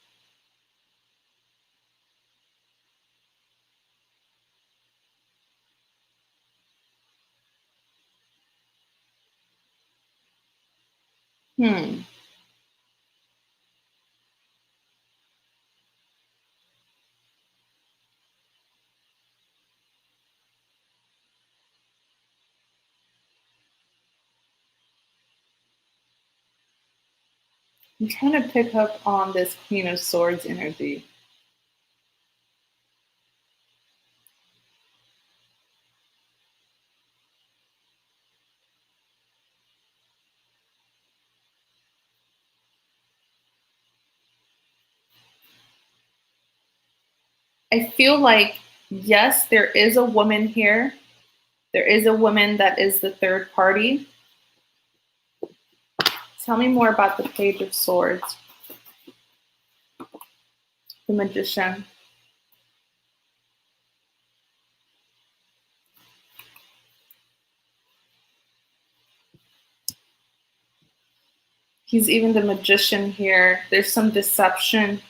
[SPEAKER 1] trying to pick up on this Queen of Swords energy. I feel like, yes, there is a woman here. There is a woman that is the third party. Tell me more about the Page of Swords, the Magician. He's even the Magician here. There's some deception.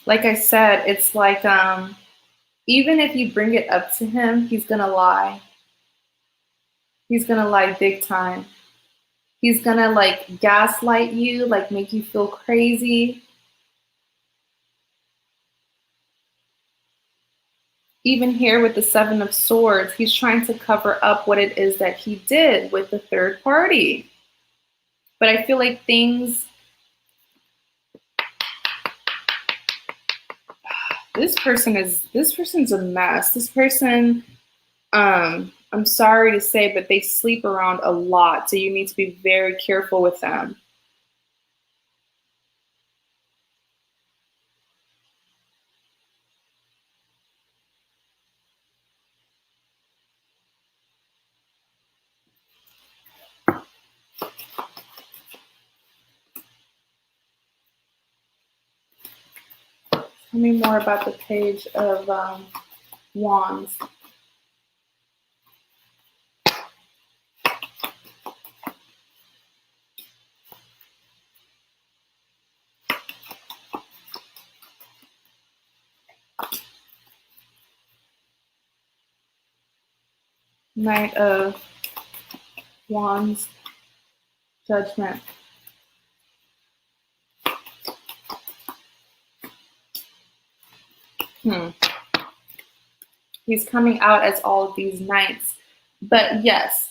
[SPEAKER 1] Like I said, it's like even if you bring it up to him, he's gonna lie. He's gonna lie big time. He's gonna like gaslight you, like make you feel crazy. Even here with the Seven of Swords, he's trying to cover up what it is that he did with the third party. But I feel like this person's a mess. This person, I'm sorry to say, but they sleep around a lot. So you need to be very careful with them. Tell me more about the Page of Wands. Knight of Wands, Judgment. He's coming out as all of these knights. But yes,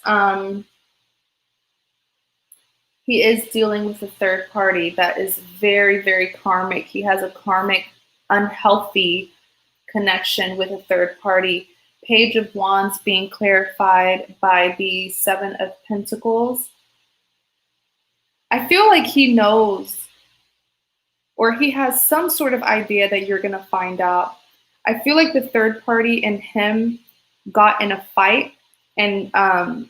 [SPEAKER 1] he is dealing with a third party that is very, very karmic. He has a karmic, unhealthy connection with a third party. Page of Wands being clarified by the Seven of Pentacles. I feel like he knows, or he has some sort of idea that you're going to find out. I feel like the third party and him got in a fight, and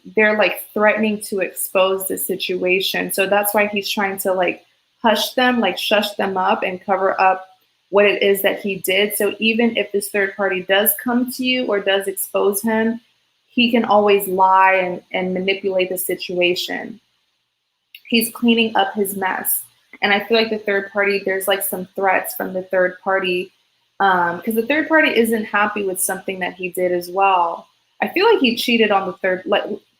[SPEAKER 1] they're like threatening to expose the situation. So that's why he's trying to like hush them, like shush them up and cover up what it is that he did. So even if this third party does come to you or does expose him, he can always lie and manipulate the situation. He's cleaning up his mess. And I feel like the third party, there's like some threats from the third party, because the third party isn't happy with something that he did as well. I feel like he cheated on the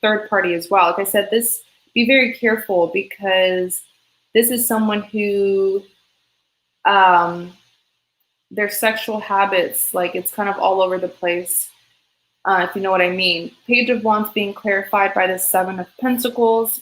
[SPEAKER 1] third party as well. Like I said, be very careful, because this is someone who their sexual habits, like it's kind of all over the place, if you know what I mean. Page of Wands being clarified by the Seven of Pentacles.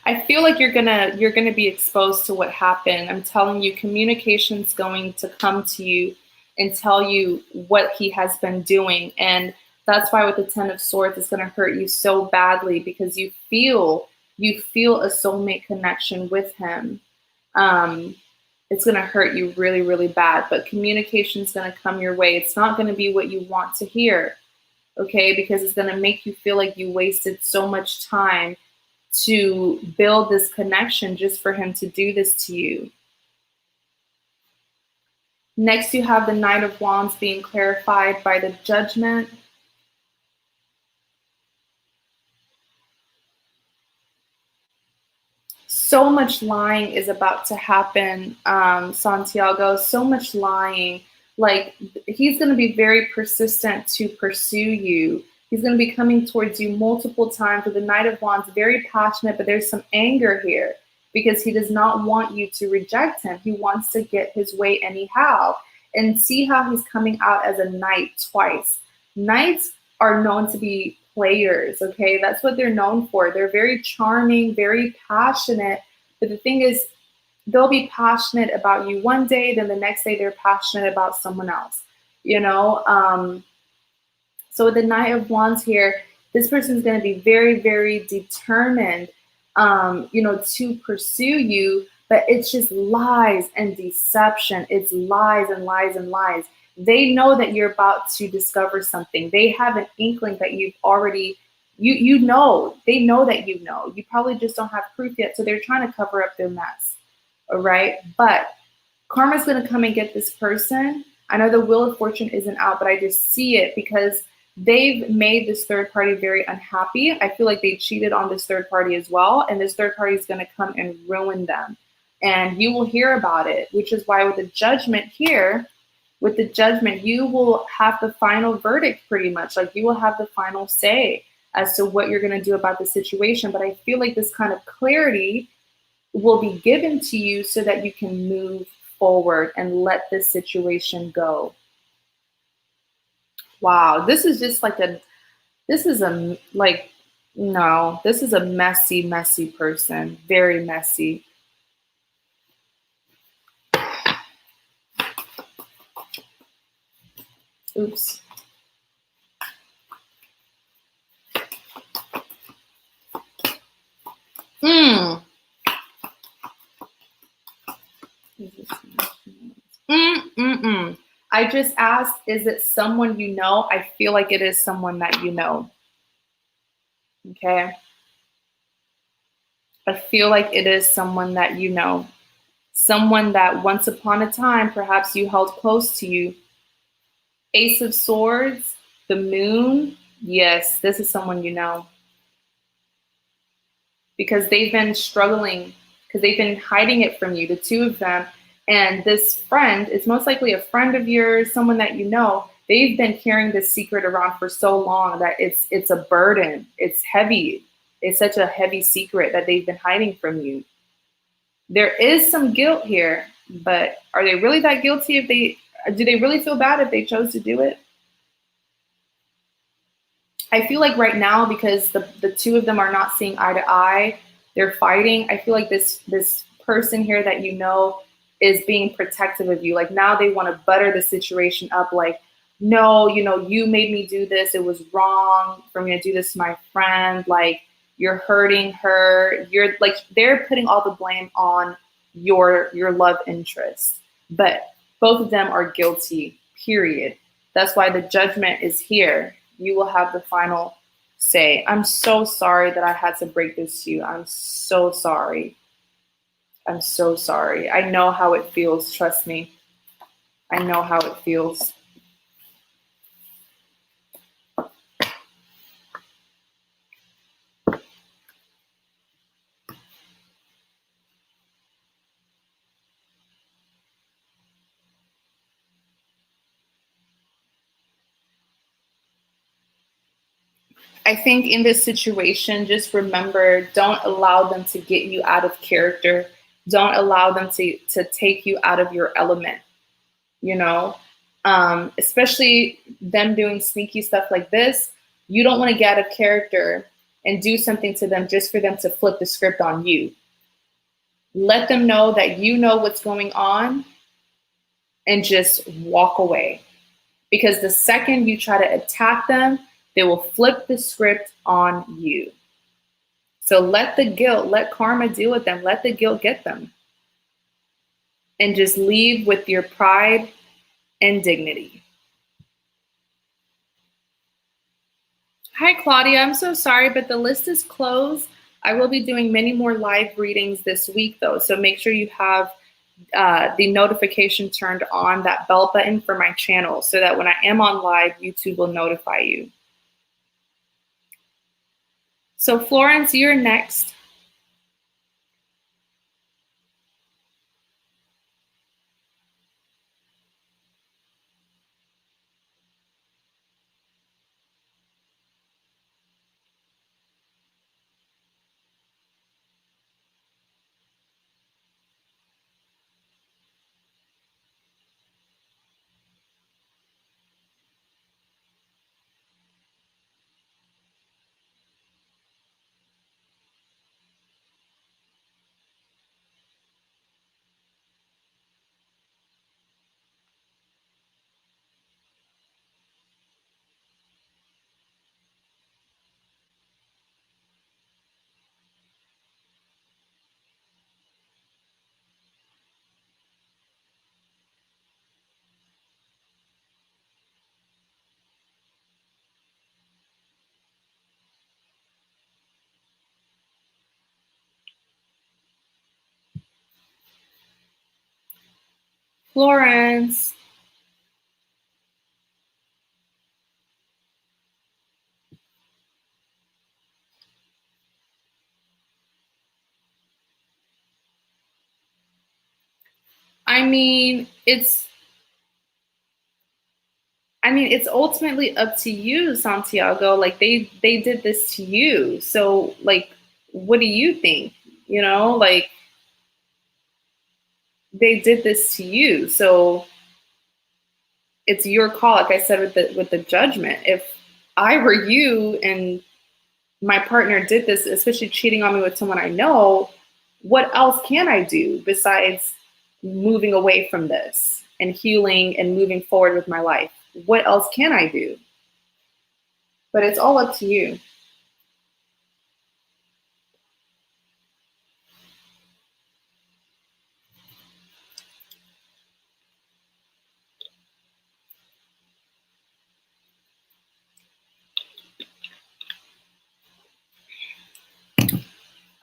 [SPEAKER 1] I feel like you're gonna be exposed to what happened. I'm telling you, communication's going to come to you and tell you what he has been doing. And that's why with the Ten of Swords, it's gonna hurt you so badly, because you feel a soulmate connection with him. It's gonna hurt you really, really bad. But communication's gonna come your way. It's not gonna be what you want to hear, okay? Because it's gonna make you feel like you wasted so much time to build this connection just for him to do this to you. Next, you have the Knight of Wands being clarified by the Judgment. So much lying is about to happen, Santiago. So much lying. Like, he's going to be very persistent to pursue you. He's going to be coming towards you multiple times. With the Knight of Wands, very passionate, but there's some anger here, because he does not want you to reject him. He wants to get his way anyhow. And see how he's coming out as a knight twice. Knights are known to be players, okay? That's what they're known for. They're very charming, very passionate. But the thing is, they'll be passionate about you one day, then the next day they're passionate about someone else, you know? So with the Knight of Wands here, this person is going to be very, very determined, to pursue you, but it's just lies and deception. It's lies and lies and lies. They know that you're about to discover something. They have an inkling that you've already You know, they know that you know. You probably just don't have proof yet, so they're trying to cover up their mess. All right, but karma's going to come and get this person. I know the Wheel of Fortune isn't out, but I just see it because they've made this third party very unhappy. I feel like they cheated on this third party as well, and this third party is going to come and ruin them. And you will hear about it, which is why with the Judgment here, with the Judgment, you will have the final verdict pretty much. Like you will have the final say as to what you're going to do about the situation. But I feel like this kind of clarity will be given to you so that you can move forward and let this situation go. Wow, this is just like this is a, like, no, this is a messy, messy person. Very messy. Oops. Mm. I just asked, is it someone you know? I feel like it is someone that you know. Okay. I feel like it is someone that you know. Someone that once upon a time, perhaps you held close to you. Ace of Swords, the Moon. Yes, this is someone you know. Because they've been struggling, because they've been hiding it from you, the two of them. And this friend, it's most likely a friend of yours, someone that you know. They've been carrying this secret around for so long that it's a burden. It's heavy. It's such a heavy secret that they've been hiding from you. There is some guilt here, but are they really that guilty if do they really feel bad if they chose to do it? I feel like right now, because the two of them are not seeing eye to eye, they're fighting. I feel like this person here that you know is being protective of you. Like now they want to butter the situation up. Like, no, you know, you made me do this. It was wrong for me to do this to my friend. Like you're hurting her. You're like they're putting all the blame on your love interest. But both of them are guilty. Period. That's why the Judgment is here. You will have the final say. I'm so sorry that I had to break this to you. I'm so sorry. I'm so sorry. I know how it feels. Trust me. I know how it feels. I think in this situation, just remember, don't allow them to get you out of character. Don't allow them to take you out of your element, you know, especially them doing sneaky stuff like this. You don't want to get out of character and do something to them just for them to flip the script on you. Let them know that you know what's going on and just walk away. Because the second you try to attack them, they will flip the script on you. So let the guilt, let karma deal with them. Let the guilt get them. And just leave with your pride and dignity. Hi, Claudia. I'm so sorry, but the list is closed. I will be doing many more live readings this week, though. So make sure you have the notification turned on, that bell button for my channel, so that when I am on live, YouTube will notify you. So Florence, you're next. Florence. I mean, it's ultimately up to you, Santiago. Like they did this to you. So like what do you think? You know, like they did this to you. So it's your call, like I said with the judgment. If I were you and my partner did this, especially cheating on me with someone I know, what else can I do besides moving away from this and healing and moving forward with my life? What else can I do? But it's all up to you.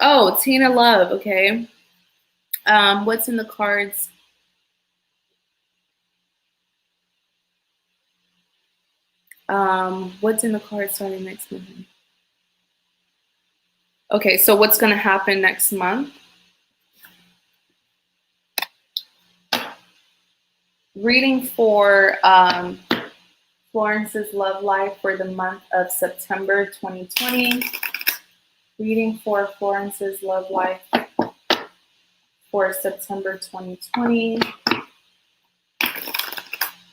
[SPEAKER 1] Oh, Tina Love, okay. What's in the cards? What's in the cards starting next month? Okay, so what's going to happen next month? Reading for Florence's love life for the month of September 2020. Reading for Florence's love life for September 2020.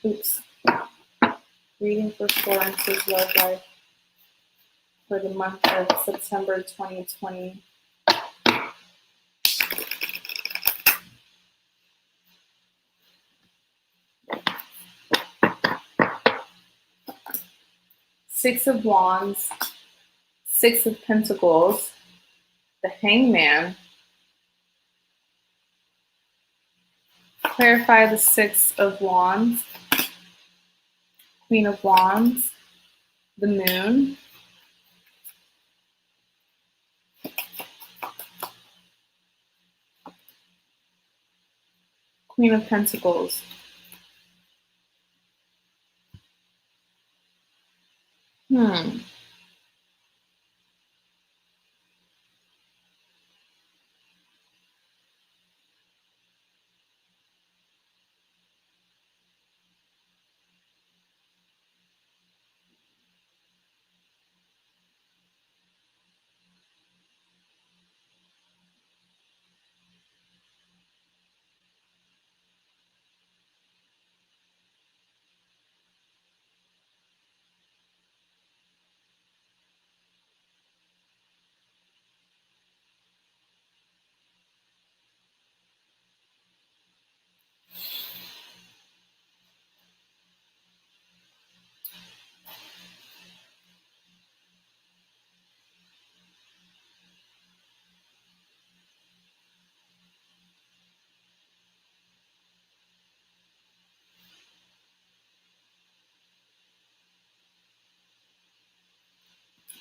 [SPEAKER 1] Oops. Reading for Florence's love life for the month of September 2020. Six of Wands, Six of Pentacles, the Hangman. Clarify the Six of Wands, Queen of Wands, the Moon, Queen of Pentacles.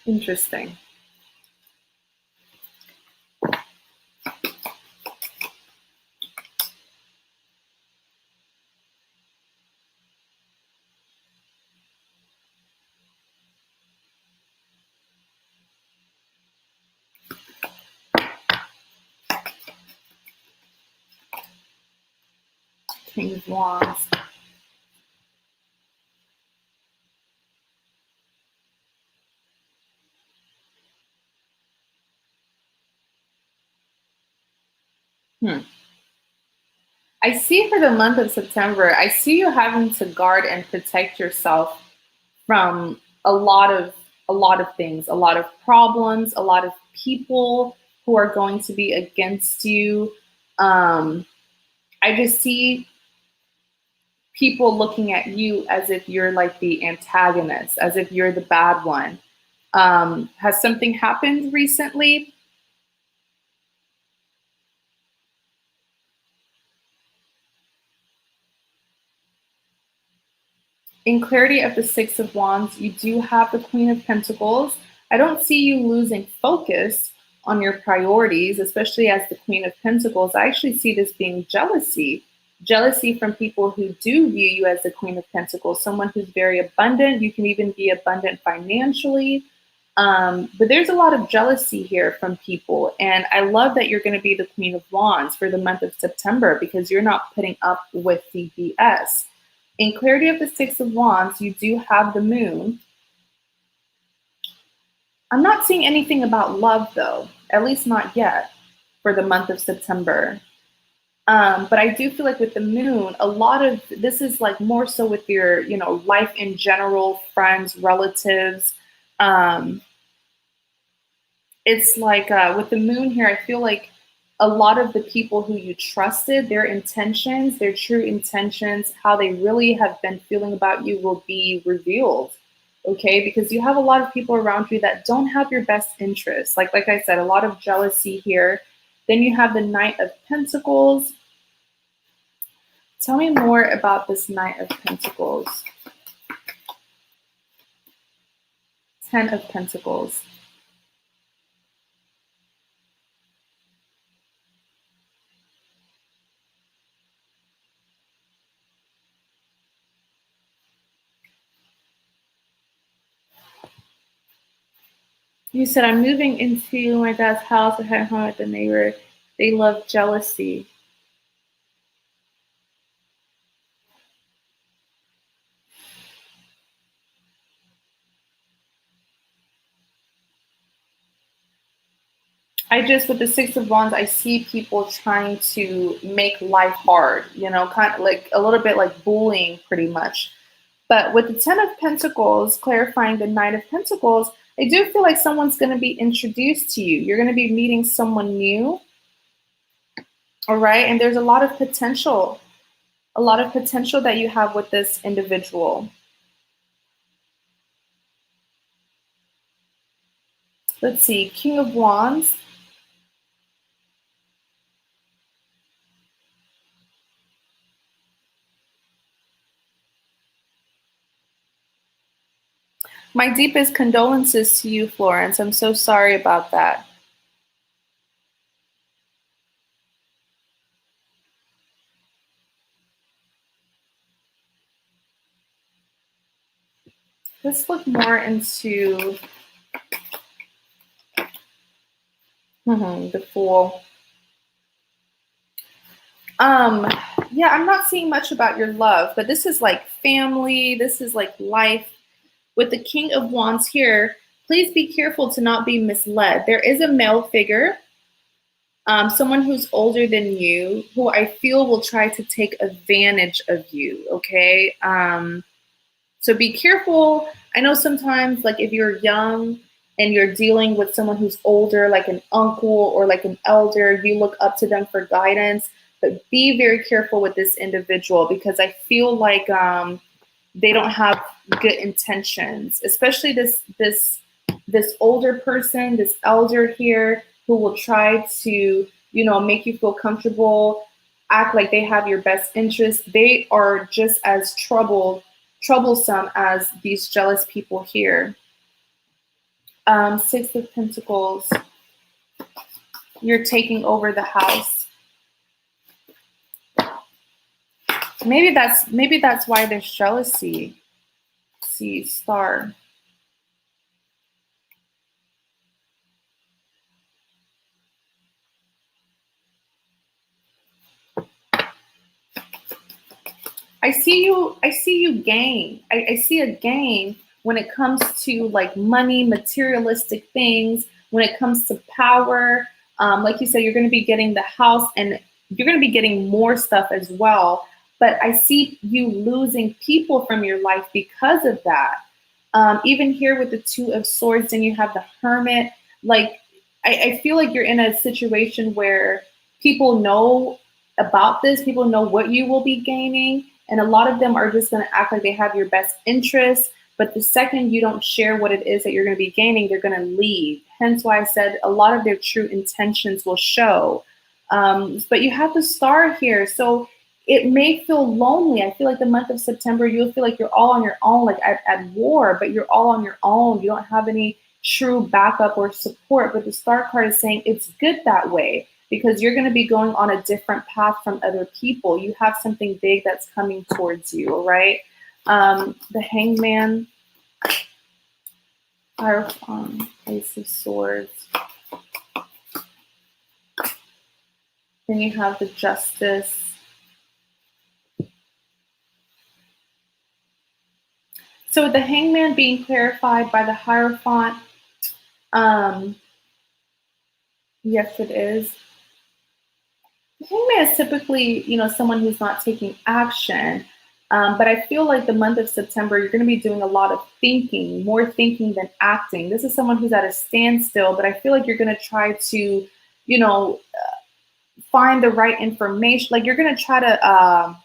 [SPEAKER 1] Interesting. King of Wands. I see for the month of September, I see you having to guard and protect yourself from a lot of things, a lot of problems, a lot of people who are going to be against you. I just see people looking at you as if you're like the antagonist, as if you're the bad one. Has something happened recently? In clarity of the Six of Wands, you do have the Queen of Pentacles. I don't see you losing focus on your priorities, especially as the Queen of Pentacles. I actually see this being jealousy jealousy from people who do view you as the Queen of Pentacles, someone who's very abundant. You can even be abundant financially. But there's a lot of jealousy here from people. And I love that you're going to be the Queen of Wands for the month of September because you're not putting up with the BS. In clarity of the Six of Wands, you do have the Moon. I'm not seeing anything about love, though, at least not yet for the month of September. But I do feel like with the Moon, a lot of this is like more so with your, you know, life in general, friends, relatives. It's like with the Moon here, I feel like a lot of the people who you trusted, their intentions, their true intentions, how they really have been feeling about you will be revealed. Okay, because you have a lot of people around you that don't have your best interests. Like I said, a lot of jealousy here. Then you have the Knight of Pentacles. Tell me more about this Knight of Pentacles. Ten of Pentacles. You said, I'm moving into my dad's house. I had home with the neighbor. They love jealousy. With the Six of Wands, I see people trying to make life hard, you know, kind of like a little bit like bullying pretty much. But with the Ten of Pentacles, clarifying the Knight of Pentacles, I do feel like someone's going to be introduced to you. You're going to be meeting someone new. All right. And there's a lot of potential that you have with this individual. Let's see. King of Wands. My deepest condolences to you, Florence. I'm so sorry about that. Let's look more into the Fool. Yeah, I'm not seeing much about your love, but this is like family. This is like life. With the King of Wands here, please be careful to not be misled. There is a male figure, someone who's older than you, who I feel will try to take advantage of you, okay? So be careful. I know sometimes, like if you're young and you're dealing with someone who's older, like an uncle or like an elder, you look up to them for guidance, but be very careful with this individual because I feel like they don't have good intentions, especially this older person, this elder here who will try to, you know, make you feel comfortable, act like they have your best interest. They are just as troublesome as these jealous people here. Six of Pentacles. You're taking over the house. Maybe that's why there's jealousy. See, Star. I see you gain. I see a gain when it comes to like money, materialistic things, when it comes to power. Like you said, you're going to be getting the house and you're going to be getting more stuff as well. But I see you losing people from your life because of that. Even here with the Two of Swords and you have the Hermit, like I feel like you're in a situation where people know about this, people know what you will be gaining, and a lot of them are just going to act like they have your best interests. But the second you don't share what it is that you're going to be gaining, they're going to leave. Hence why I said a lot of their true intentions will show. But you have the Star here. So it may feel lonely. I feel like the month of September, you'll feel like you're all on your own, like at war, but you're all on your own. You don't have any true backup or support. But the Star card is saying it's good that way. because you're going to be going on a different path from other people. You have something big that's coming towards you, all right? The Hangman, Hierophant, Ace of Swords. Then you have the Justice. So the Hangman being clarified by the Hierophant, yes, it is. The Hangman is typically, you know, someone who's not taking action. But I feel like the month of September, you're going to be doing a lot of thinking, more thinking than acting. This is someone who's at a standstill, but I feel like you're going to try to, you know, find the right information. Like you're going to try to,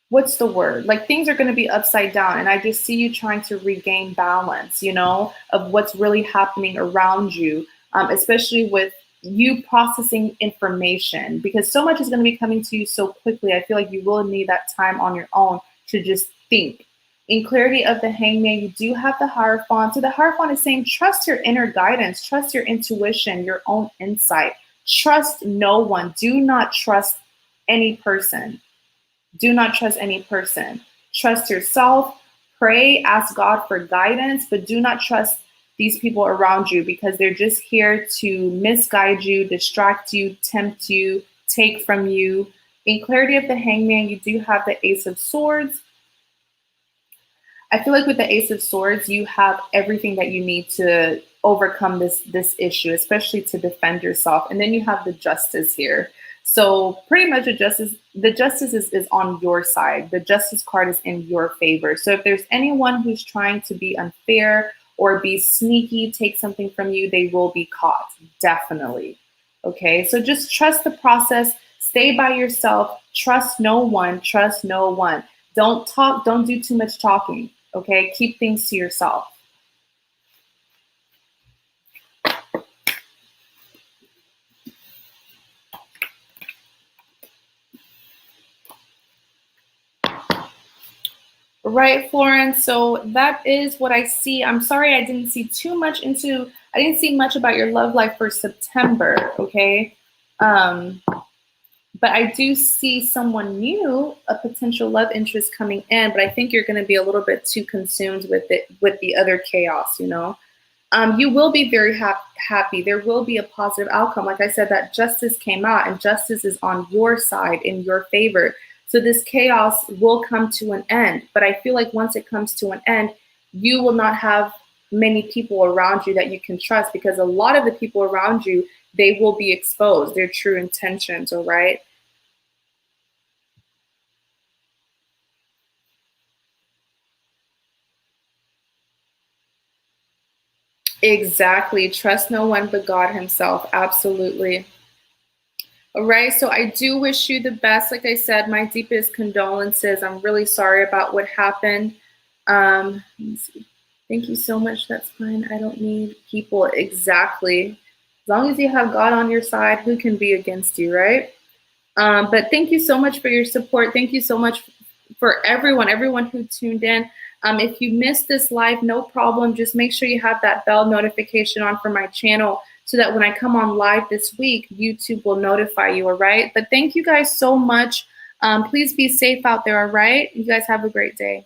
[SPEAKER 1] what's the word? Like things are going to be upside down. And I just see you trying to regain balance, you know, of what's really happening around you, especially with you processing information, because so much is going to be coming to you so quickly. I feel like you will need that time on your own to just think. In clarity of the Hangman, you do have the Hierophant. So the Hierophant is saying, trust your inner guidance, trust your intuition, your own insight. Trust no one. Do not trust any person. Do not trust any person. Trust yourself. Pray, ask God for guidance, but do not trust these people around you, because they're just here to misguide you, distract you, tempt you, take from you. In clarity of the Hangman, you do have the Ace of Swords. I feel like with the Ace of Swords, you have everything that you need to overcome this issue, especially to defend yourself. And then you have the Justice here. So pretty much the Justice is on your side. The Justice card is in your favor. So if there's anyone who's trying to be unfair or be sneaky, take something from you, they will be caught, definitely. Okay, so just trust the process, stay by yourself, trust no one, trust no one. Don't talk, don't do too much talking, okay? Keep things to yourself. Right, Florence. So that is what I see. I'm sorry I didn't see I didn't see much about your love life for September, okay? But I do see someone new, a potential love interest coming in, but I think you're going to be a little bit too consumed with the other chaos, you know? You will be very happy. There will be a positive outcome. Like I said, that Justice came out, and Justice is on your side, in your favor. So this chaos will come to an end. But I feel like once it comes to an end, you will not have many people around you that you can trust, because a lot of the people around you, they will be exposed, their true intentions, all right? Exactly. Trust no one but God himself. Absolutely. All right. So I do wish you the best. Like I said, my deepest condolences. I'm really sorry about what happened. Let me see. Thank you so much. That's fine. I don't need people. Exactly. As long as you have God on your side, who can be against you, right? But thank you so much for your support. Thank you so much for everyone who tuned in. If you missed this live, no problem. Just make sure you have that bell notification on for my channel, so that when I come on live this week, YouTube will notify you, all right? But thank you guys so much. Please be safe out there, all right? You guys have a great day.